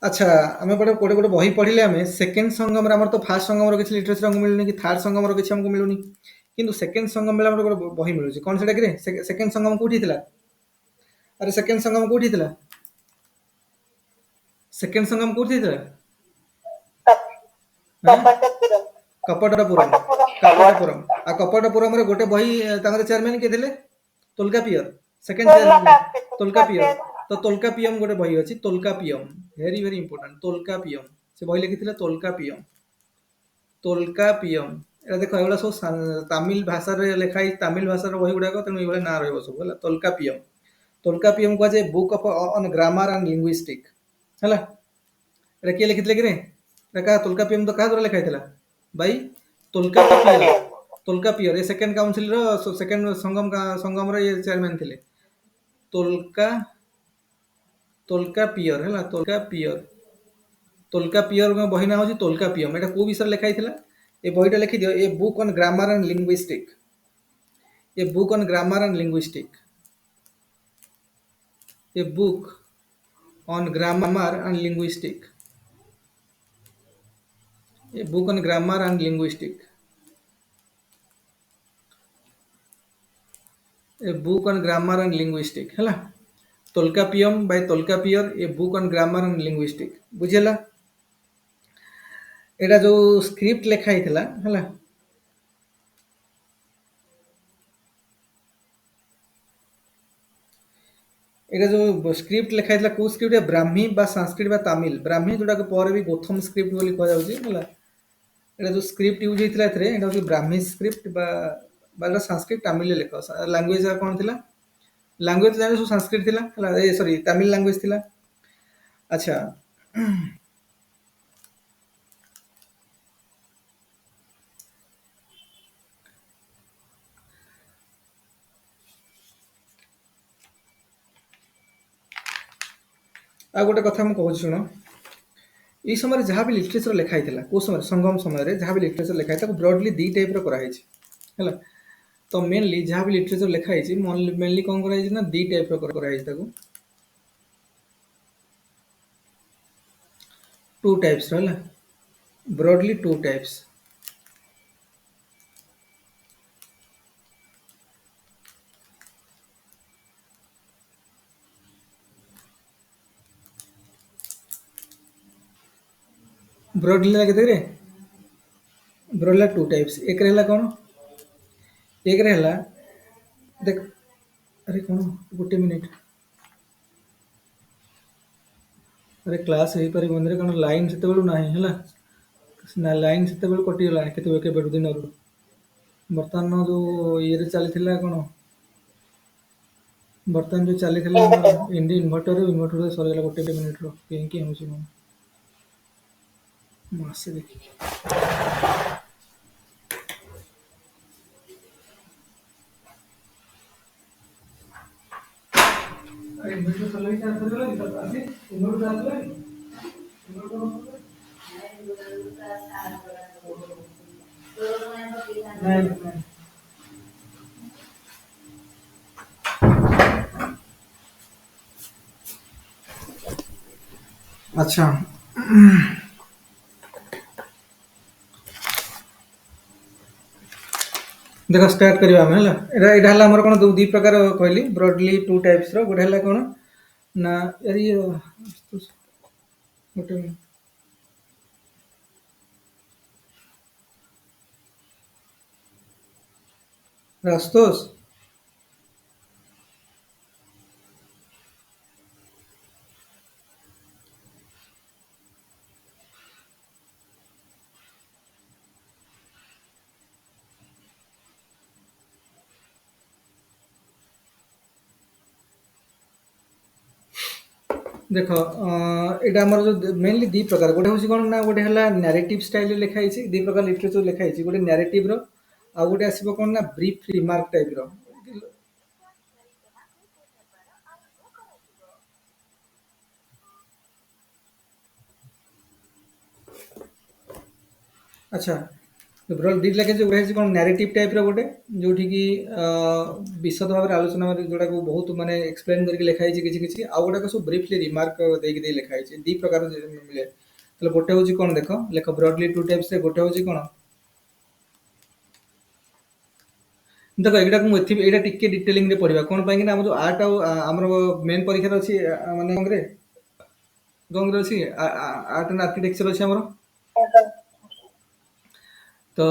[SPEAKER 1] अच्छा आम गोटे गोटे बही पढ़ले आम सेकेंड संगम तो फास्ट संगम किसी लिटरेचर हमको मिलूनी कि थर्ड संगम किसी हमको मिलूनी किंतु सेकेंड संगम बेला गोटे बही मिलूँ कौन से कि सेकेंड संगम कौटी थी। अरे सेकेंड संगम कौटी थी, सेकेंड संगम कौटी थी कपटपुरम कपटपुरम आ कपटपुरम रे गोटे बही चेयरमैन किए थे तोल्कापियर सेकेंड चेयरमैन तोल्कापियर। तो तोल्कापियम गोटे बही अच्छी तोल्कापियम वेरी वेरी इंपोर्टेंट तोल्कापियम से बही लिखी तोल्कापियम तोल्कापियम एटा देख एगुड़ा सब तमिल भाषा लिखाई तमिल भाषा बही गुड़ाक तेणु ये ना रहा सब है तोल्कापियम। तोल्कापियम कहुए book of on grammar and linguistic है किए लिखी कि क्या तोल्कापियम तो क्या द्वारा लिखाई भाई तोल्कापियर तोल्कापियर ये सेकेंड काउंसिल सेकेंड संगम संगम ये चेयरमैन थे तोल्कापियर है तोल्कापियर बही ना हूँ तोल्कापियम एटा को विषय लिखाई ये बहीटा लिखि दियो a book on grammar and linguistic a book on grammar and linguistic a book on grammar and linguistic a book on grammar and linguistic a book on grammar and linguistic है Tolkappiyam by Tolkappiyar a book on grammar and linguistic बुझेला। एटा जो स्क्रिप्ट लिखाई है ଏଇଟା ଯୋଉ ସ୍କ୍ରିପ୍ଟ ଲେଖା ହେଇଥିଲା କୋଉ ସ୍କ୍ରିପ୍ଟ ବ୍ରାହ୍ମୀ ବା ସଂସ୍କୃତ ବା ତାମିଲ ବ୍ରାହ୍ମୀ ଯୋଉଟାକୁ ପରେ ବି ଗୋଥମ ସ୍କ୍ରିପ୍ଟ ବୋଲି କୁହାଯାଉଛି ହେଲା। ଏଇଟା ଯୋଉ ସ୍କ୍ରିପ୍ଟ ୟୁଜ ହେଇଥିଲା ଏଥିରେ ଏଇଟା ହଉଛି ବ୍ରାହ୍ମୀ ସ୍କ୍ରିପ୍ଟ ବା ଏଇଟା ସଂସ୍କୃତ ତାମିଲରେ ଲେଖା ଲାଙ୍ଗୁଏଜ କଣ ଥିଲା ଲାଙ୍ଗୁଏଜ ସବୁ ସଂସ୍କୃତ ଥିଲା ହେଲା ଏ ସରି ତାମିଲ ଲାଙ୍ଗୁଏଜ ଥିଲା। ଆଚ୍ଛା ଆଉ ଗୋଟେ କଥା ମୁଁ କହୁଛି ଶୁଣ ଏଇ ସମୟରେ ଯାହା ବି ଲିଟରେଚର ଲେଖା ହେଇଥିଲା କୋଉ ସମୟରେ ସଙ୍ଗମ ସମୟରେ ଯାହା ବି ଲିଟରେଚର ଲେଖା ହେଇଥିଲା ତାକୁ ବ୍ରଡଲି ଦି ଟାଇପର କରାହେଇଛି ହେଲା। ତ ମେନଲି ଯାହା ବି ଲିଟରେଚର ଲେଖା ହେଇଛି ମେନଲି କଣ କରାଯାଇଛି ନା ଦି ଟାଇପର କରାଯାଇଛି ତାକୁ ଟୁ ଟାଇପ୍ସ ହେଲା ବ୍ରଡଲି ଟୁ ଟାଇପ୍ସ। ବ୍ରଡଲି ହେଲା କେତେରେ ବ୍ରଡଲି ଟୁ ଟାଇପ୍ସ ଏକରେ ହେଲା କଣ ଏକରେ ହେଲା ଦେଖ ଆରେ କଣ ଗୋଟେ ମିନିଟ ଆରେ କ୍ଲାସ ହେଇପାରିବନି ରେ କାରଣ ଲାଇନ ସେତେବେଳୁ ନାହିଁ ହେଲା ନା ଲାଇନ ସେତେବେଳୁ କଟିଗଲାଣି କେବେଠୁ ଦିନରୁ ବର୍ତ୍ତମାନ ଯୋଉ ଇଏରେ ଚାଲିଥିଲା କଣ ବର୍ତ୍ତମାନ ଯୋଉ ଚାଲିଥିଲା ଆମର
[SPEAKER 2] ଇନଭଟର।
[SPEAKER 1] ଇନଭର୍ଟର ସରିଗଲା ଗୋଟେ ମିନିଟର କେଁ ହଉଛି କଣ ମୁଁ ଆସେ ଦେଖିକି ଆଚ୍ଛା ଦେଖ ଷ୍ଟାର୍ଟ କରିବା ଆମେ ହେଲା ଏଇଟା ହେଲା ଆମର କଣ ଦି ପ୍ରକାର କହିଲି ବ୍ରଡଲି ଟୁ ଟାଇପ୍ସ ର ଗୋଟେ ହେଲା କଣ ନା ଗୋଟେ ରାସ୍ତୋଷ ଦେଖ ଏଇଟା ଆମର ଯୋଉ ମେନଲି ଦି ପ୍ରକାର ଗୋଟେ ହଉଛି କଣ ନା ଗୋଟେ ହେଲା ନ୍ୟାରେଟିଭ ଷ୍ଟାଇଲରେ ଲେଖା ହେଇଛି ଦି ପ୍ରକାର ଲିଟରେଚର ଲେଖା ହେଇଛି ଗୋଟେ ନ୍ୟାରେଟିଭ ର ଆଉ ଗୋଟେ ଆସିବ କଣ ନା ବ୍ରିଫ ରିମାର୍କ ଟାଇପ ର ଆଚ୍ଛା ଦି ଲେଖା ଯୋଉ ହେଇଛି କଣ ନ୍ୟାରେଟିଭ ଟାଇପ ର ଗୋଟେ ଯୋଉଠି କି ବିଶଦ ଭାବରେ ଆଲୋଚନା ଯୋଉଟାକୁ ବହୁତ ମାନେ ଏକ୍ସପ୍ଲେନ କରିକି ଲେଖା ହେଇଛି କିଛି କିଛି ଆଉ ଗୋଟାକ ସବୁ ବ୍ରିଫଲି ରିମାର୍କ ଦେଇକି ଦେଇ ଲେଖା ହେଇଛି ଦି ପ୍ରକାର ମିଳେ ତାହେଲେ ଗୋଟେ ହଉଛି କଣ ଦେଖ ବ୍ରଡଲି ଟୁ ଟାଇପ୍ସ ରେ ଗୋଟେ ହଉଛି କଣ ଦେଖ ଏଇଟାକୁ ମୁଁ ଏଇଟା ଟିକେ ଡିଟେଲିଂ ରେ ପଢିବା କଣ ପାଇଁ କି ନା ଆମର ଯୋଉ ଆର୍ଟ ଆଉ ଆମର ମେନ୍ ପରୀକ୍ଷାରେ ଅଛି ମାନେ ଗଙ୍ଗରେ ଅଛି ଆର୍ଟ ଆଣ୍ଡ ଆର୍କିଟେକ୍ଚର ଅଛି ଆମର ତ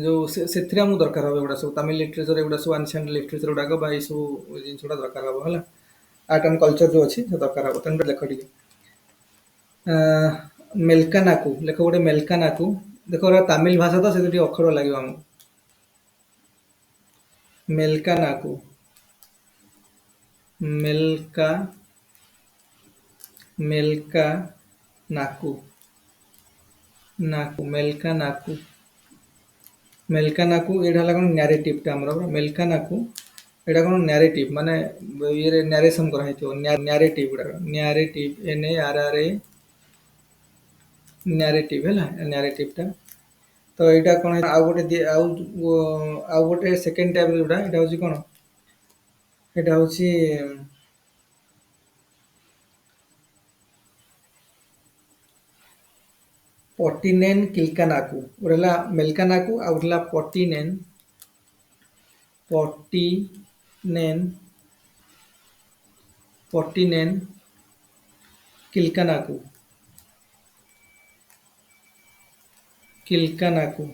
[SPEAKER 1] ଯୋଉ ସେଥିରେ ଆମକୁ ଦରକାର ହବ ଏଗୁଡା ସବୁ ତାମିଲ ଲିଟରେଚର ଏଗୁଡା ସବୁ ଆନସିଏଣ୍ଟ ଲିଟରେଚର ଗୁଡାକ ବା ଏଇ ସବୁ ଜିନିଷ ଗୁଡା ଦରକାର ହବ ହେଲା ଆର୍ଟ ଆଣ୍ଡ କଲଚର ଯୋଉ ଅଛି ସେ ଦରକାର ହବ ତେଣୁ ଲେଖ ଟିକେ ମେଲକାନାକୁ ଲେଖ ଗୋଟେ ମେଲକାନାକୁ ଦେଖ ତାମିଲ ଭାଷା ତ ସେଥିରେ ଟିକେ ଅକ୍ଷର ଲାଗିବ ଆମକୁ ମେଲକାନାକୁ ମେଲକା ମେଲକା ନାକୁ ନାକୁ ମେଲକା ନାକୁ ମେଲକାନାକୁ ଏଇଟା ହେଲା କଣ ନ୍ୟାରେଟିଭ ଟା ଆମର ମେଲକାନାକୁ ଏଇଟା କଣ ନ୍ୟାରେଟିଭ ମାନେ ଇଏରେ ନ୍ୟାରେସନ କରାହେଇଥିବ ନ୍ୟାରେଟିଭ ଗୁଡାକ ନ୍ୟାରେଟିଭ NARRA ନ୍ୟାରେଟିଭ ହେଲା ନ୍ୟାରେଟିଭ ଟା ତ ଏଇଟା କଣ ଆଉ ଗୋଟେ ଆଉ ଗୋଟେ ସେକେଣ୍ଡ ଟାଇପ ଯୋଉଟା ଏଇଟା ହଉଛି କଣ ଏଇଟା ହଉଛି ପଟିନେନ କିଲକାନାକୁ ଗୋଟେ ହେଲା ମେଲକାନାକୁ ଆଉ ଗୋଟେ ହେଲା ପଟିନେନ କିଲକାନାକୁ କିଲକାନାକୁ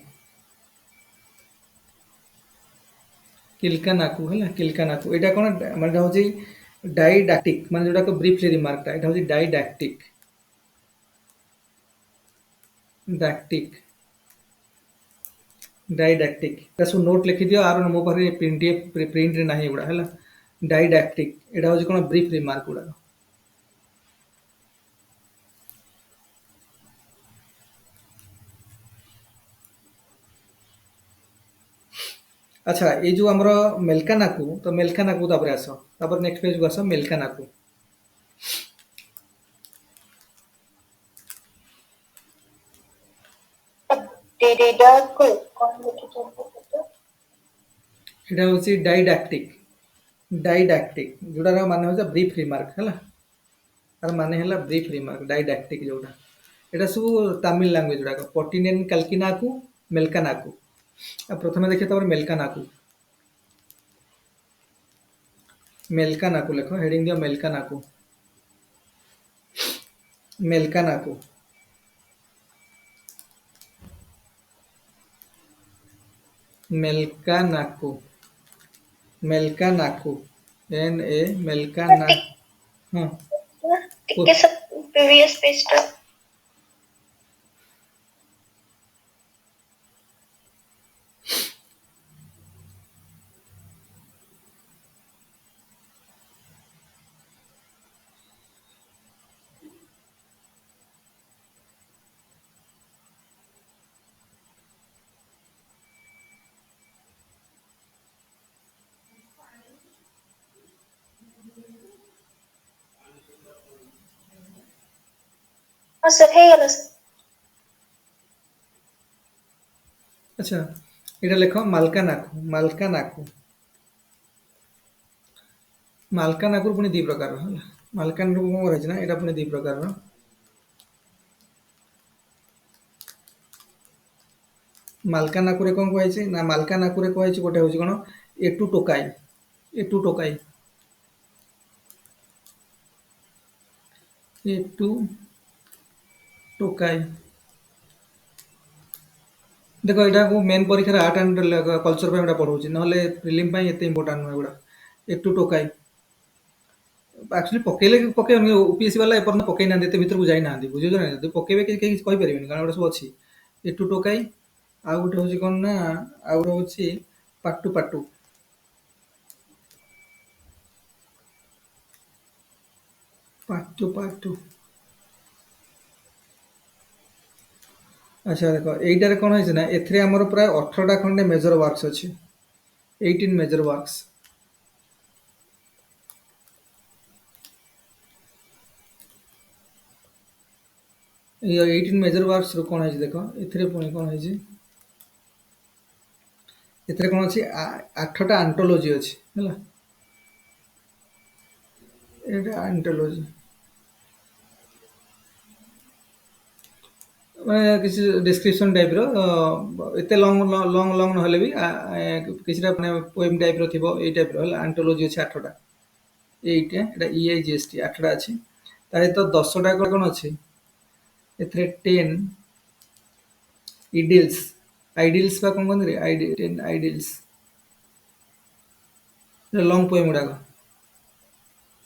[SPEAKER 1] କିଲକାନାକୁ ହେଲା କିଲକାନାକୁ ଏଇଟା କଣ ମାନେ ହଉଛି डाइडैक्टिक माने जोटा को ब्रीफली रिमार्क एटा होची डाइडैक्टिक डैक्टिक डाइडैक्टिक ता सब नोट लिखि दियो आरो मो पारे पीडीएफ प्रिंट रे नाही एगुडा हला डाइडैक्टिक एटा होची कोन ब्रीफ रिमार्क गुडा अच्छा ये जो हमरो मेलकानाकू तो मेलकानाकू तापर आसो तापर नेक्स्ट पेज को आसो मेलकानाकू
[SPEAKER 2] डिडा को कौन लिखिଛନ୍ତି
[SPEAKER 1] एटा होची डाइडैक्टिक जोड़ा माने होचा ब्रीफ रिमार्क हला तार माने हला ब्रीफ रिमार्क डाइडैक्टिक जोड़ा एटा सब तमिल लैंग्वेज जोड़ा पर्टिनेन काल्किनाकू मेलकानाकू आ प्रथमे देखिए तापर मेलकानाकू मेलकानाकू लेखो हेडिंग दियो मेलकानाकू मेलकानाकू मेलकानाकू मेलकानाकू एन ए मेलकाना हाँ
[SPEAKER 2] ଟିକେ सब प्रीवियस पेज टा हाँ सर है गला सर
[SPEAKER 1] अच्छा एटा लेखो मालकानाकू मालकानाकू पुणी दी प्रकार हला मालकानाकू कोन रहछि ना एटा पुणी दी प्रकार मालकानाकू रे कोन कहै छै ना मालकानाकू रे कहै छै गोटे होछि कोन एटू टोकाई एटू टोकाई देखो एटा को मेन परीक्षा आर्ट एंड कल्चर पे एटा पढौछि नहले प्रिलिम पे एते इंपोर्टेंट न एगुडा एटू टोकाई एक्चुअली पकेले ओपीएससी वाला एपर न पकेइ ना देते भीतर को जाई ना दी बुझियो ना जदी पकेबे के कहि परिबेनी कारण एटा सब अछि एटू टोकाई आ गोटे होछि कोन ना आ गोटे होछि पाटू पाटू पाटू पाटू अच्छा देखो एइटारे कोन होइछ ना एथरे हमर प्राय 18 टा खंडे मेजर वर्क्स अछि 18 मेजर वर्क्स ये 18 मेजर वर्क्स रो कोन होइछ देखो एथरे पुनी कोन होइछ एथरे कोन अछि 8 टा एंटोलॉजी अछि हला एटा एंटोलॉजी माने किसी डिस्क्रिप्शन टाइप रो एते लॉन्ग लॉन्ग लॉन्ग न हले भी किछटा माने पोएम टाइप रो थिबो ए टाइप रो हला एंटोलॉजी अछि 8 टा एटा एटा ईआईजीएसटी 8 टा अछि तारे तो 10 टा कोन अछि एथरे 10 इडिल्स आइडियल्स बा कोन कोन रे आइडी 10 आइडियल्स लॉन्ग पोएम उडा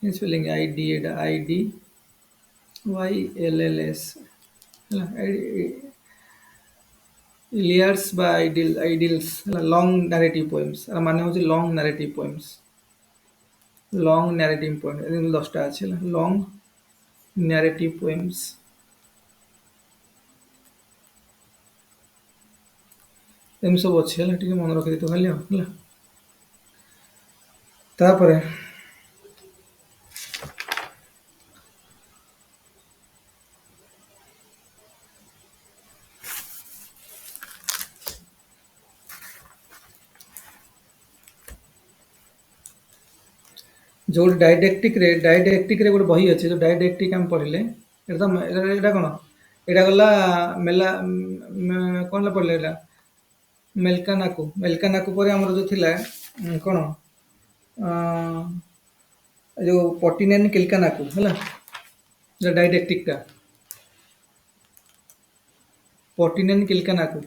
[SPEAKER 1] स्पेलिंग आईडी एटा I D Y L L S इलियर्स बा आइडियल्स लॉन्ग नैरेटिव पोएम्स माने होछि long narrative poems long narrative poem 10 टा अछि लॉन्ग नैरेटिव पोएम्स एम सब अछि हला ठीक मन रखि तो खाली हला तापरे जो डाइडैक्टिक रे गोटे बही अछि जो डाइडैक्टिक हम पढ़िले एटा कोन एटा गला मेला कोन ला पढ़ले एटा मेलकानाकू पर हमर जो थिला कोन जो पर्टिनेन किलकानाकू हला जो डाइडैक्टिक टा पर्टिनेन किलकानाकू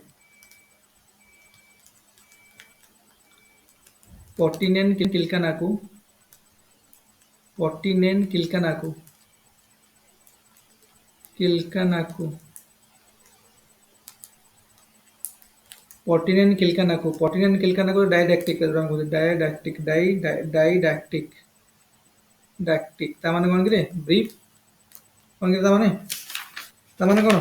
[SPEAKER 1] पर्टिनेन किलकानाकू ପଟିନେନ୍ କିଲ୍କାନାକୁ କିଲ୍କାନାକୁ ପଟିନେନ୍ କିଲ୍କାନାକୁ ଡାଇଡାକ୍ଟିକ୍ ଡାଇଡାକ୍ଟିକ୍ ତା ମାନେ କ'ଣ କିରେ ବ୍ରିଫ୍ କ'ଣ କିରେ ତା ମାନେ କ'ଣ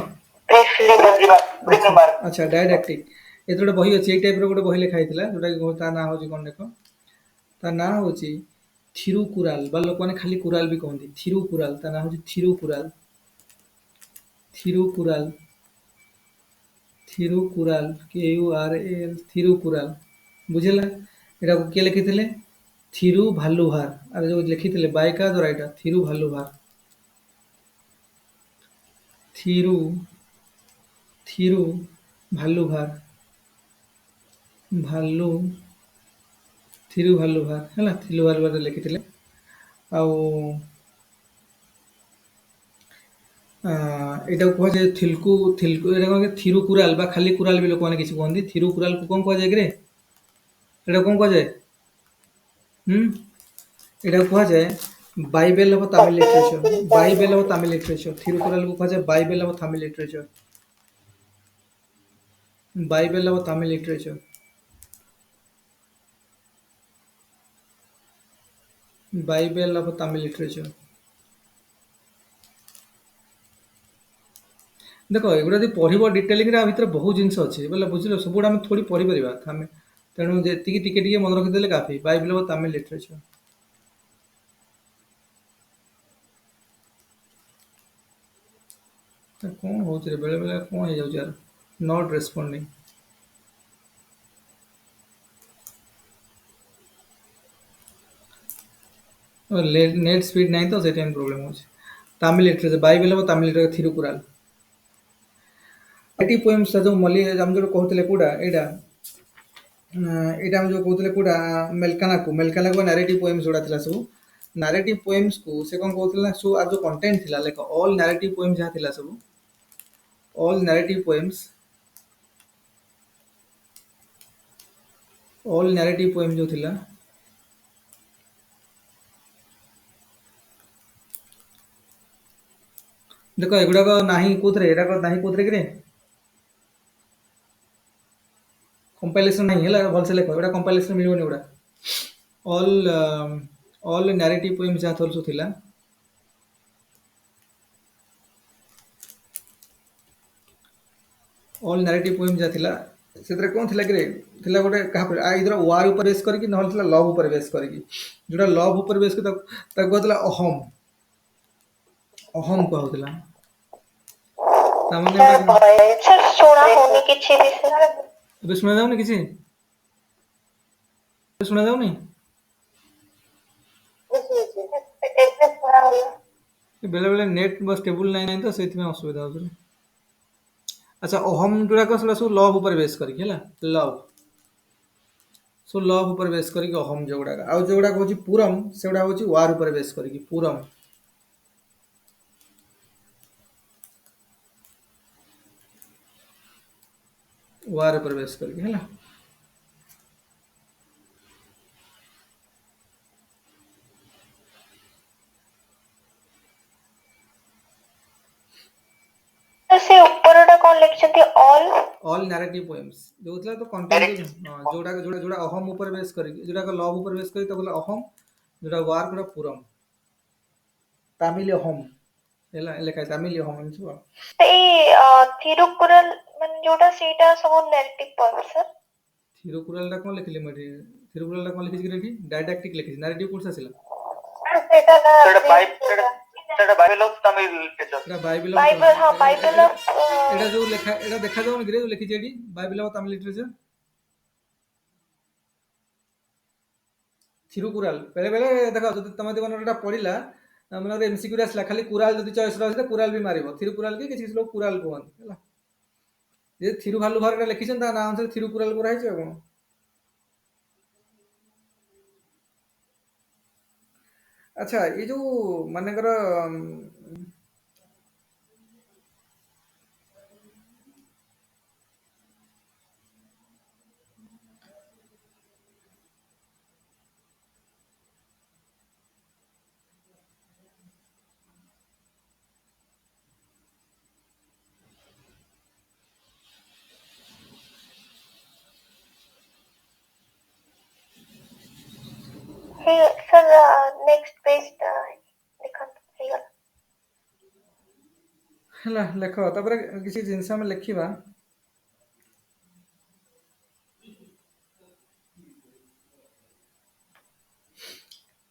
[SPEAKER 1] ଆଚ୍ଛା ଡାଇଡାକ୍ଟିକ୍ ଏଥିରେ ଗୋଟେ ବହି ଅଛି ଏଇ ଟାଇପ୍ର ଗୋଟେ ବହି ଲେଖା ହେଇଥିଲା ଯୋଉଟାକି ତା ନାଁ ହେଉଛି କ'ଣ ଦେଖ ତା ନାଁ ହେଉଛି ଥିରୁକୁରାଲ ବା ଲୋକମାନେ ଖାଲି କୁରାଲ ବି କହନ୍ତି ଥିରୁକୁରାଲ ତା ନାଁ ହେଉଛି ଥିରୁକୁରାଲ KURAL ଥିରୁକୁରାଲ ବୁଝିଲା ଏଟାକୁ କିଏ ଲେଖିଥିଲେ ଥିରୁ ଭାଲୁଭାର ଆରେ ଯୋଉ ଲେଖିଥିଲେ ବାଇକା ଦ୍ୱାରା ଏଇଟା ଥିରୁ ଭାଲୁଭାର ଥିରୁ ଭାଲୁଭାର ଥିରୁ ଭାଲୁଭାର ହେଲା ଥିରୁ ଭାଲୁଭାର ଲେଖିଥିଲେ ଆଉ ଏଇଟାକୁ କୁହାଯାଏ ଥିଲକୁ ଏଇଟା କ'ଣ ଥିରୁକୁରାଲ ବା ଖାଲି କୁରାଲ ବି ଲୋକମାନେ କିଛି କୁହନ୍ତି ଥିରୁକୁରାଲକୁ କ'ଣ କୁହାଯାଏ କିରେ ଏଇଟା କ'ଣ କୁହାଯାଏ ଏଇଟାକୁ କୁହାଯାଏ ବାଇବେଲ ଅଫ ତାମିଲ ଲିଟରେଚର ଥିରୁକୁରାଲକୁ କୁହାଯାଏ ବାଇବେଲ ଅଫ ତାମିଲ ଲିଟରେଚର ଦେଖ ଏଗୁଡ଼ା ଯଦି ପଢ଼ିବ ଡିଟେଲିଂରେ ଆ ଭିତରେ ବହୁତ ଜିନିଷ ଅଛି ବୋଲେ ବୁଝିଲ ସବୁଗୁଡ଼ା ଆମେ ଥୋଡ଼ି ପଢ଼ିପାରିବା ଆମେ ତେଣୁ ଯେତିକି ଟିକେ ଟିକେ ମନେ ରଖିଦେଲେ କାଫି ବାଇବେଲ ଅଫ ତାମିଲ ଲିଟରେଚର କ'ଣ ହେଉଛି ରେ ବେଳେ ବେଳେ କ'ଣ ହେଇଯାଉଛି ୟାର ନଟ୍ ରେସ୍ପଣ୍ଡିଂ ନେଟ୍ ସ୍ପିଡ୍ ନାହିଁ ତ ସେଥିପାଇଁ ପ୍ରୋବ୍ଲେମ୍ ହେଉଛି Tamil literature Bible of Tamil literature Thirukkural eighty poems ଯୋଉ ମଲ୍ଲି ଆମେ ଯୋଉ କହୁଥିଲେ କୋଉଟା ଏଇଟା ଆମେ ଯୋଉ କହୁଥିଲେ କୋଉଟା ମେଲକାନାକୁ ନାରେଟିଭ ପୋଏମ୍ସ ଯୋଉଟା ଥିଲା ସବୁ ନାରେଟିଭ ପୋଏମ୍ସକୁ ସେ କ'ଣ କହୁଥିଲା ସବୁ ଆଉ ଯୋଉ କଣ୍ଟେଣ୍ଟ ଥିଲା ଲେଖ ଅଲ୍ ନାରେଟିଭ ପୋଏମ୍ସ ଯାହା ଥିଲା ସବୁ ଅଲ୍ ନାରେଟିଭ ପୋଏମ୍ସ ଯୋଉ ଥିଲା ଦେଖ ଏଗୁଡ଼ାକ ନାହିଁ କୋଉଥିରେ ଏଗୁଡ଼ାକ ନାହିଁ କୋଉଥିରେ କିରେ କମ୍ପାଇଲେସନ୍ ନାହିଁ ହେଲା ଭଲସେ ଲେଖ ଏଗୁଡ଼ା କମ୍ପାଇଲେସନ୍ ମିଳିବନି ଏଗୁଡ଼ା ଅଲ୍ ନାରେଟିଭ ପୋଏମ୍ସ ଯାହା ସବୁ ଥିଲା ଅଲ୍ ନାରେଟିଭ ପୋଏମ୍ସ ଯାହା ଥିଲା ସେଥିରେ କ'ଣ ଥିଲା କିରେ ଥିଲା ଗୋଟେ କାହା ଆଇଦର ୱାର୍ ଉପରେ ବେସ୍ କରିକି ନହେଲେ ଥିଲା ଲଭ୍ ଉପରେ ବେସ୍ କରିକି ଯୋଉଟା ଲଭ୍ ଉପରେ ବେସ୍ କରି ତାକୁ କୁହାଥିଲା ଅହମ୍ କୁହାହଉଥିଲା ତାମାନେ ଏବେ ଶୁଣାଯାଉନି କିଛି ଶୁଣାଯାଉନି ବେଳେ ବେଳେ ନେଟ୍ ବା ଷ୍ଟେବୁଲ୍ ନାହିଁ ତ ସେଇଥିପାଇଁ ଅସୁବିଧା ହେଉଛି ଆଚ୍ଛା ଅହମ୍ ଯୋଉଟାକ ସେଗୁଡ଼ା ସବୁ ଲଭ୍ ଉପରେ ବେସ୍ କରିକି ହେଲା ଲଭ୍ ଉପରେ ବେସ୍ କରିକି ଅହମ୍ ଯୋଉଗୁଡ଼ାକ ଆଉ ଯୋଉଗୁଡ଼ାକ ହେଉଛି ପୁରମ୍ ସେଗୁଡ଼ା ହେଉଛି ୱାର୍ ଉପରେ ବେସ୍ କରିକି ପୁରମ୍ ୱାର୍ ଉପରେ ବେସ୍ କରିକି ହେଲା
[SPEAKER 2] ସେ ଉପରଟା କ'ଣ ଲେଖିଛନ୍ତି
[SPEAKER 1] ଅଲ୍ ନାରେଟିଭ ପୋଏମ୍ସ ଯୋଉଥିଲା ତ କଣ୍ଟେଣ୍ଟ ଯୋଉଟା ଅହମ୍ ଉପରେ ବେସ୍ କରିକି ଯୋଉଟା ଲଭ୍ ଉପରେ ବେସ୍ କରିକି ତାକୁ ଅହମ୍ ଯୋଉଟା ୱାର୍ କୋଉଟା ପୁରମ୍ ତାମିଲ ଅହମ୍ ହେଲା ଲେଖା ତାମିଲ ଅହମ୍ ଏମିତି ସବୁ
[SPEAKER 2] ସେଇ ଥିରୁକୁରାଲ ମାନେ ଯୋଉଟା ସେଇଟା ସବୁ ନାରେଟିଭ ପୋଏମ୍ସ ସାର୍
[SPEAKER 1] ଥିରୁକୁରାଲଟା କ'ଣ ଲେଖିଲି ମୁଁ ଏଠି ଥିରୁକୁରାଲଟା କ'ଣ ଲେଖିଛି ଏଠି ଡାଇଡାକ୍ଟିକ୍ ଲେଖିଛି ନାରେଟିଭ କୋର୍ସ ଆସିଲା
[SPEAKER 3] ସେଟା ବାଇବେଲ ଅଫ ତାମିଲ ଲିଟରେଚର
[SPEAKER 1] ଏଟା ଯୋଉ ଲେଖା ଏଟା ଦେଖାଯାଉନି କିରେ ଯୋଉ ଲେଖିଛି ଏଠି Bible of Tamil literature Thirukkural ବେଳେ ବେଳେ ଦେଖ ଯଦି ତମେ ଏଟା ପଢିଲା ମାନେ ଏମସିକ୍ୟୁ ଆସିଲା ଖାଲି କୁରାଲ ଯଦି ଚଏସ୍ ରହିଲେ କୁରାଲ ବି ମାରିବ ଥିରୁକୁରାଲ କି କିଛି ଲୋକ କୁରାଲ କୁହନ୍ତି ହେଲା ଯେ ଥିରୁ ଭାଲୁ ଭାର ଲେଖିଛନ୍ତି ତା ନାଁ ଅନୁସାରେ ଥିରୁକୁରାଲ କରାହେଇଛି ଆଉ କ'ଣ ଆଚ୍ଛା ଏଇ ଯୋଉ ମାନେଙ୍କର ହେଲା ଲେଖ ତାପରେ କିଛି ଜିନିଷ ଆମେ ଲେଖିବା।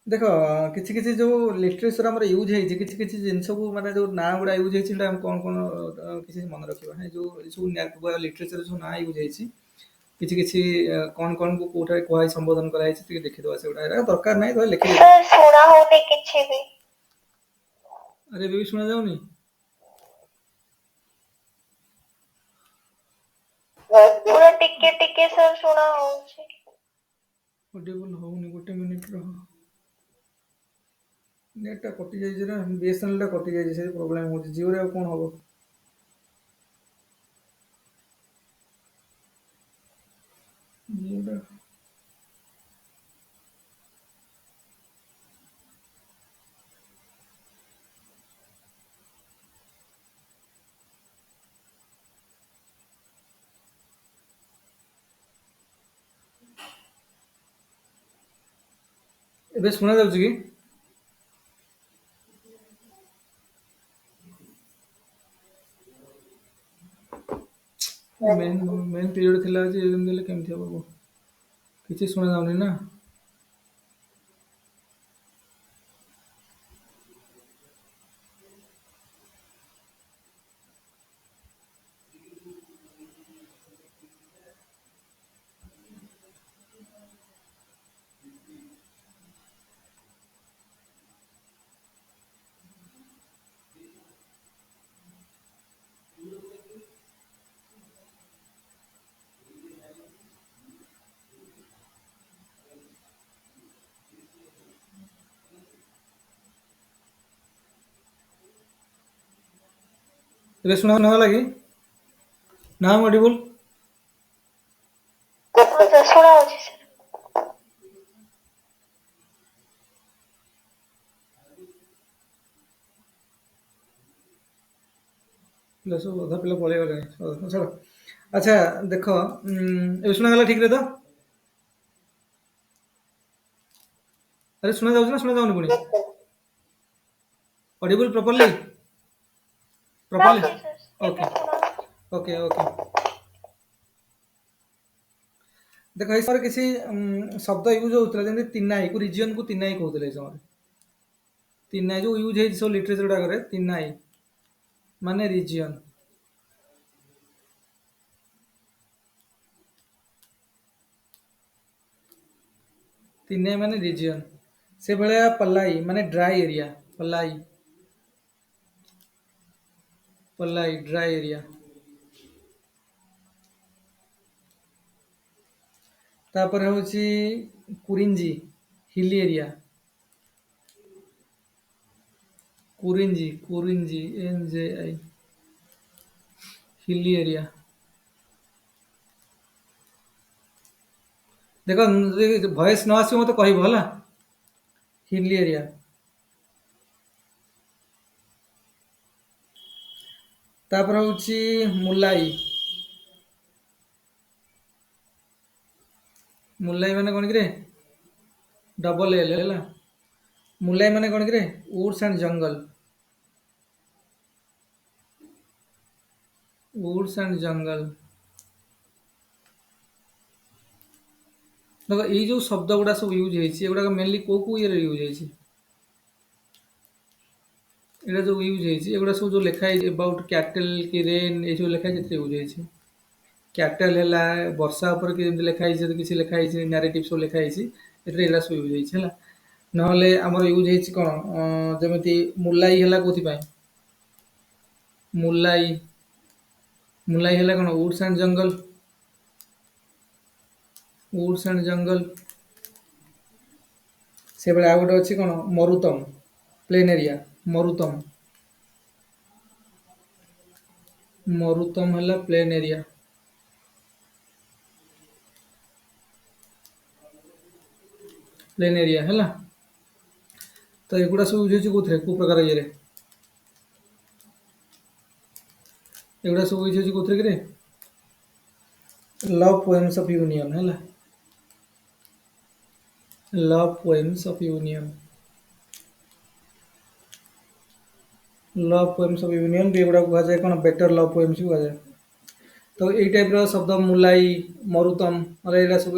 [SPEAKER 1] ଦେଖ କିଛି କିଛି ଯୋଉ ଲିଟରେଚର ଆମର ୟୁଜ ହେଇଛି କିଛି କିଛି ଜିନିଷକୁ ମାନେ ଯୋଉ ନାଁ ଗୁଡା ୟୁଜ ହେଇଛି ସେଟା ଆମେ କଣ କଣ କିଛି ମନେ ରଖିବା ଏ ଯୋଉ ଏ ସବୁ ଲିଟରେଚର ଯୋଉ ନାଁ ୟୁଜ ହେଇଛି କିଛି କିଛି କଣ କଣ କୁ କୋଉଠାରେ କୁହାହେଇ ସମ୍ବୋଧନ କରାଯାଇଛି ଟିକେ ଦେଖିଦବା ସେଗୁଡା ଏରା ଦରକାର ନାହିଁ ତ ଲେଖିଦେବା।
[SPEAKER 2] ସାର୍ ଶୁଣା ହଉନି କିଛି ବି।
[SPEAKER 1] ଆରେ ଏବେ ବି ଶୁଣା ଯାଉନି?
[SPEAKER 2] ପୁରା ଟିକେ ଟିକେ ସାର୍ ଶୁଣା ହଉଛି।
[SPEAKER 1] ଅଡିଓବଲ ହଉନି ଗୋଟେ ମିନିଟ ରହ। ନେଟ୍ ଟା କଟି ଯାଇଛି ନା ବିଏସଏନଏଲ ଟା କଟି ଯାଇଛି ସେଇ ପ୍ରୋବ୍ଲେମ ହଉଛି ଜିଓରେ ଆଉ କଣ ହବ। ଜିଓଟା ଏବେ ଶୁଣା ଯାଉଛି କି? ମେନ୍ ମେନ୍ ପିରିୟଡ଼ ଥିଲା ଯେ ଏମିତି ହେଲେ କେମିତି ହବ କୁହ? କିଛି ଶୁଣା ଯାଉନି ନା। ଏବେ ଶୁଣା ଗଲା କି? ନା ମୁଁ ଅଡିବୁଲ?
[SPEAKER 2] ହଁ ସାର୍ ଶୁଣା ହଉଛି ସାର୍।
[SPEAKER 1] ପିଲା ସବୁ ଅଧା ପିଲା ପଳେଇଗଲେଣି ଛାଡ଼। ଆଚ୍ଛା ଦେଖ ଏବେ ଶୁଣାଗଲା ଠିକରେ ତ? ଆରେ ଶୁଣା ଯାଉଛି ନା ଶୁଣା ଯାଉନି ପୁଣି? Audible properly? ପ୍ରପରଲି
[SPEAKER 2] ହଁ ସାର୍ ଏବେ
[SPEAKER 1] ଓକେ
[SPEAKER 2] ଶୁଣା ହଉଛି।
[SPEAKER 1] Okay okay. ଦେଖ ଏଇ ସମୟରେ କିଛି ଶବ୍ଦ ୟୁଜ ହଉଥିଲା ଯେମିତି ତିନାଇ କୁ ରିଜିଅନ କୁ ତିନାଇ କହୁଥିଲେ ଏଇ ସମୟରେ। ତିନାଇ ଯୋଉ ୟୁଜ ହେଇଛି ସବୁ ଲିଟରେଚର ଗୁଡାକରେ ତିନାଇ ମାନେ ରିଜିଅନ। ତିନାଇ ମାନେ ରିଜିଅନ। ସେଭଳିଆ ପଲାଇ ମାନେ dry area Palai. Palai dry area. ତାପରେ ହଉଛି Kurinji hilly area. Kurinji N J I hilly area. ଦେଖ ଯଦି ଭଏସ ନ ଆସିବ ମତେ କହିବ ହେଲା ହିଲି ଏରିଆ। ତାପରେ ହଉଛି ମୁଲାଇ। ମୁଲାଇ ମାନେ କଣ କିରେ ଡବଲ ଏଲ ହେଲା। ମୁଲାଇ ମାନେ କଣ କିରେ ଉଡ୍ସ ଆଣ୍ଡ ଜଙ୍ଗଲ। ଉଡ୍ସ ଆଣ୍ଡ ଜଙ୍ଗଲ। ଦେଖ ଏଇ ଯୋଉ ଶବ୍ଦ ଗୁଡା ସବୁ ୟୁଜ ହେଇଛି ଏଗୁଡାକ ମେନଲି କୋଉ କୋଉ ଇଏରେ ୟୁଜ ହେଇଛି? ଏଇଟା ଯୋଉ ୟୁଜ ହେଇଛି ଏଗୁଡା ସବୁ ଯୋଉ ଲେଖା ହେଇଛି ଏବାଉଟ କ୍ୟାଟେଲ କି ରେନ୍ ଏଇ ସବୁ ଲେଖା ହେଇଛି ଏଥିରେ ୟୁଜ ହେଇଛି। କ୍ୟାଟେଲ ହେଲା ବର୍ଷା ଉପରେ କି ଯେମିତି ଲେଖା ହେଇଛି ଯଦି କିଛି ଲେଖା ହେଇଛି ନାରେଟିଭ ସବୁ ଲେଖା ହେଇଛି ଏଥିରେ ଏଗୁଡା ସବୁ ୟୁଜ ହେଇଛି ହେଲା। ନହେଲେ ଆମର ୟୁଜ ହେଇଛି କଣ ଯେମିତି ମୁଲାଇ ହେଲା କୋଉଥିପାଇଁ? ମୁଲାଇ ମୁଲାଇ ହେଲା କଣ ଉଡ୍ସ ଆଣ୍ଡ ଜଙ୍ଗଲ। ଉଡ୍ସ ଆଣ୍ଡ ଜଙ୍ଗଲ। ସେଭଳି ଆଉ ଗୋଟେ ଅଛି କଣ ମରୁତମ ପ୍ଲେନ୍ ଏରିଆ ମରୁତମ। ମରୁତମ ହେଲା ପ୍ଲେନ୍ ଏରିଆ। ପ୍ଲେନ୍ ଏରିଆ ହେଲା। ତ ଏଗୁଡା ସବୁ ୟୁଜ ହେଇଛି କୋଉଥିରେ କୋଉ ପ୍ରକାର ଇଏରେ? ଏଗୁଡା ସବୁ ୟୁଜ ହେଇଛି କୋଉଥିରେ କିରେ? ଲଭ ପୋଏମ୍ସ ଅଫ ୟୁନିୟନ ହେଲା। Love poems of union. Love poems of union भी एगुड़ा कह जाए कौन बेटर लव पोएम्स भी कह जाए तो यही टाइप शब्द मुलाई मरुतम मतलब यहाँ सब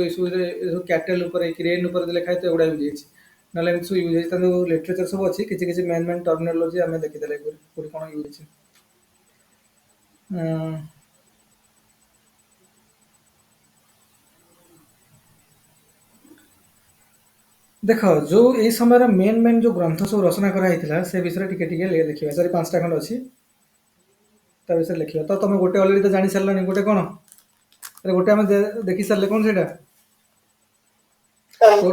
[SPEAKER 1] कैटेल क्रेन लिखा है तो एगुड़ा यूज होती ना सब यूज होती लिटरेचर सब अच्छी किसी किसी मेन मेन टर्मिनोलॉजी आम देखीदे कौन यूज होती देख जो ये समय मेन मेन जो ग्रंथ सब रचना कराई से विषय टिके देखिए सरी 5टा खंड अच्छी ता विषय लिखिए तो तुम गोटे अलरेडी तो जानी सारे गोटे कौन अरे गोटे आम देखी सारे कौन से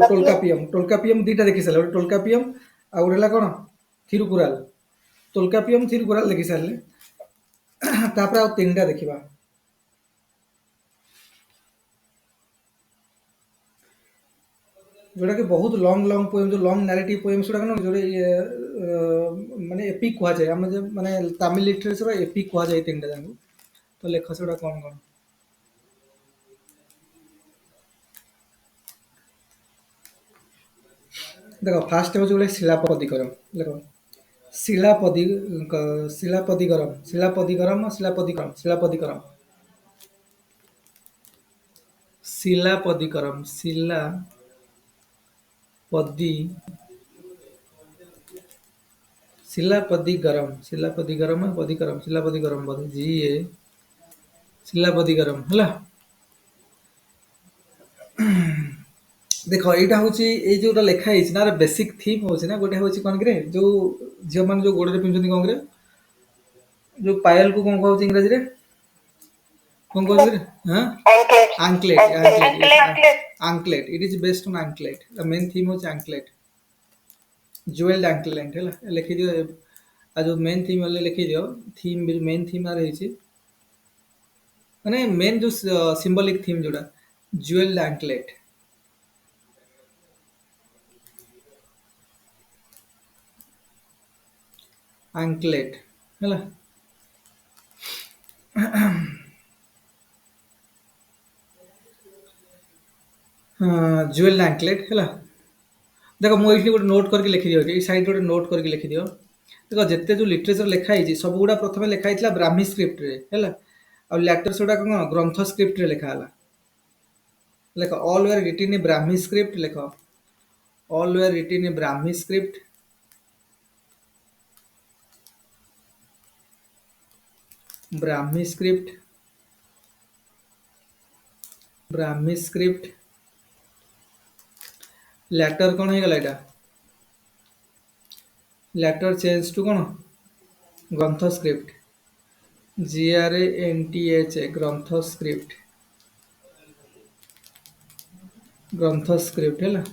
[SPEAKER 1] टोलकापियम दीटा देखी सारे गोटे टोलकापियम आ गोटे है कौन थिरुकुराल टोलकापियम थिरुकुराल देखी सारे तापर आ 3टा देखा जोटा कि बहुत लॉन्ग लॉन्ग पोएम जो लॉन्ग नैरेटिव पोएम्स गुड़ा जो माने एपिक कह जाए आम माने तमिल लिटरेचर एपिक कह जाए 3टा जाक तो लेख से कौन कौन देखो फास्ट हूँ गोटे शिलापदिकरम देख शिलापदी शिलापदिकरम शिलापदिकरम शिलापदिकरम शिलापदिकरम शिलापदिकरम शिलापदी शिलापदिकरम शिलापदिकरम पदिकरम शिलापदिकरम बोध जीए शिलापदिकरम है देख यहाँ हूँ जोटा लिखाई ना बेसिक थीम हूँ ना गोटे हूँ कौन कि जो झील मैंने जो गोड़े पिंधुती कौन जो पायल को कौन कह इंग्राजी रे कौन कह हाँ anklet anklet it is based on anklet the main theme हूँ आंकलेट ज्वेल्ड आंकलेट है लिखि दियो आ जो मेन थीम वाले लिखि दियो थीम मेन थीम रही माने मेन जो सिंबॉलिक थीम जोड़ा ज्वेल्ड आंकलेट आंकलेट है ज्वेल्ड आंकलेट है देख मुझे गोटे नोट करके लिखि दियो ये साइड गोटे नोट करके लिखि दियो देख जिते जो लिटरेचर लिखाई सब गुड़ा प्रथम लिखाई ब्राह्मी स्क्रिप्ट रे है और लैटर से कौन ग्रंथ स्क्रिप्ट रे लिखा लेख all were written in Brahmi script लेख all were written in Brahmi script Brahmi script Brahmi script later कौन हो गला एटा लैटर चेंज टू कौन ग्रंथ स्क्रिप्ट GRANTH ग्रंथ स्क्रिप्ट है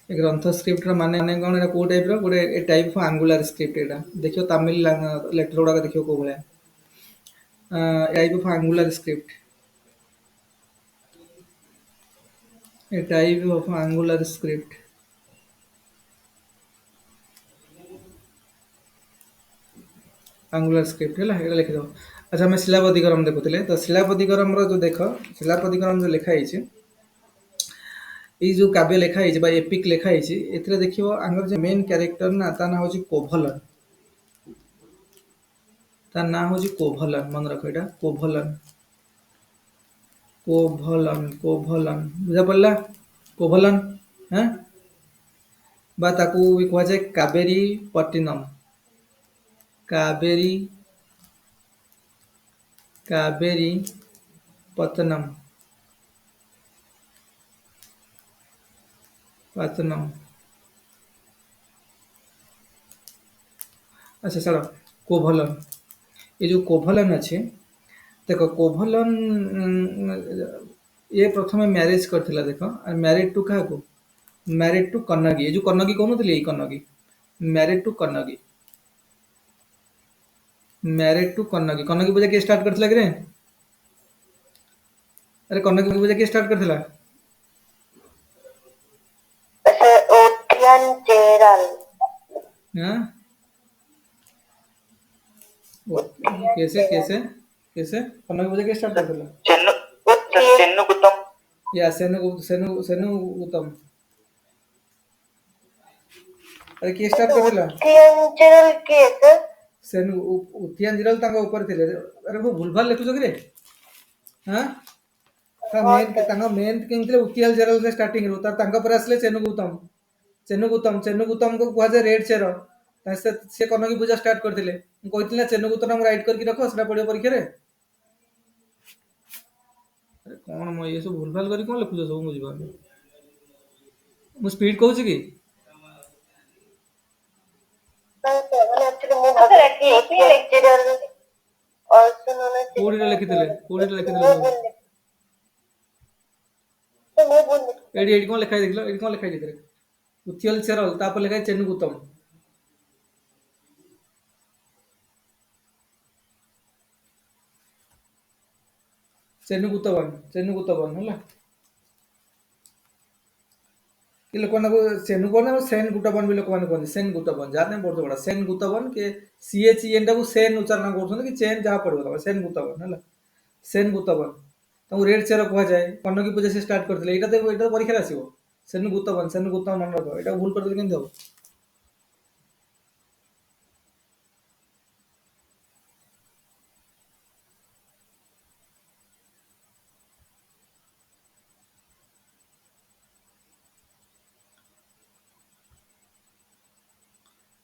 [SPEAKER 1] ग्रंथ स्क्रिप्ट माने कौन एटा को टाइप रो गोटे ए टाइप ऑफ एंगुलर स्क्रिप्ट एटा देखियो तमिल लेटर गुडा देखियो को भले type of angular script A type of angular script angular script है ये लिखि दो अच्छा मैं शिलापदिकरम देखुले तो शिलापदिकरम जो देख शिलापदिकरम जो लिखाई ये जो काव्य लिखाई एपिक लिखाई ए देख आंगर जो मेन क्यारेक्टर ना ता ना हूँ कोभलन ता ना हूँ कोभलन मन रख यहाँ कोभलन कोभलन कोभलन बुझा पड़ा कोभलन हाँ बा ताकू भी कह जाए कावेरी पट्टिनम कावेरी कावेरी पत्तनम पत्तनम अच्छा चलो कोभलन ये जो कोभलन अच्छे देख कोभलन ये प्रथम मैरिज करथिला देख मैरिड टू क्या को मैरिड टू कन्नगी ये जो कन्नगी कहून ये Kannagi married to Kannagi married to Kannagi Kannagi पूजा किए स्टार्ट करथिला कि अरे कन्नगी पूजा किए स्टार्ट करथिला
[SPEAKER 2] ओटियन चेराल
[SPEAKER 1] हाँ कैसे कैसे कैसे कन्नगी पूजा किए स्टार्ट करथिला
[SPEAKER 3] चेन्नु गुत्तम
[SPEAKER 1] या सेनु सेनु सेनु उत्तम अरे किए स्टार्ट करथिला
[SPEAKER 2] थिएंचरल किए सर
[SPEAKER 1] सेन उथियान जिरल तांका ऊपर थिले अरे वो भूलभाल लिखुछ कि रे हां
[SPEAKER 2] हाँ सर
[SPEAKER 1] तांका मेन किंग थिले उथियाल जिरल से स्टार्टिंग रो तांका पर आसले चेन्नुगुतम को कुआ जे रेड चेरो से कनकी पूजा स्टार्ट करथिले कहिथिले चेन्नुगुतम हम राइट करके रखो सेटा पडियो परीक्षा रे अरे कौन मैं ये सब भूलभाल करी कौन लिखुछ सब मुझे पानी मु स्पीड कहूची कि
[SPEAKER 2] नहीं सर मैंने एक्चुअली मैं भाभी थिएंचरल और सुनना
[SPEAKER 1] कोडी रे लिखिथिले
[SPEAKER 2] मैं बोल तो मैं बोल
[SPEAKER 1] एडी एडी कौन लिखाई देखलो एडी कौन लिखाई देखरे उथियल चेरल तापर लिखाई चेन्नुगुतम चेन्नुगुतवन होला कि लोकमान को चेन्नुगुतवन और सेन गुटवन भी लोकमान कहते सेन गुटवन जाने बहुत बड़ा सेन गुटवन के CHEN टा को सेन उच्चारण करछन कि चेन जहाँ पड़ो तब सेन गुटवन होला सेन गुतवन तो रेड चेर कह जाए कनकी पूजा से स्टार्ट करथिले एटा तो परीक्षा रे आसीबो सेन गुतवन मन रखो एटा भूल करथिले केन हो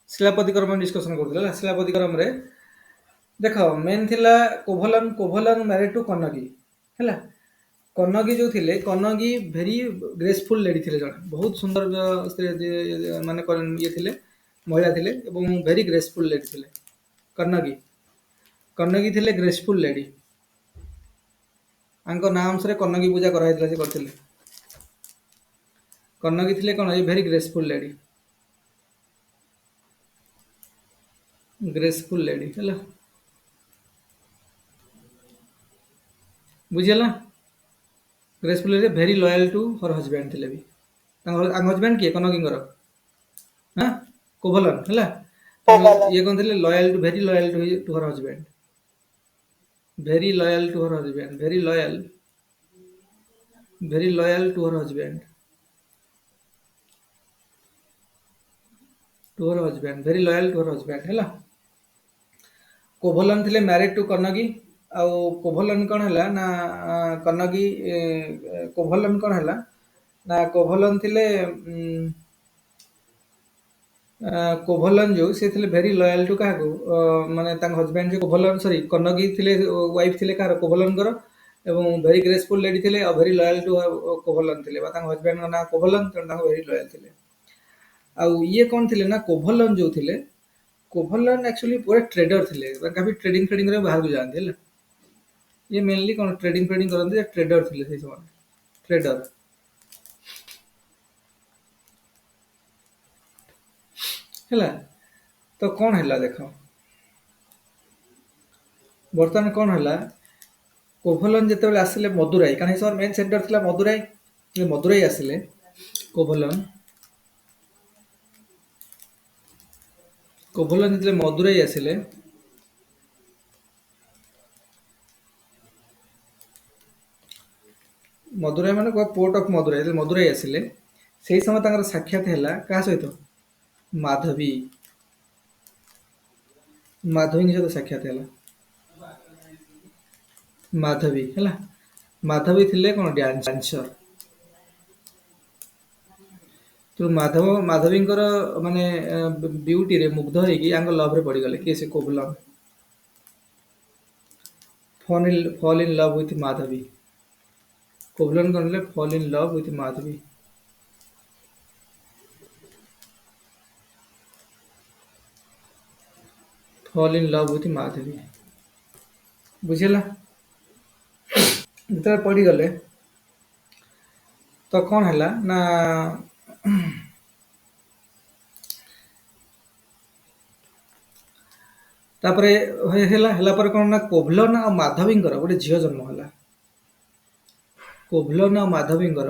[SPEAKER 1] शिलापति क्रम डिस्कशन करथिले शिलापति क्रम रे देखो मेन थिला कोभलन मैरिड टू कनगी हैला कनगी जो थिले कनगी भेरी ग्रेसफुल लेडी थिले जने बहुत सुंदर माने ये थिले महिला थिले एवं भेरी ग्रेसफुल लेडी थिले कनगी कनगी थिले ग्रेसफुल लेडी आंको नाम से कनगी पूजा कराइतला से करथिले कनगी थिले कोन ये भेरी ग्रेसफुल लेडी हैला बुझियला graceful lady very loyal to her husband थिले भी हस्बैंड किए कनगिंगर हां कोभलन हैला ये कौन थे loyal to very loyal to her husband very loyal to her husband very loyal to her husband very loyal to her husband हैला कोभलन थिले मैरिड टू कनगी आउ कोभलन कोन हैला ना कनगी कोभलन कोन हैला ना कोभलन थिले कोभलन जो से थिले भेरी लॉयल टू काको माने तांग हस्बैंड जे कोभलन सॉरी कनगी थिले वाइफ थिले कार कोभलन कर एवं भेरी ग्रेसफुल लेडी थिले और भेरी लॉयल टू कोभलन थिले बा तांग हस्बैंड ना कोभलन त तांग भेरी लॉयल थिले आ ये कोन थिले ना कोभलन जो थिले कोभलन एक्चुअली पूरा ट्रेडर थिले काफी ट्रेडिंग रे बाहर को जानते हैला ये मेनली कोन ट्रेडिंग करते ट्रेडर थिले से समय ट्रेडर हैला तो कौन हैला देखो बर्तमान कौन हैला कोभलन जते बेले आसिले मदुराई काहे सर मेन सेंटर थिला मदुराई ये मदुराई आसिले कोभलन जते मदुराई आसिले मदुराई माने पोर्ट ऑफ मदुराई आसिले सेही समय तांकर साक्षात हैला का सहित माधवी सहित साक्षात हैला माधवी हैला माधवी थिले कोन डांसर तो माधवींकर माने ब्यूटी रे मुग्ध होई कि आंग लव रे पड़ी गले के से Kovalan fall in love with Madhavi Kovalan करले fall in love with Madhavi fall in love with Madhavi बुझिला जते पड़ी गले तो कौन हैला ना तापरे हैला पर कोन ना कोभलन आ माधवींकर गोटे झियो जन्म हैला कोभलन आ माधवींकर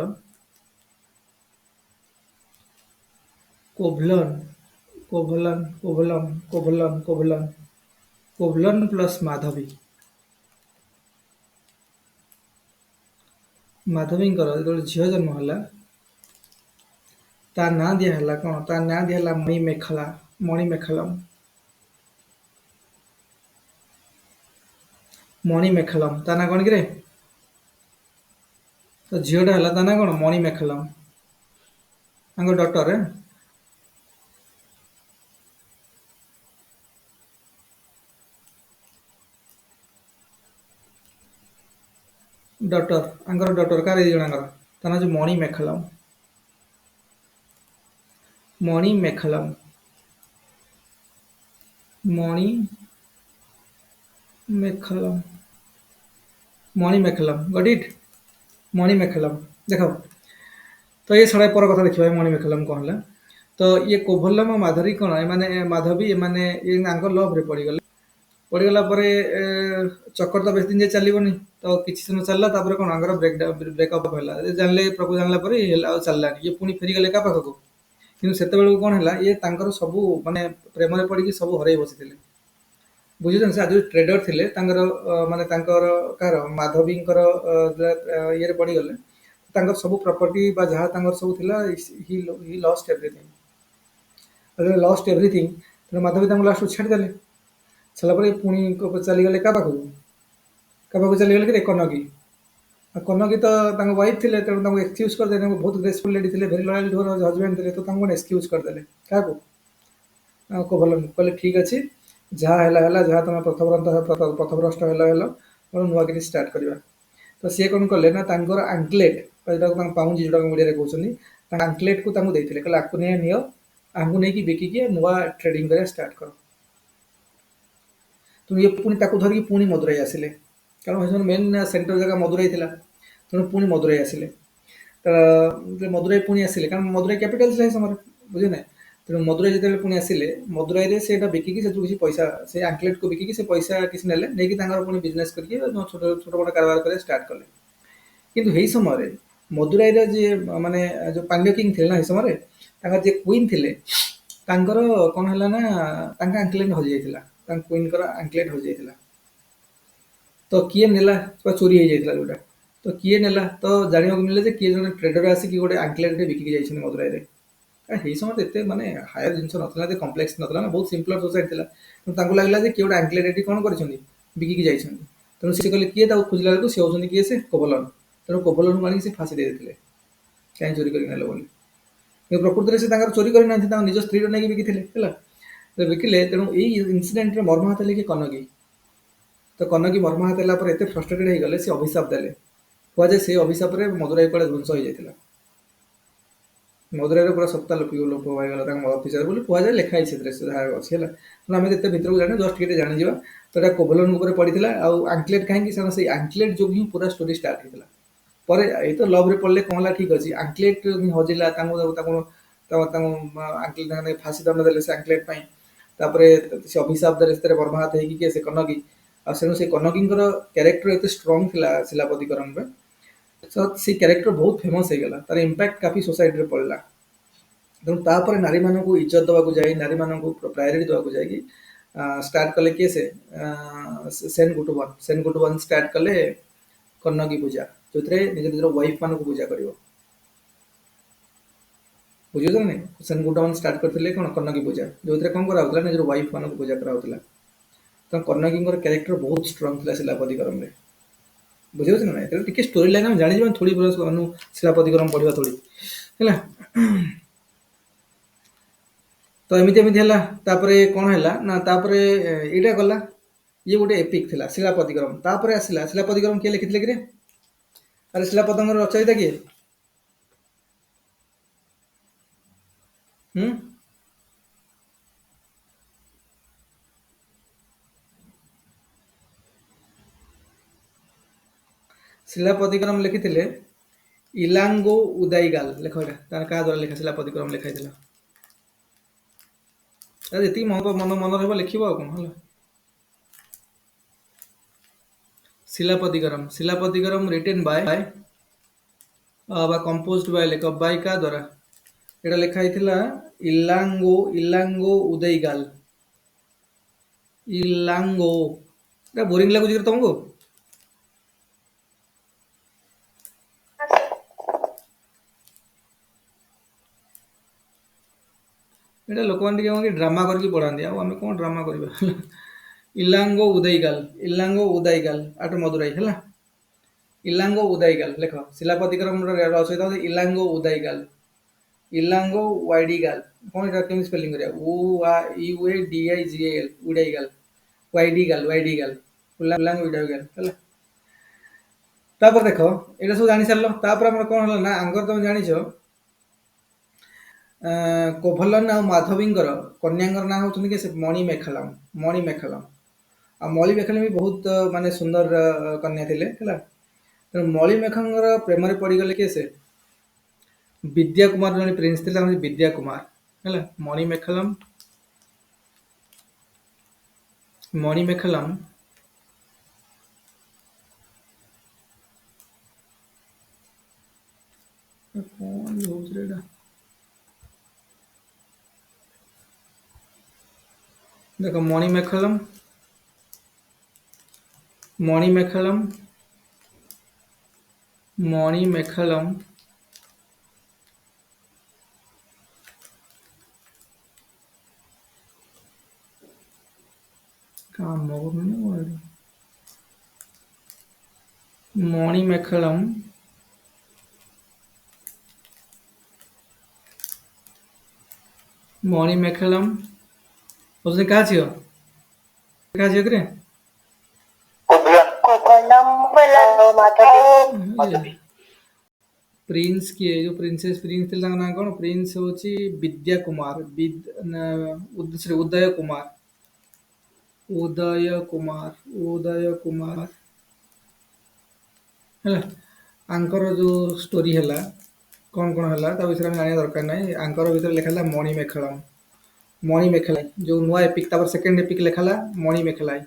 [SPEAKER 1] कोभलन प्लस माधवींकर जो झियो जन्म हैला ତା ନାଁ ଦିଆହେଲା କ'ଣ? ତା ନାଁ ଦିଆହେଲା ମଣିମେଖଲା। ମଣିମେଖଲମ୍। ମଣିମେଖଲମ୍। ତା ନାଁ କ'ଣ କିରେ? ତ ଝିଅଟା ହେଲା ତା ନାଁ କ'ଣ? ମଣିମେଖଲମ୍। ତାଙ୍କ ଡଟର ଡଟର ଆଙ୍କର ଡଟର କାର ଏଇ ଜଣଙ୍କର ତା ନାଁ ହେଉଛି ମଣିମେଖଲମ୍। ମଣିମେଖଲମ୍। ମଣିମେଖଲମ୍। ମଣିମେଖଲମ୍ ଗଟ୍ ଇଟ୍। ମଣିମେଖଲମ୍ ଦେଖ। ତ ଏ ଛଡ଼ା ପର କଥା ଦେଖିବା ମଣିମେଖଲମ୍ କ'ଣ ହେଲା। ତ ଇଏ କୋଭଲମ୍ ଆଉ ମାଧବୀ କ'ଣ ଏମାନେ ମାଧବୀ ଏମାନେ ଆଙ୍କ ଲଭ୍ରେ ପଡ଼ିଗଲେ। ପଡ଼ିଗଲା ପରେ ଚକ୍କର ତ ବେଶୀ ଦିନ ଯାଏ ଚାଲିବନି। ତ କିଛି ସମୟ ଚାଲିଲା ତାପରେ କ'ଣ ଆଙ୍କର ବ୍ରେକଅପ୍ ହେଲା। ଜାଣିଲେ ପ୍ରଭୁ ଜାଣିଲା ପରେ ଇଏ ହେଲା ଆଉ ଚାଲିଲାନି। ଇଏ ପୁଣି ଫେରିଗଲେ କାହା ପାଖକୁ? କିନ୍ତୁ ସେତେବେଳକୁ କ'ଣ ହେଲା ଇଏ ତାଙ୍କର ସବୁ ମାନେ ପ୍ରେମରେ ପଡ଼ିକି ସବୁ ହରେଇ ବସିଥିଲେ। ବୁଝୁଛନ୍ତି ସେ ଆଜି ଟ୍ରେଡର ଥିଲେ ତାଙ୍କର ମାନେ ତାଙ୍କର କାହାର ମାଧବୀଙ୍କର ଇଏରେ ପଡ଼ିଗଲେ ତାଙ୍କର ସବୁ ପ୍ରପର୍ଟି ବା ଯାହା ତାଙ୍କର ସବୁ ଥିଲା ହି ଲଷ୍ଟ ଏଭ୍ରିଥିଙ୍ଗ। ଯେତେବେଳେ ଲଷ୍ଟ ଏଭ୍ରିଥିଙ୍ଗ ତେଣୁ ମାଧବୀ ତାଙ୍କୁ ଲାଷ୍ଟକୁ ଛାଡ଼ିଦେଲେ। ଛାଡ଼ିଲା ପରେ ପୁଣି ଚାଲିଗଲେ କାହା ପାଖକୁ? କାହା ପାଖକୁ ଚାଲିଗଲେ କି କନକୀ। ଆଉ କନକୀ ତ ତାଙ୍କ ୱାଇଫ୍ ଥିଲେ ତେଣୁ ତାଙ୍କୁ ଏକ୍ସକ୍ୟୁଜ୍ କରିଦେଲେ। ତାଙ୍କୁ ବହୁତ ଗ୍ରେସଫୁଲ୍ ଲେଡି ଥିଲେ, ଭେରି ଲୟାଲ ଟୁ ହଜବେଣ୍ଡ ଥିଲେ, ତ ତାଙ୍କୁ କ'ଣ ଏକ୍ସକ୍ୟୁଜ୍ କରିଦେଲେ। କାହାକୁ? କୋଭଲମ୍ କହିଲେ ଠିକ୍ ଅଛି ଯାହା ହେଲା ହେଲା, ଯାହା ତମେ ପଥଭ୍ରଷ୍ଟ ହେଲ ନୂଆ କିଛି ଷ୍ଟାର୍ଟ କରିବା। ତ ସିଏ କ'ଣ କଲେ ନା ତାଙ୍କର ଆଙ୍କଲେଟ୍ ଯେଉଁଟାକୁ ତାଙ୍କ ପାଉଁଜି ଯେଉଁଟାକୁ ଓଡ଼ିଆରେ କହୁଛନ୍ତି ତାଙ୍କ ଆଙ୍କଲେଟ୍କୁ ତାଙ୍କୁ ଦେଇଥିଲେ। କହିଲେ ଆକୁ ନିଅ, ଆଙ୍କୁ ନେଇକି ବିକିକି ନୂଆ ଟ୍ରେଡିଂ କରିବା ଷ୍ଟାର୍ଟ କର। ତ ଇଏ ପୁଣି ତାକୁ ଧରିକି ପୁଣି ମଦୁରାଇ ଆସିଲେ। କାରଣ ମେନ୍ ସେଣ୍ଟର ଜାଗା ମଦୁରାଇ ଥିଲା। ତେଣୁ ପୁଣି ମଦୁରାଇ ଆସିଲେ। ତ ମଦୁରାଇ ପୁଣି ଆସିଲେ କାରଣ ମଦୁରାଇ କ୍ୟାପିଟାଲ ଥିଲା ସେ ସମୟରେ, ବୁଝିଲେ ନାହିଁ। ତେଣୁ ମଦୁରାଇ ଯେତେବେଳେ ପୁଣି ଆସିଲେ ମଦୁରାଇରେ ସେଇଟା ବିକିକି ସେଥିରୁ କିଛି ପଇସା ସେ ଆଙ୍କଲେଟ୍କୁ ବିକିକି ସେ ପଇସା କିଛି ନେଲେ, ନେଇକି ତାଙ୍କର ପୁଣି ବିଜନେସ୍ କରିକି ଛୋଟ ବଡ଼ କାରବାର କରିବା ଷ୍ଟାର୍ଟ କଲେ। କିନ୍ତୁ ଏହି ସମୟରେ ମଦୁରାଇର ଯିଏ ମାନେ ଯେଉଁ ପାଣ୍ଡ୍ୟ କିଙ୍ଗ ଥିଲେ ନା ଏ ସମୟରେ ତାଙ୍କର ଯିଏ କୁଇନ୍ ଥିଲେ ତାଙ୍କର କ'ଣ ହେଲା ନା ତାଙ୍କ ଆଙ୍କଲେଟ୍ ହଜିଯାଇଥିଲା। ତାଙ୍କ କୁଇନ୍ଙ୍କର ଆଙ୍କଲେଟ୍ ହଜିଯାଇଥିଲା। ତ କିଏ ନେଲା ବା ଚୋରି ହେଇଯାଇଥିଲା ଯେଉଁଟା। ତ କିଏ ନେଲା ତ ଜାଣିବାକୁ ମିଳିଲେ ଯେ କିଏ ଜଣେ ଟ୍ରେଡର ଆସିକି ଗୋଟେ ଆଙ୍କଲେଟ୍ଟେ ବିକିକି ଯାଇଛନ୍ତି ମଦୁରାଇରେ। ସେଇ ସମୟରେ ଏତେ ମାନେ ହାୟର ଜିନିଷ ନଥିଲା, ଏତେ କମ୍ପ୍ଲେକ୍ସ ନଥିଲା ନା, ବହୁତ ସିମ୍ପଲର ସୋସାଇଟି ଥିଲା। ତେଣୁ ତାଙ୍କୁ ଲାଗିଲା ଯେ କିଏ ଗୋଟେ ଆଙ୍କଲେଟ୍ ଏଠି କ'ଣ କରିଛନ୍ତି ବିକିକି ଯାଇଛନ୍ତି। ତେଣୁ ସେ କହିଲେ କିଏ, ତାକୁ ଖୋଜିଲା ବେଳକୁ ସେ ହେଉଛନ୍ତି କିଏ? ସେ କୋଭଲନ୍। ତେଣୁ କୋଭଲନ୍କୁ ଆଣିକି ସେ ଫାଶୀ ଦେଇଦେଇଥିଲେ କାହିଁ ଚୋରି କରିକି ନେଲେ ବୋଲି। କିନ୍ତୁ ପ୍ରକୃତିରେ ସେ ତାଙ୍କର ଚୋରି କରିନାହାନ୍ତି, ତାଙ୍କ ନିଜ ସ୍ତ୍ରୀର ନେଇକି ବିକିଥିଲେ ହେଲା। ବିକିଲେ ତେଣୁ ଏଇ ଇନସିଡେଣ୍ଟରେ ମର୍ମାହତ ହେଲେ କି କନକୀ। ତ କନକୀ ମର୍ମାହତ ହେଲା ପରେ ଏତେ ଫ୍ରଷ୍ଟ୍ରେଟେଡ୍ ହେଇଗଲେ ସେ ଅଭିଶାପ ଦେଲେ। କୁହାଯାଏ ସେ ଅଭିଶାପରେ ମଦୁରାଇ କୁଆଡ଼େ ଧ୍ୱଂସ ହେଇଯାଇଥିଲା। ମଦୁରାଇର ପୁରା ସପ୍ତା ଲୋପ ହେଇଗଲା ତାଙ୍କ ଅଫିସର ବୋଲି କୁହାଯାଏ, ଲେଖା ହେଇଛି ସେଥିରେ ଯାହା ଅଛି ହେଲା। ତେଣୁ ଆମେ ଏତେ ଭିତରକୁ ଜାଣିବା ଜଷ୍ଟ ଟିକେ ଜାଣିଯିବା। ତ ଏଇଟା କୋଭଲନ୍ ଉପରେ ପଡ଼ିଥିଲା। ଆଉ ଆଙ୍କଲେଟ୍ କାହିଁକି? କାରଣ ସେଇ ଆଙ୍କଲେଟ୍ ଯୋଗୁଁ ହିଁ ପୁରା ଷ୍ଟୋରି ଷ୍ଟାର୍ଟ ହେଇଥିଲା। ପରେ ଏଇ ତ ଲଭ୍ରେ ପଡ଼ିଲେ କ'ଣ ହେଲା ଠିକ୍ ଅଛି, ଆଙ୍କଲେଟ୍ ହଜିଲା ତାଙ୍କୁ ଆଙ୍କଲେଟ୍ ତାଙ୍କ ଫାଶୀ ଦଣ୍ଡ ଦେଲେ ସେ ଆଙ୍କଲେଟ୍ ପାଇଁ। ତାପରେ ସେ ଅଭିଶାପ ଦେଲେ ସେଥିରେ ମର୍ମାହତ ହେଇକି କିଏ? ସେ କନକୀ। ଆଉ ତେଣୁ ସେ କନକୀଙ୍କର କ୍ୟାରେକ୍ଟର ଏତେ ଷ୍ଟ୍ରଙ୍ଗ ଥିଲା ଶିଲାପତିକରଣରେ, ତ ସେ କ୍ୟାରେକ୍ଟର ବହୁତ ଫେମସ୍ ହେଇଗଲା। ତାର ଇମ୍ପାକ୍ଟ କାଫି ସୋସାଇଟିରେ ପଡ଼ିଲା। ତେଣୁ ତାପରେ ନାରୀମାନଙ୍କୁ ଇଜ୍ଜତ ଦେବାକୁ ଯାଇ, ନାରୀମାନଙ୍କୁ ପ୍ରାୟୋରିଟି ଦେବାକୁ ଯାଇକି ଷ୍ଟାର୍ଟ କଲେ କିଏ? ସେ ସେନଗୁଟୁବନ। ସେନଗୁଟୁବନ ଷ୍ଟାର୍ଟ କଲେ କନକୀ ପୂଜା, ଯେଉଁଥିରେ ନିଜର ୱାଇଫ୍ ମାନଙ୍କୁ ପୂଜା କରିବ। ବୁଝୁଛ ନା ନାଇଁ? ସେନଗୁଟୁବନ ଷ୍ଟାର୍ଟ କରିଥିଲେ କ'ଣ? କନକୀ ପୂଜା, ଯେଉଁଥିରେ କ'ଣ କରାହେଉଥିଲା? ନିଜର ୱାଇଫ୍ ମାନଙ୍କୁ ପୂଜା କରାହେଉଥିଲା। ତ କନକୀଙ୍କର କ୍ୟାରେକ୍ଟର ବହୁତ ଷ୍ଟ୍ରଙ୍ଗ ଥିଲା ଶିଲାପତିକରଣରେ। ବୁଝିପାରୁଛ ନା ନାଇଁ? ତେଣୁ ଟିକେ ଷ୍ଟୋରି ଲାଇନ୍ ଆମେ ଜାଣିଯିବା ଥୋଡ଼ି ଶିଲାପତିକରଣ ପଢ଼ିବା ଥୋଡ଼ି ହେଲା। ତ ଏମିତି ହେଲା। ତାପରେ କ'ଣ ହେଲା ନା ତାପରେ ଏଇଟା ଗଲା, ଇଏ ଗୋଟେ ଏପିକ୍ ଥିଲା ଶିଳାପତିକରମ। ତାପରେ ଆସିଲା ଶିଳାପତିକରମ କିଏ ଲେଖିଥିଲେ କିରେ? ଆରେ ଶିଳାପତିଙ୍କର ରଚୟିତା କିଏ? ଶିଳାପତିକରମ ଲେଖିଥିଲେ ଇଲାଙ୍ଗୋ ଉଦାଇଗାଲ। ଲେଖ ଏଇଟା ତାର କାହା ଦ୍ୱାରା ଲେଖା ଶିଳାପତିକରମ ଲେଖା ହେଇଥିଲା? ଯେତିକି ମନ ରହିବ ଲେଖିବ ଆଉ କ'ଣ ହେଲା। ଶିଲାପତିକରମ। ଶିଲାପତିକରମ ରିଟେନ୍ ବାय ବା କମ୍ପୋଜ୍ଡ ବାय ଲେଖ ବାଇ କାହା ଦ୍ୱାରା? ଏଇଟା ଲେଖା ହେଇଥିଲା ଇଲାଙ୍ଗୋ ଉଦଇଗାଲ। ଇଲାଙ୍ଗୋ। ଏଟା ବୋରିଂ ଲାଗୁଛି ତମକୁ? ଏଇଟା ଲୋକମାନେ ଟିକେ କଣ କି ଡ୍ରାମା କରିକି ପଢାନ୍ତି, ଆଉ ଆମେ କଣ ଡ୍ରାମା କରିବା। ଇଲାଙ୍ଗୋ ଉଦଇଗାଲ, ଇଲାଙ୍ଗୋ ଉଦଇଗାଲ ଆଟ ମଦୁରାଇ ହେଲା। ଇଲାଙ୍ଗୋ ଉଦଇଗାଲ ଲେଖ, ଶିଲାପତିଙ୍କର ରଚୟିତା ହଉଛି ଇଲାଙ୍ଗୋ ଉଦଇଗାଲ। ଇଲାଙ୍ଗୋ ୱାଇଡିଗାଲ, କଣ ଏଟା କେମିତି ସ୍ପେଲିଂ କରିବା? U A D I G A L, Adigal, ୱାଇଡିଗାଲ, ଇଲାଙ୍ଗୋ ଉଡାଇଗାଲ ହେଲା। ତାପରେ ଦେଖ, ଏଇଟା ସବୁ ଜାଣି ସାରିଲ, ତାପରେ ଆମର କଣ ହେଲା ନା, ଆଙ୍କର ତମେ ଜାଣିଛ କୋଭଲନ ଆଉ ମାଧବୀଙ୍କର କନ୍ୟାଙ୍କର ନାଁ ହଉଛନ୍ତି କି ସେ ମଣିମେଖାଲମ, ମଣିମେଖାଲମ। ଆଉ ମଣିମେଖାଲମ ବି ବହୁତ ମାନେ ସୁନ୍ଦର କନ୍ୟା ଥିଲେ ହେଲା। ତେଣୁ ମଣିମେଖାଲଙ୍କର ପ୍ରେମରେ ପଡିଗଲେ କିଏ ସେ? ବିଦ୍ୟା କୁମାର ଜଣେ ପ୍ରିନ୍ସ ଥିଲେ, ତାଙ୍କ ବିଦ୍ୟା କୁମାର ହେଲା। ମଣିମେଖାଲମ, ମଣିମେଖାଲମ କଣ ହଉଛି ରେ ଏଇଟା, ଦେଖ ମଣିମେଖାଲମ, ମଣିମେଖାଲମ, ମଣିମେଖାଲମ କାମ କରୁନି ନା କଣ ଏଇଟା? ମଣିମେଖାଲମ, ମଣିମେଖାଲମ ହଉଛନ୍ତି କାହା ଝିଅ? କାହା ଝିଅ କିରେ?
[SPEAKER 3] କୋଭଲନ,
[SPEAKER 2] କୋଭଲମ ମାଧବୀ।
[SPEAKER 1] ପ୍ରିନ୍ସ କିଏ? ଯୋଉ ପ୍ରିନ୍ସେସ୍ ପ୍ରିନ୍ସ ଥିଲେ ତାଙ୍କ ନାଁ କଣ? ପ୍ରିନ୍ସ ହଉଛି ବିଦ୍ୟା କୁମାର, ଉଦୟ କୁମାର, ଉଦୟ କୁମାର, ଉଦୟ କୁମାର ହେଲା। ଆଙ୍କର ଯୋଉ ଷ୍ଟୋରି ହେଲା, କଣ କଣ ହେଲା ତା ବିଷୟରେ ଆମେ ଜାଣିବା ଦରକାର ନାହିଁ। ଆଙ୍କର ଭିତରେ ଲେଖା ହେଲା ମଣିମେଖାଲମ, ମଣିମେଖାଲାଇ, ଯୋଉ ନୂଆ ଏପିକ, ତାପରେ ସେକେଣ୍ଡ ଏପିକ ଲେଖା ହେଲା ମଣିମେଖାଲାଇ,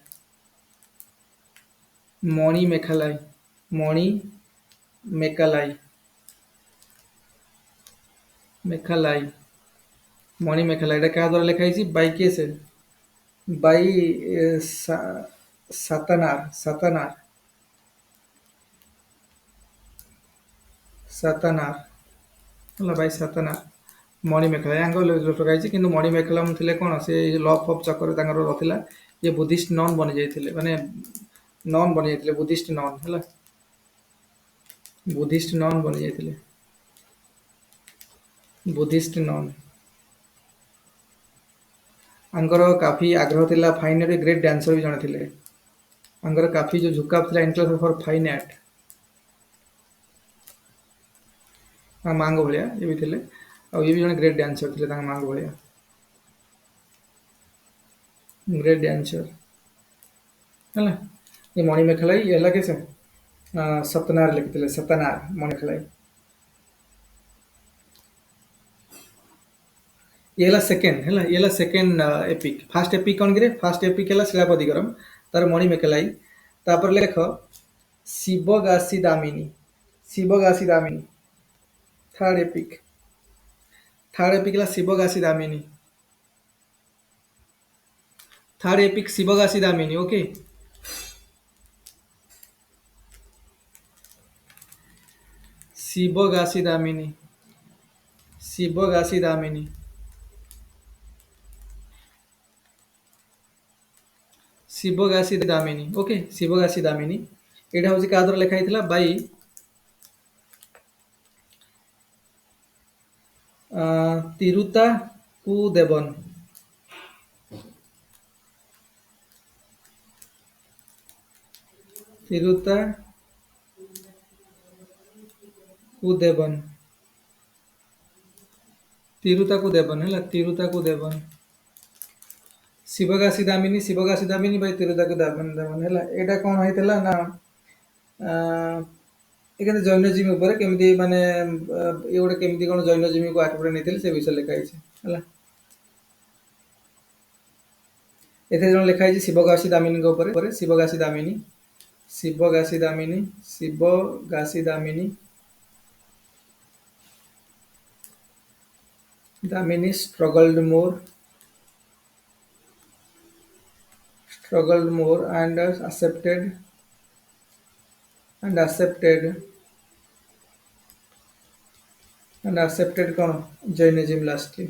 [SPEAKER 1] ମଣିମେଖାଲାଇ, ମଣି ମେକାଲାଇ, ମେଖାଲାଇ, ମଣିମେଖାଲାଇ। ଏଟା କାହା ଦ୍ୱାରା ଲେଖା ହେଇଛି? ବାଇ କିଏ ସେ? ବାଇ ସାତନାର, ସାତନାର, ସାତନାର ହେଲା, ବାଇ ସାତନାର। ମଣିମେଖାଲାଇ ଆଙ୍କ ଲେଖା ହେଇଛି, କିନ୍ତୁ ମଣିମେଖାଲମ ଥିଲେ କଣ? ସେ ଲଭ ଫଭ ଚକରରେ ତାଙ୍କର ଥିଲା। ଇଏ ବୁଦ୍ଧିଷ୍ଟ ନନ୍ ବନି ଯାଇଥିଲେ, ମାନେ ନନ୍ ବନି ଯାଇଥିଲେ, ବୁଦ୍ଧିଷ୍ଟ ନନ୍ ହେଲା, ବୁଦ୍ଧିଷ୍ଟ ନନ୍ ବନି ଯାଇଥିଲେ, ବୁଦ୍ଧିଷ୍ଟ ନନ୍। ଆଙ୍କର କାଫି ଆଗ୍ରହ ଥିଲା ଫାଇନ୍ ଆର୍ଟ, ଗ୍ରେଟ୍ ଡ୍ୟାନ୍ସର ବି ଜଣେ ଥିଲେ। ଆଙ୍କର କାଫି ଯୋଉ ଝୁକାପ ଥିଲା ଇଣ୍ଟରେଷ୍ଟ ଫର ଫାଇନ୍ ଆର୍ଟ, ତାଙ୍କ ମାଙ୍କ ଭଳିଆ ଇଏ ବି ଥିଲେ। ଆଉ ଇଏ ବି ଜଣେ ଗ୍ରେଟ୍ ଡ୍ୟାନ୍ସର ଥିଲେ ତାଙ୍କ ମାଙ୍କ ଭଳିଆ, ଗ୍ରେଟ୍ ଡ୍ୟାନ୍ସର ହେଲା। ଏ ମଣିମେଖାଲାଇ ଇଏ ହେଲା କି ସେ ସତନାର ଲେଖିଥିଲେ, ସତନାର ମଣିମେଖାଲାଇ। ये ହେଲା ସେକେଣ୍ଡ ହେଲା, ଇଏ ହେଲା ସେକେଣ୍ଡ ଏପିକ୍। ଫାର୍ଷ୍ଟ ଏପିକ୍ କଣ କିରେ? ଫାର୍ଷ୍ଟ ଏପିକ୍ ହେଲା ଶିଳାପତିଗରମ, ତାର ମଣିମେଖାଲାଇ। ତାପରେ ଲେଖ Jivaka Chintamani, Jivaka Chintamani third epic. Third epic ହେଲା Jivaka Chintamani, third epic Jivaka Chintamani. Okay, Jivaka Chintamani, Jivaka Chintamani, Jivaka Chintamani. Okay, Jivaka Chintamani. ଏଇଟା ହଉଛି କାହା ଦ୍ୱାରା ଲେଖା ହେଇଥିଲା? ବାଇ ତିରୁତା କୁଦେବନ, ତିରୁତା କୁଦେବନ, ତିରୁତାକୁ ଦେବନ ହେଲା, ତିରୁତାକୁ ଦେବନ। ଶିବଗାସି ଦାମିନୀ, ଶିବଗାସି ଦାମିନୀ ବାଇ ତିରୁତାକୁ ଦେବନ ହେଲା। ଏଇଟା କଣ ହେଇଥିଲା ନା ଏ କିନ୍ତୁ ଜୈନଜିମ୍ ଉପରେ କେମିତି ମାନେ ଇଏ ଗୋଟେ କେମିତି କଣ ଜୈନଜିମ୍କୁ ଆଗରେ ନେଇଥିଲେ ସେ ବିଷୟରେ ଲେଖା ହେଇଛି ହେଲା। ଏଥିରେ ଜଣେ ଲେଖା ହେଇଛି ଶିବଗାସି ଦାମିନୀଙ୍କ ଉପରେ, ଶିବଗାସି Chintamani, Jivaka Chintamani, Jivaka Damini, Damini struggled more and accepted and accepted କଣ? ଜୈନିଜିମ୍ ଲାଷ୍ଟଲି।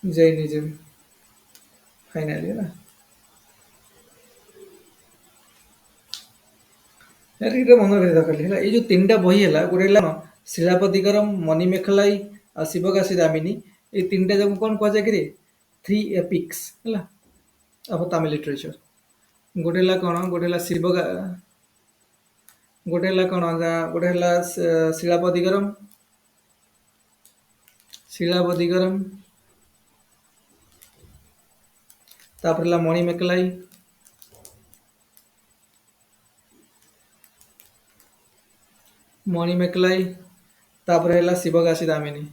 [SPEAKER 1] जैनिज्म फाइनाली है ना। यार ये मन रखा दरकार है। ये जो तीन टा बही है गोटे है शिलापतिकरम मणिमेखलाई और शिवकाशी दामिनी ये तीन टा जब कौन कह जाए थ्री एपिक्स है ऑफ तमिल लिटरेचर। गोटे है कौन गोटे है शिव गोटे है कौन गोटे है शिलापतिकरम शिलापतिकरम तापर है मणिमेखलाई मणिमेखलाई तापर है शिवकाशी दामिनी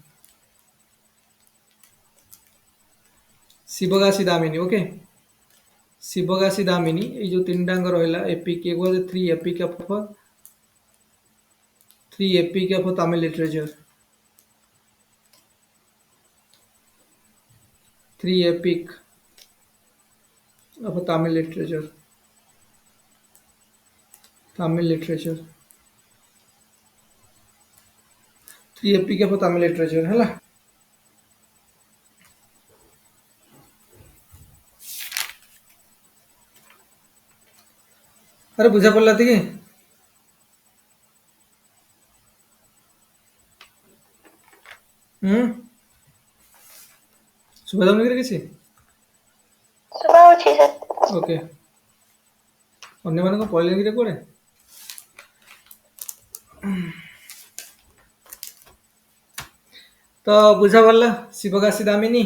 [SPEAKER 1] शिवकाशी दामिनी ओके शिवकाशी दामिनी ये जो तीन टांग रहा एपिक ये कहते three epic of Tamil literature three epic of Tamil literature three epic of Tamil literature है। अरे बुझा पड़ला कि सुबह किसी
[SPEAKER 2] सुबह होची सर
[SPEAKER 1] ओके अन्य मान पढ़ले कि कौड़े तो बुझा पड़ला शिवकाशी दामिनी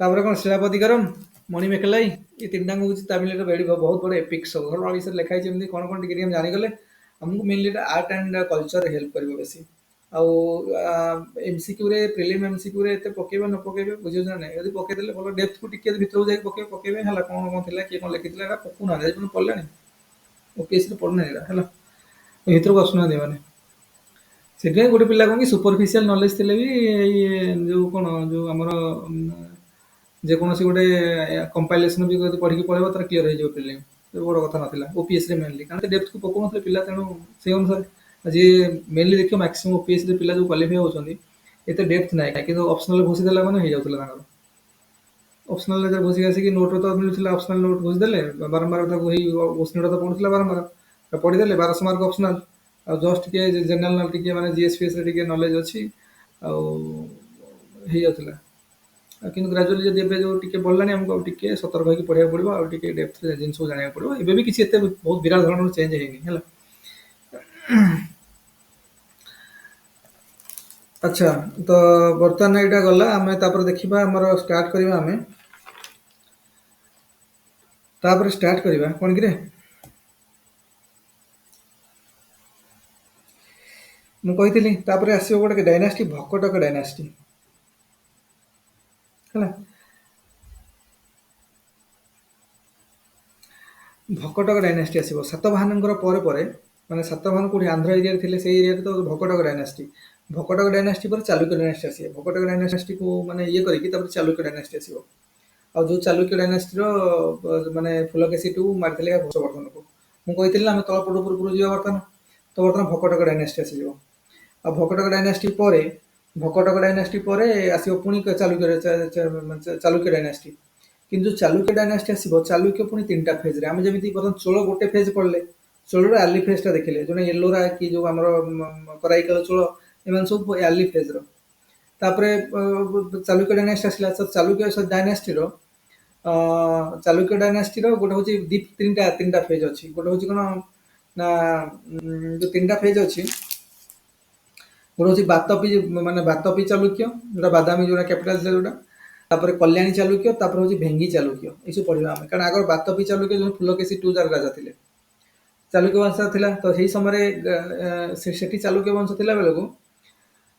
[SPEAKER 1] तापर कौन शिलापतिकरम मणिमेखलाई ये तीन टांग हूँ तमिल बहुत बड़े एपिक सब घर विषय लिखाई कौन कौन टी जानीगले आमको mainly art and culture help कर बेसी आउ एमसीक्यू रे प्रिलिम एमसीक्यू रे एते पकेबे न पकेबे बुझियो ना नहीं यदि पके देले भलो डेप्थ को टिके भीतर जाई पकेबे पकेबे हला कौन कौन थिला के कौन लिखिथिला एटा पकु ना जाई पड़ले ओपीएस रे पढ़ना एटा हला भीतर को आसुना दे माने से गोटे पिला कौन कि सुपरफिशियल नॉलेज थिले भी जो कौन जो आमर जेकोसी गोटे कंपाइलेसन भी पढ़ी पढ़ेब तार क्लीयर हो प्रिलिम बड़ कथा नाला ओपीएस रे मेनली कारण डेप्थ को पकाउ ना पिला तेणु से अनुसार जी मेनली देखिए मैक्सिमम ओपीएस रे पिला जो क्वालिफाई होती एत डेप्थ ना कि ऑप्शनल घोषी देला मैंने हो जाता ऑप्शनल घोषी आसिक नोट तो मिलूला ऑप्शनल नोट घोषीदे बारंबार क्वेश्चन तो पढ़ूला बारंबार पढ़ीदे 1200 मार्क ऑप्शनल आ जस्ट टे जनरल टे माने जीएसपीएस टे नॉलेज अच्छी आउला कि ग्राजुअली जब एबे जो टिके बढ़लानी हमको टिके सतर्क होकर पढ़ा पड़ो आउ टिके डेप्थ जिन सब जाना पड़ो एबे भी किसी बहुत विराट धरण चेंज है। अच्छा तो बर्तमान यहाँ गला आम देखा आमर स्टार्ट करवा आम स्टार्ट करवा कौन कि मुझे आसो गोटे डायनास्टी भकटक डायनास्टी है भकटक डायनास्टी आसो सातवाहन माने सातवाहन कौटी आंध्र एरिया थे से एरिया तो भकटक डायनास्टी पर चालुक्य डायनास्टी आसे भकटक डायनास्टी को माने ये करके चालुक्य डायनास्टी आसो आ जो चालुक्य डायनास्टी माने फुलकेशी टू मारी हर्षवर्धन को मुझे आम तलपट पूर्व जा बर्तमान तो बर्तमान भकटक डायनास्टी आसो आ भकटक डायनास्टी पर आसो पुणी चालुक्य डायनास्टी किंतु चालुक्य डायनास्टी आसो चालुक्य पुणी तीन टा फेज आम जमी बर्तमान चोल गोटे फेज पढ़ले चोलर आर्ली फेजटा देखिले जो येलोरा कि जो आम कराईकाल चोल एम सब आर्ली फेज तापरे चालुक्य डायनास्टी आसला चालुक्य डायनास्टी चालुक्य डायनास्टी गोटे हूँ तीन टा फेज अच्छी गोटे हूँ कौन ना जो तीन टा फेज अच्छी गोटे हूँ बातपी माने बातपी चालुक्य जो बादामी जो कैपिटाल जोटा तापर कल्याणी चालुक्य तापर हूँ भेंगी चालुक्य ये सब पढ़ा आम कारण आगर बातपी चालुक्य जो फुलकेशी टू जार राजा थे चालुक्य वंश था तो यही समय से चालुक्य वंश थी बेलू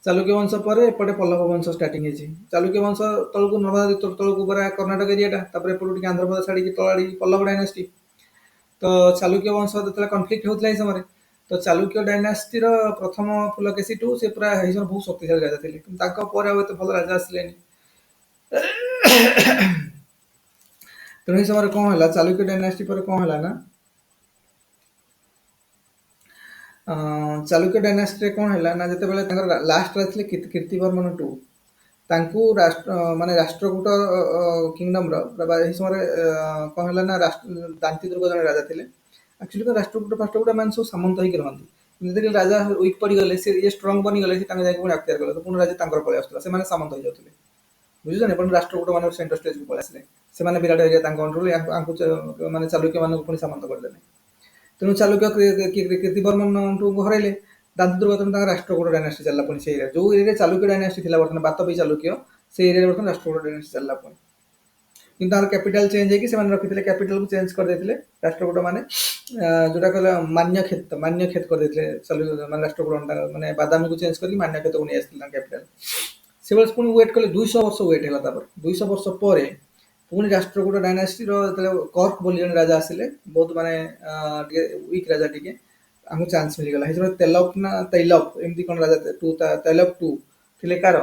[SPEAKER 1] चालुक्य वंश पर एपटे पल्लव वंश स्टार्टिंग है चालुक्य वंश तलक नर्मदा तलक पूरा कर्णाटक एरियाटा एपटे आंध्र प्रदेश आड़ी तलाड़ी पल्लव डायनास्टी तो चालुक्य वंश जो कनफ्लिक्ट होता है समय तो चालुक्य डायनास्टी प्रथम फुलकेशी टू से पूरा बहुत शक्तिशाली राजा थे कि भल राजा आसले तेणु समय कौन है चालुक्य डायनास्टी पर कौन है ना चालुक्य डायनास्टी कौन है ना जिते लास्ट कीर्तिवर्मन टू ତାଙ୍କୁ ମାନେ ରାଷ୍ଟ୍ରକୂଟ କିଙ୍ଗଡମ୍ର ଏହି ସମୟରେ କ'ଣ ହେଲା ନା ଦାନ୍ତିଦୁର୍ଗ ଜଣେ ରାଜା ଥିଲେ। ଆକ୍ଚୁଆଲି ତ ରାଷ୍ଟ୍ରକୂଟ ଫାଷ୍ଟ୍ରକୂଟ ମାନେ ସବୁ ସାମନ୍ତ ହେଇକି ରହନ୍ତି। ଯେତେବେଳେ ରାଜା ୱିକ୍ ପଡ଼ିଗଲେ ସେ ଇଏ ଷ୍ଟ୍ରଙ୍ଗ ବନିଗଲେ ସେ ତାଙ୍କ ଯାଇକି ପୁଣି ଅକ୍ତିଆର କଲେ, ତ ପୁଣି ରାଜା ତାଙ୍କର ପଳେଇ ଆସୁଥିଲା, ସେମାନେ ସାମନ୍ତ ହେଇଯାଉଥିଲେ। ବୁଝୁଛନ୍ତି, ପୁଣି ରାଷ୍ଟ୍ରକୂଟ ମାନଙ୍କ ସେଣ୍ଟର ଷ୍ଟେଜକୁ ପଳେଇ ଆସିଲେ, ସେମାନେ ବିରାଟ ଏରିଆ ତାଙ୍କ ଅଣ୍ଡରରୁ ଆଙ୍କୁ ମାନେ ଚାଲୁକ୍ୟ ମାନଙ୍କୁ ପୁଣି ସାମନ୍ତ କରିଦେଲେ। ତେଣୁ ଚାଲୁକ୍ୟ କୀର୍ତ୍ତିବର୍ମନଙ୍କୁ ହରାଇଲେ, ଦାନ୍ତିଦୁର୍ଗ ତେଣୁ ତାଙ୍କ ରାଷ୍ଟ୍ରକୂଟ ଡାଇନାଷ୍ଟି ଚାଲିଲା ପୁଣି ସେଇ ଏରିଆ, ଯୋଉ ଏରିଆରେ ଚାଲୁକ୍ୟ ଡାଇନାଷ୍ଟି ଥିଲା ବର୍ତ୍ତମାନ ବାତପି ଚାଲୁକ୍ୟ, ସେଇ ଏରିଆରେ ବର୍ତ୍ତମାନ ରାଷ୍ଟ୍ରକୂଟ ଡାଇନାଷ୍ଟି ଚାଲିଲା ପୁଣି। କିନ୍ତୁ ତାଙ୍କର କ୍ୟାପିଟାଲ ଚେଞ୍ଜ ହେଇକି ସେମାନେ ରଖିଥିଲେ, କ୍ୟାପିଟାଲକୁ ଚେଞ୍ଜ କରିଦେଇଥିଲେ ରାଷ୍ଟ୍ରକୂଟ ମାନେ, ଯୋଉଟା କହିଲା ମାନ୍ୟକ୍ଷେତ କରିଦେଇଥିଲେ ମାନେ ରାଷ୍ଟ୍ରକୂଟ ମାନେ ବାଦାମୀକୁ ଚେଞ୍ଜ କରିକି ମାନ୍ୟକ୍ଷେତକୁ ନେଇ ଆସିଥିଲେ ତାଙ୍କ କ୍ୟାପିଟାଲ। ସେବେଳେ ପୁଣି ୱେଟ୍ କଲେ 200 ବର୍ଷ ୱେଟ୍ ହେଲା। ତାପରେ 200 ବର୍ଷ ପରେ ପୁଣି ରାଷ୍ଟ୍ରକୂଟ ଡାଇନାଷ୍ଟିର ଯେତେବେଳେ କର୍କ ବୋଲି ଜଣେ ରାଜା ଆସିଲେ, ବହୁତ ମାନେ ଟିକେ ୱିକ୍ ରାଜା, ଟିକେ ଆମକୁ ଚାନ୍ସ ମିଳିଗଲା। ସେଇ ସମୟରେ ତେଲପ ନା ତୈଲପ ଏମିତି କ'ଣ ରାଜା ତୈଲପ ଟୁ ଥିଲେ କାର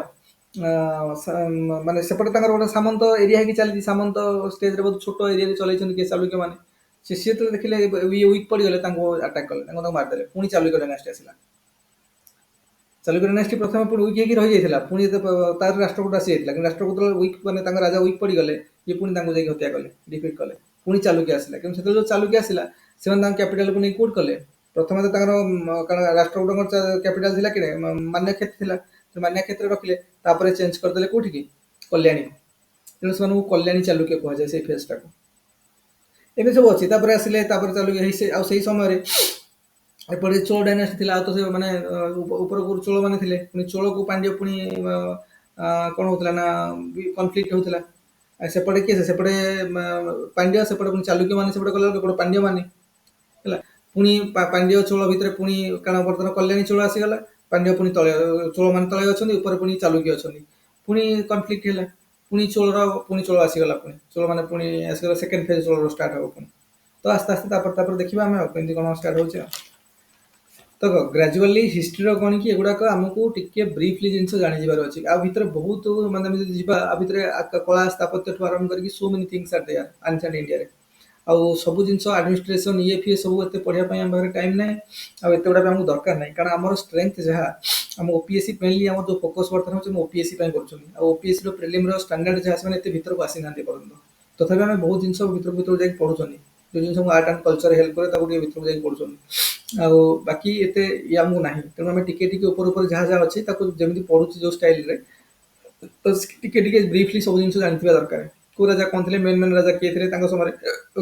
[SPEAKER 1] ମାନେ ସେପଟେ ତାଙ୍କର ଗୋଟେ ସାମନ୍ତ ଏରିଆ ହେଇକି ଚାଲିଛି, ସାମନ୍ତ ଷ୍ଟେଜରେ ବହୁତ ଛୋଟ ଏରିଆରେ ଚଲେଇଛନ୍ତି କିଏ ଚାଲୁକ୍ୟ ମାନେ। ସେ ଯେତେବେଳେ ଦେଖିଲେ ୱିକ୍ ପଡ଼ିଗଲେ ତାଙ୍କୁ ଆଟାକ୍ କଲେ, ତାଙ୍କୁ ମାରିଦେଲେ। ପୁଣି ଚାଲୁକ୍ୟ ଡାଇନାଷ୍ଟି ଆସିଲା। ଚାଲୁକ୍ୟ ଡାଇନାଷ୍ଟି ପ୍ରଥମେ ପୁଣି ୱିକ୍ ହେଇକି ରହିଯାଇଥିଲା, ପୁଣି ତାର ରାଷ୍ଟ୍ରକୂଟ ଆସିଯାଇଥିଲା, କିନ୍ତୁ ରାଷ୍ଟ୍ରକୂଟ ୱିକ୍ ମାନେ ତାଙ୍କ ରାଜା ୱିକ୍ ପଡ଼ିଗଲେ, ଇଏ ପୁଣି ତାଙ୍କୁ ଯାଇକି ହତ୍ୟା କଲେ, ଡିଫିଟ୍ କଲେ। ପୁଣି ଚାଲୁକ୍ୟ ଆସିଲା, କିନ୍ତୁ ସେତେବେଳେ ଯୋଉ ଚାଲୁକ୍ୟ ଆସିଲା ସେମାନେ ତାଙ୍କ କ୍ୟାପିଟାଲକୁ ନେଇ କୋଉଠି କଲେ। ପ୍ରଥମେ ତ ତାଙ୍କର କାରଣ ରାଷ୍ଟ୍ରକୂଟଙ୍କର କ୍ୟାପିଟାଲ ଥିଲା କିରେ ମାନ୍ୟକ୍ଷେତ୍ର ଥିଲା, ସେ ମାନ୍ୟକ୍ଷେତ୍ରରେ ରଖିଲେ, ତାପରେ ଚେଞ୍ଜ କରିଦେଲେ କୋଉଠିକି, କଲ୍ୟାଣୀ। ତେଣୁ ସେମାନଙ୍କୁ କଲ୍ୟାଣୀ ଚାଲୁକ୍ୟ କୁହାଯାଏ ସେଇ ଫେଜ୍ଟାକୁ। ଏମିତି ସବୁ ଅଛି। ତାପରେ ଆସିଲେ, ତାପରେ ଚାଲୁକ୍ୟ ଆଉ ସେଇ ସମୟରେ ଏପଟେ ଚୋଳ ଡାଇନାଷ୍ଟି ଥିଲା, ଆଉ ତ ସେ ମାନେ ଉପରକୁ ଚୋଳ ମାନେ ଥିଲେ, ପୁଣି ଚୋଳକୁ ପାଣ୍ଡ୍ୟ ପୁଣି କ'ଣ ହଉଥିଲା ନା କନଫ୍ଲିକ୍ଟ ହଉଥିଲା। ସେପଟେ କିଏ, ସେପଟେ ପାଣ୍ଡ୍ୟ, ସେପଟେ ପୁଣି ଚାଲୁକ୍ୟ ମାନେ ସେପଟେ କଲା, ଏପଟେ ପାଣ୍ଡ୍ୟ ମାନେ ହେଲା। ପୁଣି ପାଣ୍ଡ୍ୟ ଚୋଳ ଭିତରେ ପୁଣି କାରଣ ବର୍ତ୍ତମାନ କଲ୍ୟାଣୀ ଚୋଳ ଆସିଗଲା, ପାଣ୍ଡ୍ୟ ପୁଣି ତଳେ, ଚୋଳ ମାନେ ତଳେ ଅଛନ୍ତି, ଉପରେ ପୁଣି ଚାଲୁକ୍ୟ ଅଛନ୍ତି, ପୁଣି କନଫ୍ଲିକ୍ଟ ହେଲା। ପୁଣି ଚୋଳ ଆସିଗଲା, ପୁଣି ଚୋଳ ମାନେ ପୁଣି ଆସିଗଲା, ସେକେଣ୍ଡ ଫେଜ୍ ଚୋଳର ଷ୍ଟାର୍ଟ ହବ ପୁଣି। ତ ଆସ୍ତେ ଆସ୍ତେ ତାପରେ ଦେଖିବା ଆମେ ଆଉ କେମିତି କ'ଣ ଷ୍ଟାର୍ଟ ହେଉଛି ଆଉ। ତ ଗ୍ରାଜୁଆଲି ହିଷ୍ଟ୍ରିର କ'ଣ କି ଏଗୁଡ଼ାକ ଆମକୁ ଟିକେ ବ୍ରିଫଲି ଜିନିଷ ଜାଣିଯିବାର ଅଛି। ଆଉ ଭିତରେ ବହୁତ ମାନେ ଆମେ ଯଦି ଯିବା, ଆ ଭିତରେ କଳା ସ୍ଥାପତ୍ୟଠୁ ଆରମ୍ଭ କରିକି so many things are there ancient ଇଣ୍ଡିଆରେ। ଆଉ ସବୁ ଜିନିଷ ଆଡମିନିଷ୍ଟ୍ରେସନ ଇଏ ସବୁ ଏତେ ପଢ଼ିବା ପାଇଁ ଆମ ପାଖରେ ଟାଇମ୍ ନାହିଁ, ଆଉ ଏତେ ଗୁଡ଼ା ଆମକୁ ଦରକାର ନାହିଁ। କାରଣ ଆମର ଷ୍ଟ୍ରେଂଥ ଯାହା, ଆମ ଓପିଏସ୍ସି ମେନଲି ଆମର ଯେଉଁ ଫୋକସ୍ ବର୍ତ୍ତମାନ ହେଉଛି ଆମ ଓପିଏସ୍ସି ପାଇଁ କରୁଛନ୍ତି। ଆଉ ଓପିଏସ୍ସିର ପ୍ରିଲିମ୍ର ଷ୍ଟାଣ୍ଡାର୍ଡ ଯାହା, ସେମାନେ ଏତେ ଭିତରକୁ ଆସିନାହାନ୍ତି ପର୍ଯ୍ୟନ୍ତ। ତଥାପି ଆମେ ବହୁତ ଜିନିଷ ଭିତରକୁ ଯାଇକି ପଢ଼ୁଛନ୍ତି, ଯେଉଁ ଜିନିଷ ଆର୍ଟ ଆଣ୍ଡ କଲଚର ହେଲ୍ପ କରେ ତାକୁ ଟିକେ ଭିତରକୁ ଯାଇକି ପଢ଼ୁଛନ୍ତି। ଆଉ ବାକି ଏତେ ଇଏ ଆମକୁ ନାହିଁ। ତେଣୁ ଆମେ ଟିକେ ଟିକେ ଉପରେ ଯାହା ଅଛି ତାକୁ ଯେମିତି ପଢ଼ୁଛି ଯେଉଁ ଷ୍ଟାଇଲରେ, ତ ଟିକେ ଟିକେ ବ୍ରିଫଲି ସବୁ ଜିନିଷ ଜାଣିଥିବା ଦରକାର। କୋଉ ରାଜା କ'ଣ ଥିଲେ, ମେନ୍ ରାଜା କିଏ ଥିଲେ, ତାଙ୍କ ସମୟରେ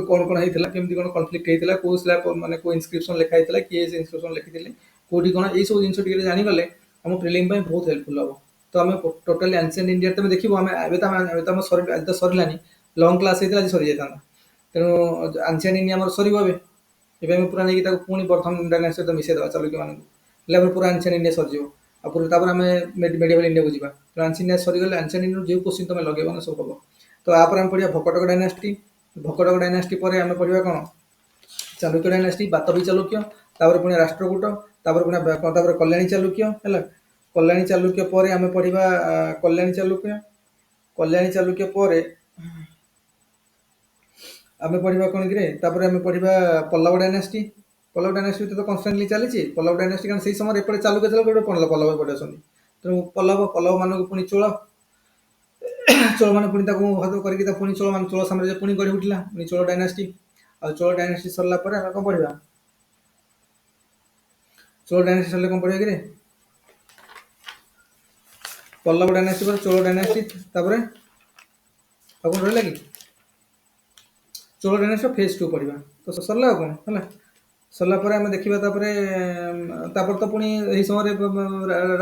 [SPEAKER 1] କ'ଣ କ'ଣ ହେଇଥିଲା, କେମିତି କ'ଣ କନଫ୍ଲିକ୍ଟ ହେଇଥିଲା, କୋଉ ସ୍ଲାବ ମାନେ କୋଉ ଇନସ୍କ୍ରିପସନ୍ ଲେଖା ହେଇଥିଲା, କିଏ ସେ ଇନସ୍କ୍ରିପସନ୍ ଲେଖିଥିଲେ, କୋଉଠି କ'ଣ, ଏଇ ସବୁ ଜିନିଷ ଟିକେ ଜାଣିଗଲେ ଆମ ପ୍ରିଲିମ୍ ପାଇଁ ବହୁତ ହେଲ୍ପଫୁଲ୍ ହବ। ତ ଆମେ ଟୋଟାଲି ଆନ୍ସିଏଣ୍ଟ ଇଣ୍ଡିଆ ତମେ ଦେଖିବ, ଆମେ ଏବେ ତ ଆଜି ତ ସରିଲାନି, ଲଙ୍ଗ କ୍ଲାସ୍ ହେଇଥିଲା, ଆଜି ସରିଯାଇଥାନ୍ତା। ତେଣୁ ଆନ୍ସିଏଣ୍ଟ ଇଣ୍ଡିଆ ଆମର ସରିବ ଏବେ ଆମେ ପୁରା ନେଇକି ତାକୁ ପୁଣି ପ୍ରଥମ ଡାଇନାଷ୍ଟି ସହିତ ମିଶାଇଦେବା ଚାଲୁକ୍ୟ ମାନଙ୍କୁ, ହେଲେ ଆମେ ପୁରା ଆନ୍ସିଏଣ୍ଟ ଇଣ୍ଡିଆ ସରିଯିବ। ଆଉ ତାପରେ ଆମେ ମେଡିଭାଲ ଇଣ୍ଡିଆକୁ ଯିବା। ତ ଆନ୍ସିଏଣ୍ଟ ଇଣ୍ଡିଆ ସରିଗଲେ ଆନ୍ସିଏଣ୍ଟ ଇଣ୍ଡିଆରୁ ଯେଉଁ କୋଶ୍ଚିନ୍ ତମେ ଲଗେଇବ ନା ସବୁ ହବ। ତ ଆପରେ ଆମେ ପଢ଼ିବା ଭକଟକ ଡାଇନାଷ୍ଟି। ଭକଟକ ଡାଇନାଷ୍ଟି ପରେ ଆମେ ପଢ଼ିବା କ'ଣ, ଚାଲୁକ୍ୟ ଡାଇନାଷ୍ଟି, ବାତପି ଚାଲୁକ୍ୟ, ତାପରେ ପୁଣି ରାଷ୍ଟ୍ରକୂଟ, ତାପରେ ପୁଣି ତାପରେ କଲ୍ୟାଣୀ ଚାଲୁକ୍ୟ ହେଲା। କଲ୍ୟାଣୀ ଚାଲୁକ୍ୟ ପରେ ଆମେ ପଢ଼ିବା କଲ୍ୟାଣୀ ଚାଲୁକ୍ୟ। କଲ୍ୟାଣୀ ଚାଲୁକ୍ୟ ପରେ ଆମେ ପଢ଼ିବା କ'ଣ କିରେ, ତାପରେ ଆମେ ପଢ଼ିବା ପଲ୍ଲବ ଡାଇନାଷ୍ଟି। ପଲ୍ଲବ ଡାଇନାଷ୍ଟି ତ କନଷ୍ଟାଣ୍ଟଲି ଚାଲିଛି ପଲ୍ଲବ ଡାଇନାଷ୍ଟି, କାରଣ ସେଇ ସମୟରେ ଏପଟେ ଚାଲୁକ୍ୟ ପଲ୍ଲବ ଏପଟେ ଅଛନ୍ତି। ତେଣୁ ପଲ୍ଲବ ମାନଙ୍କୁ ପୁଣି ଚୋଳ ମାନେ ପୁଣି ତାକୁ ହାତ କରିକି ପୁଣି ଚୋଳ ସାମ୍ରାଜ୍ୟ ପୁଣି ଗଢ଼ି ଉଠିଲା, ପୁଣି ଚୋଳ ଡାଇନାଷ୍ଟି। ଆଉ ଚୋଳ ଡାଇନାଷ୍ଟି ସରିଲା ପରେ ଆମେ କ'ଣ ପଢ଼ିବା, ଚୋଳ ଡାଇନାଷ୍ଟି ସରିଲେ କ'ଣ ପଢ଼ିବା କିରେ, ପଲ୍ଲବ ଡାଇନାଷ୍ଟି ପରେ ଚୋଳ ଡାଇନାଷ୍ଟି, ତାପରେ ଆଉ କ'ଣ ରହିଲା କି, ଚୋଳ ଡାଇନାଷ୍ଟିର ଫେଜ୍ 2 ପଢ଼ିବା। ତ ସରିଲା ଆଉ କ'ଣ ହେଲା। ସରିଲା ପରେ ଆମେ ଦେଖିବା ତାପରେ ତ ପୁଣି ଏହି ସମୟରେ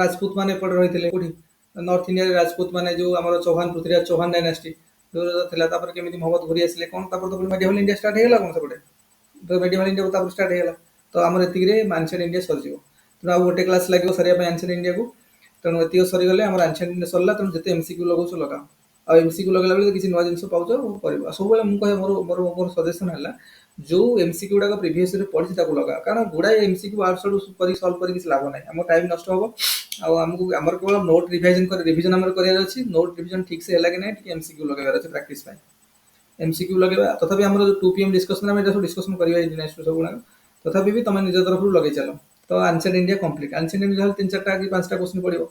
[SPEAKER 1] ରାଜପୁତ ମାନେ ଏପଟେ ରହିଥିଲେ, କୋଉଠି ନର୍ଥ ଇଣ୍ଡିଆରେ ରାଜପୁତ ମାନେ, ଯେଉଁ ଆମର ଚୌହାନ, ପୃଥ୍ୱୀରାଜ ଚୌହାନ ଡାଇନାଷ୍ଟି ଯେଉଁ ଥିଲା। ତାପରେ କେମିତି ମହମ୍ମଦ ଘୁରି ଆସିଲେ କ'ଣ, ତାପରେ ତ ପୁଣି ମେଡିଭାଲ ଇଣ୍ଡିଆ ଷ୍ଟାର୍ଟ ହେଇଗଲା କ'ଣ ସେପଟେ, ତ ମେଡିଭାଲ ଇଣ୍ଡିଆ ତାପରେ ଷ୍ଟାର୍ଟ ହେଇଗଲା। ତ ଆମର ଏତିକିରେ ଆନ୍ସିଏଣ୍ଟ ଇଣ୍ଡିଆ ସରିଯିବ। ତେଣୁ ଆଉ ଗୋଟେ କ୍ଲାସ୍ ଲାଗିବ ସରିବା ପାଇଁ ଆନ୍ସିଏଣ୍ଟ ଇଣ୍ଡିଆକୁ। ତେଣୁ ଏତିକି ସରିଗଲେ ଆମର ଆନ୍ସିଏଣ୍ଟ ଇଣ୍ଡିଆ ସରିଲା। ତେଣୁ ଯେତେ ଏମସିକ୍ୟୁ ଲଗାଉଛ ଲଗାଅ, ଆଉ ଏମସିକ୍ୟୁ ଲଗାଇଲା ବେଳେ କିଛି ନୂଆ ଜିନିଷ ପାଉଛ କରିବ। ଆଉ ସବୁବେଳେ ମୁଁ କହେ, ମୋର ସଜେସନ୍ ହେଲା, ଯେଉଁ ଏମସିକ୍ୟୁ ଗୁଡ଼ାକ ପ୍ରିଭିୟସ୍ ଇୟର୍ରେ ପଢ଼ିଛି ତାକୁ ଲଗାଅ। କାରଣ ଗୁଡ଼ାଏ ଏମସିକ୍ୟୁ ଆଡୁ ସାଡୁ କରି ସଲ୍ଭ କରି କିଛି ଲାଭ ନାହିଁ, ଆମ ଟାଇମ୍ ନଷ୍ଟ ହେବ। ଆଉ ଆମର କେବଳ ନୋଟ୍ ରିଭିଜନ୍ ଆମର କରିବାର ଅଛି। ନୋଟ୍ ରିଭିଜନ୍ ଠିକ୍ସେ ହେଲା କି ନାହିଁ, ଟିକେ ଏମସିକ୍ୟୁ ଲଗାଇବାର ଅଛି ପ୍ରାକ୍ଟିସ୍ ପାଇଁ। ଏମସିକ୍ୟୁ ଲଗାଇବା, ତଥାପି ଆମର 2 PM ଡିସ୍କସନ୍, ଆମେ ଏଇଟା ସବୁ ଡିସ୍କସନ୍ କରିବା ଏଇ ନେକ୍ସଟ ସବୁ ଗୁଡ଼ାକ। ତଥାପି ବି ତମେ ନିଜ ତରଫରୁ ଲଗେଇ ଚାଲ। ତ ancient India complete. Ancient India ହେଲେ 3-4ଟା କି 5ଟା କୋଶ୍ଚିନ୍ ପଡ଼ିବ।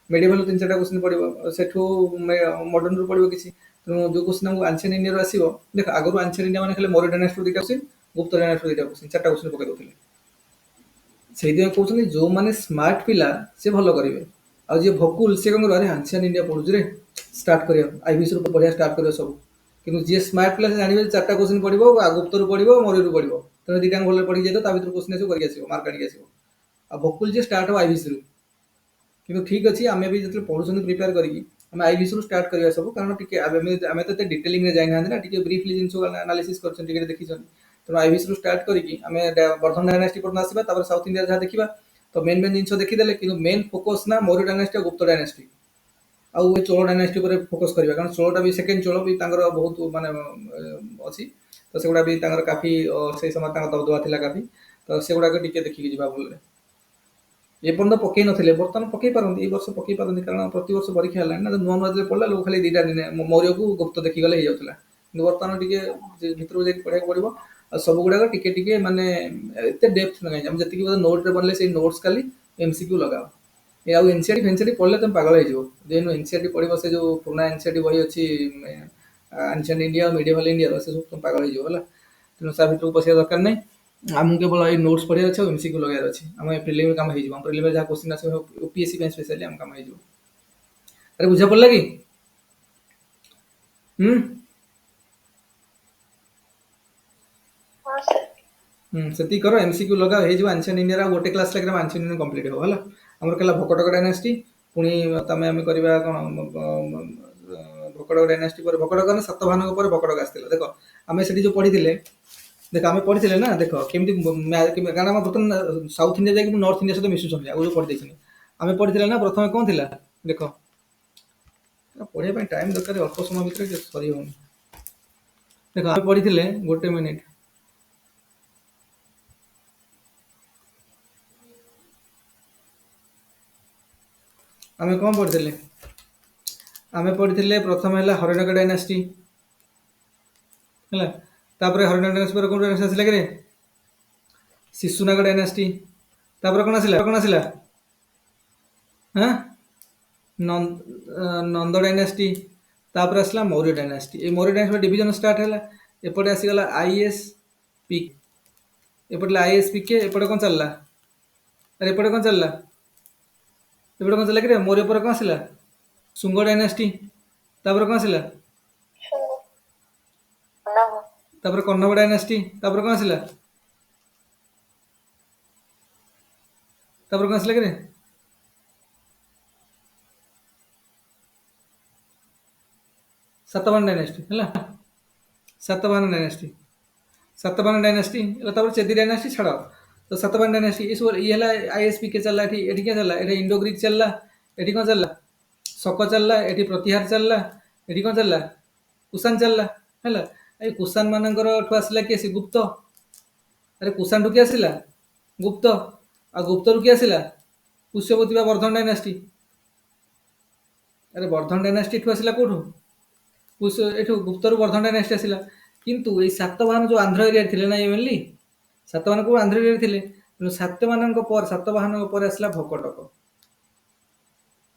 [SPEAKER 1] मेडिवल 3-4टा क्वेश्चन पड़ो सेठू मॉडर्न रू पड़ो किसी तेणु जो क्वेश्चन हमको आंशियन इंडिया आसो देख आगुरी आंशियन इंडिया मैंने खाली मौर्य डायनास्टी 2टा क्वेश्चन गुप्त डायनास्टी 2टा क्वेश्चन 4टा क्वेश्चन पकड़ दौले से कहते जो मैंने स्मार्ट पिला से भल करेंगे आज जी भकुल सी कौन अरे आंशियन इंडिया पढ़ुचे रे स्टार्ट करिया आईबीसी रू पढ़िया स्टार्ट करिया सब किंतु जी स्मार्ट पिला से जानवे 4टा क्वेश्चन पढ़ो गुप्त रू पढ़ो मौर्य रू पढ़ो तेणु 2टा भल पढ़ी जाए ता भर क्वेश्चन आसो करके मार्क आनिक आसो आ भकुल जी स्टार्ट हो आईबीसी रू किंतु ठीक अच्छे आम भी जो पढ़ुं प्रिपेयर करके आम आईबीसी रू स्टार्ट करवा सब कारण टी आम तो डिटेलिंग में जाइना ना टी ब्रीफली जिन एनालिसिस कर देखी तेणु आईबीसी रू स्टार्ट करके आम वर्धन डायनास्टी पर्यटन आसवा साउथ इंडिया जहाँ देखा तो मेन मेन जिन देखीदे कि मेन फोकस ना मौर्य डायनास्टी और गुप्त डायनास्टी आउ चोल डायनास्टी पर फोकस करवा कारण चोलटा भी सेकेंड चोल भी बहुत माने अच्छी तो सेगुड़ा भी काफी से समय दबदबा था काफी तो सेगुड़ा टी देखिए जा भल ये पर्यटन पकई नथिले बर्तमान पकई पारती वर्ष पकई पारती कारण प्रति वर्ष परीक्षा है ना नुआ नुआ पढ़ला लोग खाली 2टा दिन मौर्य को गुप्त देखीगले हो जाता कि बर्तमान टी भर जाकर पढ़ा पड़ो आ सब गुड़ाक टिके माने एत डेप्थ ना कहीं जी नोट बनले से नोट्स खाली एमसीक्यू लगाओ ये आउ एनसीआरटी फेनसीआरटी पढ़ले तुम पागल हो जेनु एनसीआरटी पढ़ो से जो पुराना एनसीआरटी बही अच्छी एंशिएंट इंडिया मिडिवल इंडिया से सब तुम पागल हो तेणु सा भर पशिया दरकार नहीं आमको केवल ये नोट्स पढ़ार अच्छे और एमसीक्यू लगार अच्छे आम प्रिलिम काम हो प्रिलिम जहाँ क्वेश्चन आस यूपीएससी स्पेशली आम काम हो अरे बुझा पड़ा कि
[SPEAKER 2] हाँ सर
[SPEAKER 1] से कर एमसीक्यू लगा हो आंशियन इंडिया गोटे क्लास लगे आंशियन इंडिया कंप्लीट हो है आमर कहला भकटक डायनास्टी पुणी तुम आम करवा कौन भकटक डायनास्टी पर भकटक ना सातवाहन पर भकटक आसाला देख आम से जो पढ़ी देख आम पढ़ी ना देख केमी कारण बर्तमान साउथ इंडिया जाकि नॉर्थ इंडिया सहित मिशुं आगे जो पढ़ी आम पढ़ी ना प्रथम कौन थी देख पढ़ाई टाइम दरकार अल्प समय भितर सरी हो देख आम पढ़ी गोटे मिनिट आम कौन पढ़ी आम पढ़ी प्रथम है हरिणक डायनास्टी है तापर हरिणक डायनास्टी पर कौन डायनास्टी आसला कि शिशुनाग डायनास्टी तापर कौन आसला हाँ नंद डायनास्टी तापर आसला मौर्य डायनास्टी ये मौर्य डायनास्टी डिवीजन स्टार्ट है एपटे आसीगला आईएस पी एपटे आईएस पी के एपटे कौन चलला अरे एपटे कौन चलला एपटे कौन चलला कि मौर्य पर कौन आसला शुंग डायनास्टी तापर कौन आसला तापर कन्नव डायनास्टी तापर कौन आसला तापर कौन आसला कि सातवाहन डायनास्टी है सातवाहन डायनास्टी चेदी डायनास्टी छाड़ तो सातवाहन डायनास्टी ये आईएसपी के चलला ये क्या चलला ये इंडो ग्रीक चलला ये कौन चलला शक चलला ये प्रतिहार चलला ये कौन चलला कुषाण चलला है ये कुषाण मानकर आसला किए गुप्त अरे कुषाण टू किए आसला गुप्त आ गुप्त रू किए आसला पुष्यवती वर्धन डायनास्टी अरे वर्धन डायनास्टी ठू आसला कौटू एठू गुप्त रू वर्धन डायनास्टी आसला किंतु ये सातवाहन जो आंध्र एरिया थे ना ये मेनली सातवाहन को आंध्र एरिया थे तेणु सातवाहन पर आसला भकटक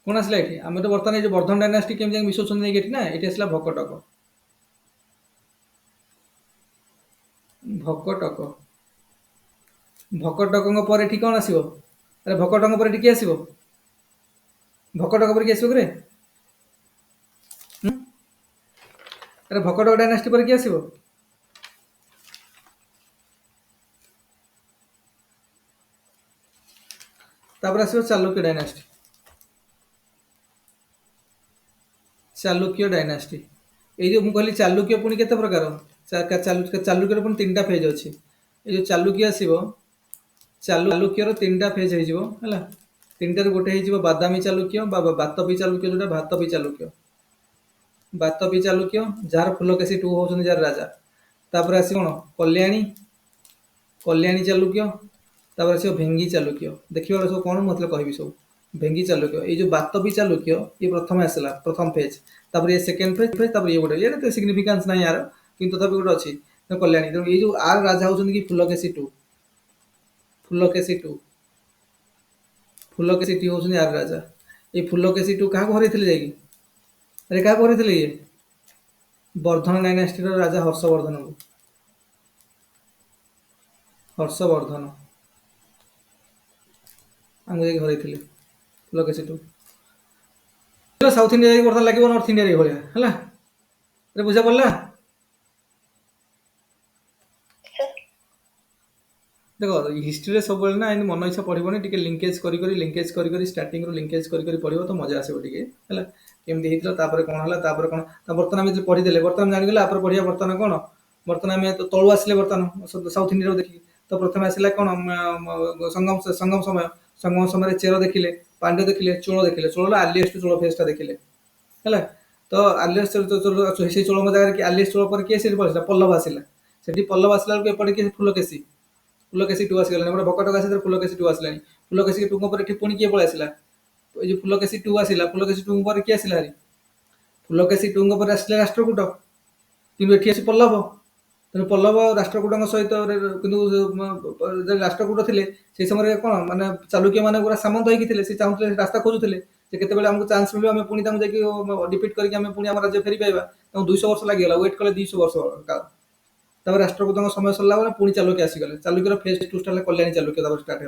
[SPEAKER 1] कौन आसला ये आम तो बर्तमान ये वर्धन डायनास्टी केमी मिसौन नहीं ना ये आसला भकटक भकटक भकटक पर ये कौन आसो अरे भकटक पर किए आसो भकटक पर किए आसो कि अरे भकटक डायनास्टी पर किए आसो तापर आसो चालुक्य डायनास्टी चालुक्य डायनास्टी ये जो मुझे कहली चालुक्य पुणी केते प्रकार चालुक्य पुणी 3टा फेज अच्छी ये जो चालुक्य आसो चालुक्यर 3टा फेज हो 3टार गोटे हो बादामी चालुक्य बातपी चालुक्य जोटा भातपी चालुक्य बातपी चालुक्य जार फुलकेशी 2 होउछन जार राजा तापर आसी कौन कल्याणी चालुक्य तापर आस भेंगी चालुक्य देखिए सब कौन मतलब कहि सब भेंगी चालुक्य ये जो बातपी चालुक्य ये प्रथम आसला प्रथम फेज तापर ये सेकेंड फेज तापर ये गोटे ये सिग्निफिकेंस ना यार किंतु तथापि गोटे अच्छी कल्याणी तेणु ये जो आर राजा होउछन कि फुलकेशी 2 फुलकेशी 2 होउछन आर राजा ये फुलकेशी टू क्या हरई जाकि अरे क्या हरई ये वर्धन डायनास्टी राजा हर्षवर्धन को हर्षवर्धन आमको जाकि हरई फुलकेशी टू साउथ इंडिया जाकि बर्तमान लगे नॉर्थ इंडिया भाया है अरे बुझा पड़ा देखो हिस्ट्री सब ना एमती मन इच्छा पढ़नी टे लिंकेज कर स्टार्टिंग लिंकेज कर पढ़ तो मजा आसो टे है केमती होता कौन है कौन बर्तमान आम पढ़ीदे बर्तमान जाणीगले आप पढ़िया बर्तमान कौन बर्तमान आम तलू आसिले बर्तमान साउथ इंडिया देखिए तो प्रथम आसला कौन संगम समय चेर देखिले पांड्य देखिले चोल देखिले चोल आर्लीस्ट चोल फेजटा देखिले है तो आर्लीस्ट से चोल जगह आर्लीस्ट चोल पर किए पड़ा पल्लव आसला से पल्लव आसला बेलू एपटे किए फुलकेशी टू आसगलानी गोटे भकट आस फुलकेशी टू आसलानी फुलकेशी टू पर पुणी किए पलि आसला ये फुलकेशी टू आसला फुलकेशी टू पर किए आसला हारी फुलकेशी टू पर आसला राष्ट्रकूट कि ये पल्लव तेणु पल्लव राष्ट्रकूट सहित कि राष्ट्रकूट थे से समय कौन माने चालुक्य मैंने पूरा सामंत होते से चाहते रास्ता खोजुले केतबेले आमको चांस मिले आम पुणी डिफिट करके पुणी आम राज्य फेरी पाइबा 200 वर्ष लगे वेट कले 200 वर्ष काल राष्ट्रकूट समय सरला पुणी चालुक्य आसीगले चालुक्यर phase two start Kalyani Chalukya start है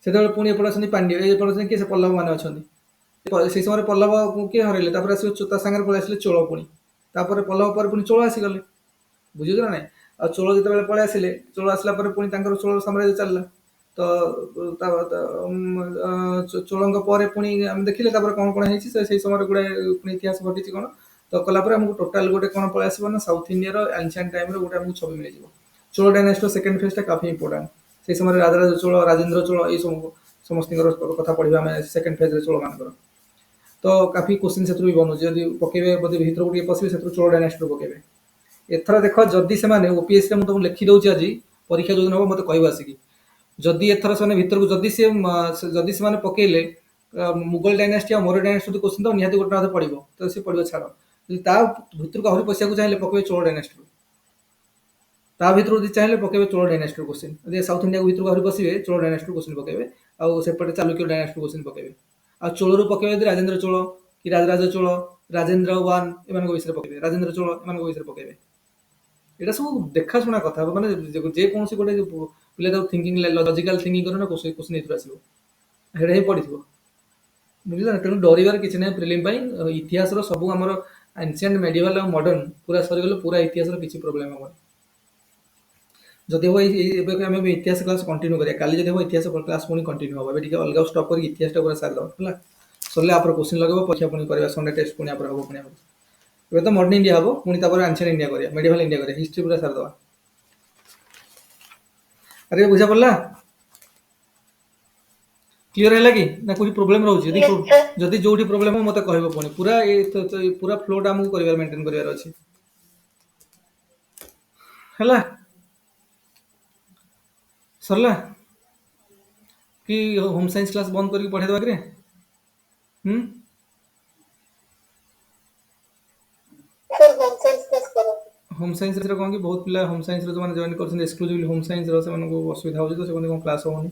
[SPEAKER 1] से पुणी एपटे पांड्य एपटे किए पल्लव मैंने अच्छा से समय पल्लव किए हरइले सागर पलि आसिले चोल पुणी पल्लव पर पुणी चोल आसीगले बुझुच ना ना चोल जो पलि आसिले चोल आसला पुणी चोल साम्राज्य चलला तो चोलों पर पुणी आम देखिले कौन कौन है से समय गुड़ाए इतिहास घटी कौन तो कलापर आमको टोटाल गोटे कौन पलि आसो ना साउथ इंडिया एनशिएंट टाइम गोटे आमको छवि मिल चोल डायनास्टी सेकेंड फेजटा काफी इंपोर्टाट से समय राजराज चोल राजेन्द्र चोल ये समस्त कथा पढ़ा आम सेकेंड फेज चोल मान तो काफी क्वेश्चन से भी बनूँ जब पकेबे भर को पशे से चोल डायनास्टी पकेबे एथर देख जदि से ओपीएस तुमको लिखिदे आज परीक्षा जो दिन हम मत कह आसिक जदि एथर से भर को जदि से पकेले मुगल डायनास्टी और मौर्य डायनास्टी क्वेश्चन तो निहत गोटे पड़ो तो सी पड़ो छाड़ भर को आहरी पशिया चाहिए पकेबे चोल डायनास्टी भर चाहिए पकेबे Chola dynasty question South India भर को आहरी पशे चोल डायनास्टी क्वेश्चन पकेबे आउटे चालुक्य डायनास्टी क्वेश्चन पकेबे आ चोल पकेबे राजेन्द्र चोल कि राजराज चोल राजेन्द्र वन एम विषय पकेबे राजेन्द्र चोल एम विषय पकेबे यहाँ सब देखा शुणा कथा माने जेकोसी गोटे पिला थिंकिंग लॉजिकल थिंकिंग कर क्वेश्चन ये आसो ही पड़ी बुझल ना तेणु डर किसी ना प्रिलिम इतिहास सब आम एनशिएंट मेडिवल और मॉडर्न पूरा सरीगले पूरा इतिहास किसी प्रोब्लेम हम जदि हम आम इतिहास क्लास कंटिन्यू करिया काली जदि हम इतिहास क्लास पुणी कंटिन्यू हम अभी अलग स्टॉप कर इतिहास पूरा सारद सरले आप क्वेश्चन लगे परीक्षा पुणी कर संडे टेस्ट पुणी हम पुणी ये तो मॉडर्न इंडिया हम पुणी एनशिएंट इंडिया करिया मेडिवल इंडिया करिया हिस्ट्री पूरा सारद अरे बुझा पड़ा क्लियर है कि ना कुछ प्रोब्लेम रोचे जदि जो प्रोब्लेम हो मत कह पुणी पूरा पूरा फ्लोटा आमको कर मेंटेन करार अच्छे है सरला कि होम साइंस क्लास बंद करके पढ़े देवा होम साइंस कौन कि बहुत पिला होम साइंस जो जॉइन कर एक्सक्लूसिवली होम साइंस असुविधा हो तो क्लास होनी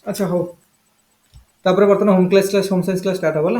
[SPEAKER 1] अच्छा हो तापर बर्तमान होम साइंस क्लास स्टार्ट होगा